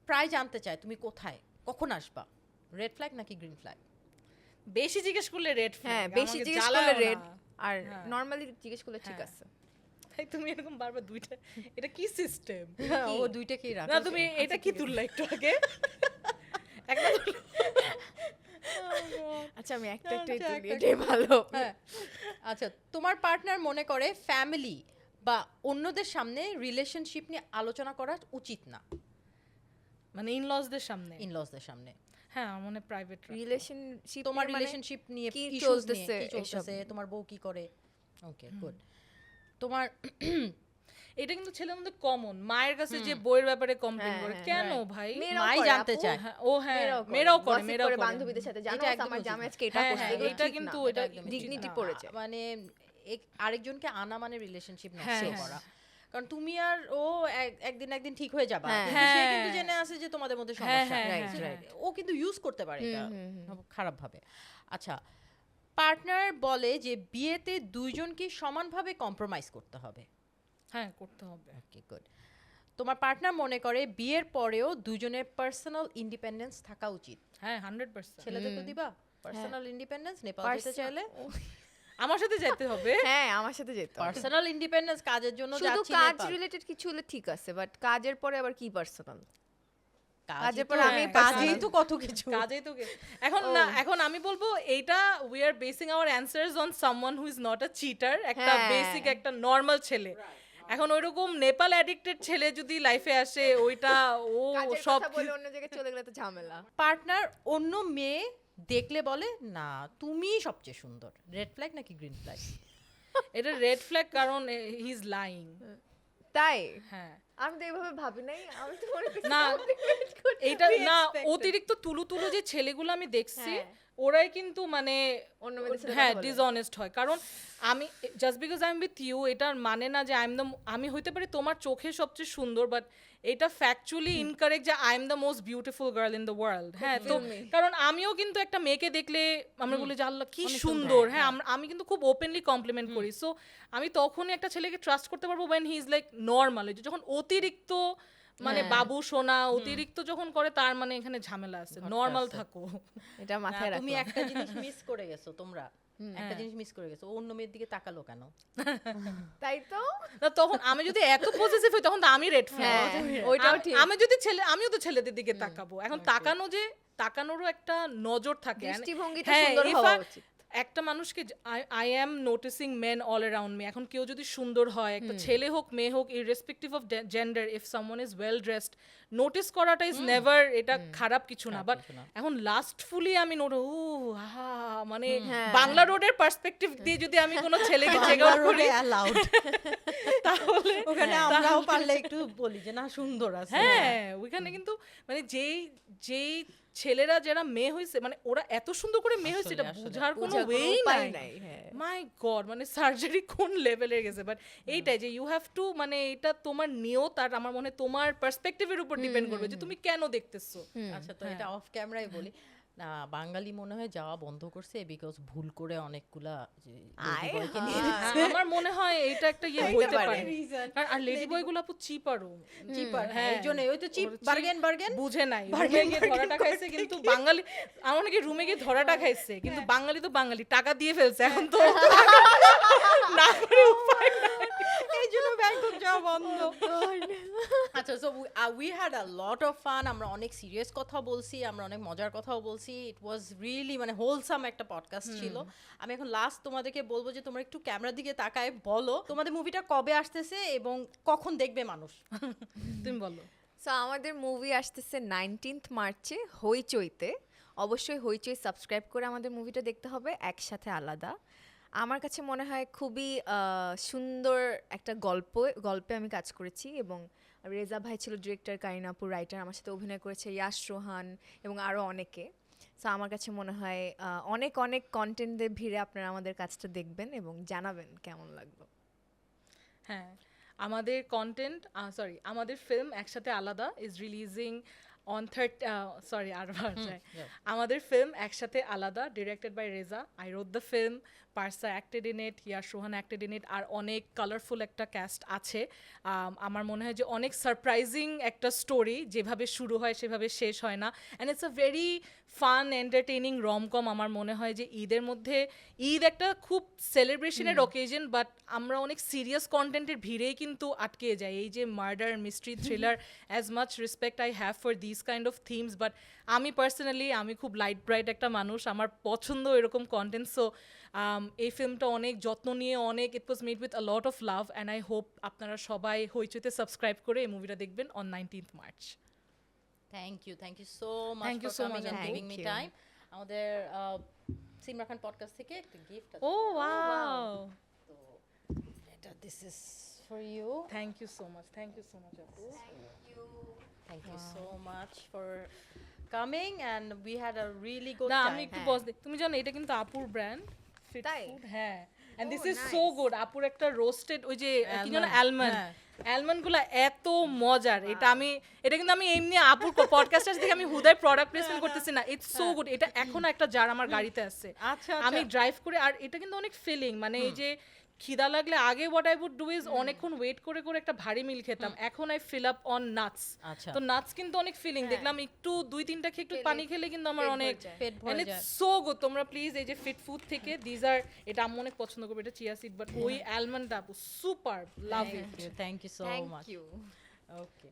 প্রায় জানতে চায় তুমি কোথায়, কখন আসবা, রেড ফ্ল্যাগ নাকি গ্রিন ফ্ল্যাগ?
বেশি জিজ্ঞেস করলে রেড ফ্ল্যাগ,
হ্যাঁ, বেশি জিজ্ঞেস করলে রেড, আর নরমালি জিজ্ঞেস করলে ঠিক
হ্যাঁ।
আছে।
তাই তুমি এরকম বারবার দুইটা, এটা কি সিস্টেম?
ও দুইটাকেই রাখ।
না তুমি এটা কি তুললা একটু আগে? একটা তুললা।
আচ্ছা, আমি একটা
আচ্ছা,
তুলি,
একটা
এটাই ভালো।
হ্যাঁ, আচ্ছা, তোমার পার্টনার মনে করে ফ্যামিলি বা অন্যদের সামনে রিলেশনশিপ নিয়ে আলোচনা করা উচিত না,
মানে ইনলসদের সামনে?
ইনলসদের সামনে।
হ্যাঁ, আমার মনে প্রাইভেট।
রিলেশনশিপ
তোমার রিলেশনশিপ নিয়ে
কি
issues
চলতেছে,
নিয়ে, কি চলতেছে, তোমার বউ কি করে। ওকে, গুড। তোমার
এটা কিন্তু ছেলের মধ্যে কমন, মায়ের কাছে যে বইয়ের ব্যাপারে কমপ্লেইন
হ্যাঁ,
করে,
হ্যাঁ,
কেন
right.
ভাই?
মেয়েরাও
মাই
করে,
জানতে
আপু।
চায়।
হ্যাঁ, ও হ্যাঁ, মেয়েরাও করে,
gossip
মেয়েরাও করে।
বান্ধবীদের সাথে, জানো
এটা একদম
আমার
উচিত
জামাই
না।
আজকে এটা
হ্যাঁ,
করছে,
হ্যাঁ,
এগুলো
এটা
ঠিক
কিন্তু
না।
এটা
একদমই ঠিক
ডিগনিটি
না।
পড়ে যায়।
মানে আরেকজনকে আনা মানে রিলেশনশিপ নষ্ট
হ্যাঁ,
করা, কারণ তুমি আর ও একদিন ঠিক হয়ে যাবা,
হ্যাঁ।
কিন্তু সে
হ্যাঁ।
কিন্তু জেনে আছে যে তোমাদের মধ্যে
হ্যাঁ,
সমস্যা,
হ্যাঁ,
Right,
হ্যাঁ,
right.
ও কিন্তু ইউজ করতে পারে এটা
হুম।
খারাপ ভাবে। আচ্ছা, পার্টনার বলে যে বিয়েতে দুইজনকে সমানভাবে কম্প্রোমাইজ করতে হবে।
হ্যাঁ, করতে হবে।
ওকে, গুড। তোমার পার্টনার মনে করে বিয়ের পরেও দুজনের পার্সোনাল ইন্ডিপেন্ডেন্স থাকা উচিত,
হ্যাঁ, 100%।
ছেলেদেরকে দিবা পার্সোনাল ইন্ডিপেন্ডেন্স? নেপাল যেতে চাইলে
আমার সাথে যেতে হবে।
হ্যাঁ, আমার সাথে যেতে হবে।
পার্সোনাল ইন্ডিপেন্ডেন্স, কাজের জন্য
শুধু
যাচ্ছি
কাজ
নেপাল।
রিলেটেড কিছু হলে ঠিক আছে, বাট কাজের পরে আবার কি পার্সোনাল?
কাজই
কাজের
তো-
পরে আমি
হ্যাঁ, কাজেই
personal।
তো কত কিছু।
কাজেই তো এখন না, এখন আমি বলবো এইটা we are basing our answers on someone who is not a cheater, একটা
হ্যাঁ।
বেসিক একটা নরমাল ছেলে। এখন ওইরকম নেপাল অ্যাডিক্টেড ছেলে যদি লাইফে আসে, ওইটা ও
কাজের
সব
কথা বলে অন্য জায়গায় চলে গেলে তো ঝামেলা।
পার্টনার অন্য মেয়ে দেখলে বলে না তুমি সবচেয়ে সুন্দর, রেড ফ্ল্যাগ নাকি গ্রিন ফ্ল্যাগ?
এটা রেড ফ্ল্যাগ, কারণ হি ইজ লাইং।
তাই
হ্যাঁ
আমি তো এইভাবে ভাবি নাই, আমি তো মনে করছি
না
compliment করছি।
এইটা
We
না
expected.
অতিরিক্ত তুলু তুলু যে ছেলেগুলো আমি দেখছি
হ্যাঁ।
ওরাই কিন্তু মানে
অন্য মেয়েদের সাথে
হ্যাঁ
কথা বলে।
ডিসঅনেস্ট হয়, কারণ আমি just because I am with you এটার মানে না যে আমি হইতে পারি তোমার চোখে সবচেয়ে সুন্দর, বাট এটা ফ্যাকচুয়ালি ইনকারেক্ট যে I am the most beautiful girl in the world. হ্যাঁ তো
Feel me.
কারণ আমিও কিন্তু একটা মেয়েকে দেখলে আমরা বলি যে আল্লাহ কি সুন্দর, হ্যাঁ আমি কিন্তু খুব ওপেনলি কমপ্লিমেন্ট করি। সো আমি তখনই একটা ছেলেকে ট্রাস্ট করতে পারবো when he is like normal. যখন অতিরিক্ত মানে বাবু সোনা অতিরিক্ত যখন করে তার মানে এখানে ঝামেলা আছে, নর্মাল
আছে।
থাকো।
এটা
না,
মাথায়
তুমি
রাখলাম।
একটা জিনিস মিস করে গেছো তোমরা, একটা জিনিস মিস করে গেছো, ও অন্য মেয়ের দিকে তাকালো কেন?
তাই তো
না তখন আমি যদি এত পজিটিভ হই তখন তো আমি রেড
হ্যাঁ,
ফ্ল্যাগ।
ওইটাও ঠিক।
আমি যদি আমিও তো ছেলেদের দিকে তাকাবো। এখন তাকানোরও একটা নজর থাকে।
দৃষ্টিভঙ্গিটা
হ্যাঁ,
সুন্দর
if
হওয়া
I-
উচিত।
একটা মানুষকে I am noticing men all around me. এখন কেউ যদি সুন্দর হয়, একটা ছেলে হোক মেয়ে হোক, irrespective of gender, if someone is well dressed, notice করাটা ইজ নেভার এটা খারাপ কিছু না। বাট এখন লাস্টফুলি আমি মানে বাংলা রোডের পার্সপেক্টিভ দিয়ে যদি আমি কোনো ছেলেকে চেক আউট করি
অ্যালাউড,
তাহলে
ওখানে আমরাও পারলে একটু বলি যে না সুন্দর আছে।
হ্যাঁ ওইখানে কিন্তু মানে যেই ছেলেরা যারা মেয়ে হয়েছে মানে ওরা এত সুন্দর করে মেয়ে হয়েছে এটা
আসলে।
বুঝার কোনো
বোঝার কোনো
ওয়েই
উপায়
নাই।
নাই, হ্যাঁ।
মাই গড মানে সার্জারি কোন লেভেলের গেছে। বাট এইটাই যে ইউ হ্যাভ টু মানে এটা তোমার নিয়ত আর আমার মনে হয় তোমার পার্সপেক্টিভের উপর ডিপেন্ড করবে যে তুমি কেন দেখতেছো।
আচ্ছা, তো এটা অফ ক্যামেরায় বলি না, বাঙালি মনে হয় যাওয়া বন্ধ করছে বিকজ ভুল করে অনেকগুলা যে
আয়
lady boy কে নিয়ে
হায়।
গেছে।
আমার মনে হয় এটা একটা ইয়ে
হইতে
হইতে
পারে।
পারে।
Reason.
আর লেডি বয় গুলো আপু চিপারও
চিপার,
হ্যাঁ,
এই জন্য ওই তো চিপ,
ওরা cheap
বার্গেন
বুঝে নাই, রুমে
bargain
গিয়ে ধরাটা খাইছে কিন্তু বাঙালি আমার নাকি রুমে গিয়ে ধরাটা খাইছে কিন্তু বাঙালি তো বাঙালি টাকা দিয়ে ফেলছে এখন তো না করে উপায় নাই।
এই জন্য ব্যাংকক যাওয়া বন্ধ। আচ্ছা, so we had a lot of fun, আমরা অনেক সিরিয়াস কথা বলছি, আমরা অনেক মজার কথাও বলছি। ইট ওয়াজ রিয়েলি মানে হোলসাম একটা পডকাস্ট ছিল। আমি এখন লাস্ট তোমাদেরকে বলবো যে তোমরা একটু ক্যামেরার দিকে তাকায় বলো তোমাদের মুভিটা কবে আসতেছে এবং কখন দেখবে মানুষ।
তুমি বলো।
সো আমাদের মুভি আসতেছে 19th মার্চে হইচইতে। অবশ্যই হইচই সাবস্ক্রাইব করে আমাদের মুভিটা দেখতে হবে, একসাথে আলাদা। আমার কাছে মনে হয় খুবই সুন্দর একটা গল্পে আমি কাজ করেছি এবং রেজা ভাই ছিল ডিরেক্টর, কারিনা আপুর রাইটার, আমার সাথে অভিনয় করেছে ইয়াশ রোহান এবং আরও অনেকে। সো আমার কাছে মনে হয় অনেক অনেক কন্টেন্টের ভিড়ে আপনারা আমাদের কাজটা দেখবেন এবং জানাবেন কেমন লাগলো।
হ্যাঁ আমাদের কন্টেন্ট আমাদের ফিল্ম একসাথে আলাদা ইজ রিলিজিং অন আমাদের ফিল্ম একসাথে আলাদা directed by Reza. I wrote the film, Parsa acted in it, Yash Rohan acted in it, আর অনেক কালারফুল একটা ক্যাস্ট আছে। আমার মনে হয় যে অনেক সারপ্রাইজিং একটা স্টোরি, যেভাবে শুরু হয় সেভাবে শেষ হয় না। And it's a very fun entertaining romcom. আমার মনে হয় যে ঈদের মধ্যে ঈদ একটা খুব সেলিব্রেশনের অকেশন, বাট আমরা অনেক সিরিয়াস কন্টেন্টের ভিড়েই কিন্তু আটকে যাই। এই যে murder mystery thriller, as much respect I have for this kind of themes, but আমি পার্সোনালি আমি খুব লাইট ব্রাইট একটা মানুষ, আমার পছন্দ এরকম কন্টেন্ট। সো এই ফিল্মটা অনেক যত্ন নিয়ে অনেক it was made with a lot of love, and I hope আপনারা সবাই হইচইতে সাবস্ক্রাইব করে এই মুভিটা দেখবেন on 19th March.
Thank you so much
Thank you
for
so
coming
much,
and
Thank
giving me
you.
time. আমাদের সিমরা Khan podcast থেকে একটা গিফট
ও ওয়াও,
তো এটা this is for you.
Thank you so much, thank you so much আপু।
Thank you so much for coming and we had a really good
না
time.
আমি একটু
হ্যাঁ।
বস দিই, তুমি জানো এটা কিন্তু আপুর ব্র্যান্ড ফিট
তাই?
ফুড। হ্যাঁ and this
Oh,
is so
nice.
Good. আপুর একটা রোস্টেড ওই যে কি জানো
Almond,
অ্যালমন্ড,
হ্যাঁ।
অ্যালমন্ড গুলো এত মজার। এটা কিন্তু আমি এমনি আপুর পডকাস্টার থেকে আমি হুদায় প্রোডাক্ট প্লেসমেন্ট করতেছি না, ইটস সো গুড। এটা এখনো একটা জার আমার গাড়িতে আছে,
আচ্ছা,
আমি ড্রাইভ করে। আর এটা কিন্তু অনেক ফিলিং, মানে এই যে খিদা লাগলে আগে what I would do is অনেকক্ষণ ওয়েট করে করে একটা ভারী মিল খেতাম, এখন I fill up on nuts.
আচ্ছা।
তো নাটস কিন্তু অনেক ফিলিং, দেখলাম একটু 2-3টা খেয়ে একটু পানি খেলে কিন্তু আমার
পেট
অনেক
ভরে যায়।
পেট ভরে
and
যায়।
it's so good। তোমরা প্লিজ এই যে ফিট ফুড থেকে দিস আর, এটা আম্মু অনেক পছন্দ করবে, এটা চিয়া সিড, বাট ওই অ্যালমন্ড আপু super love it.
Thank you so
thank
much.
You.
Okay.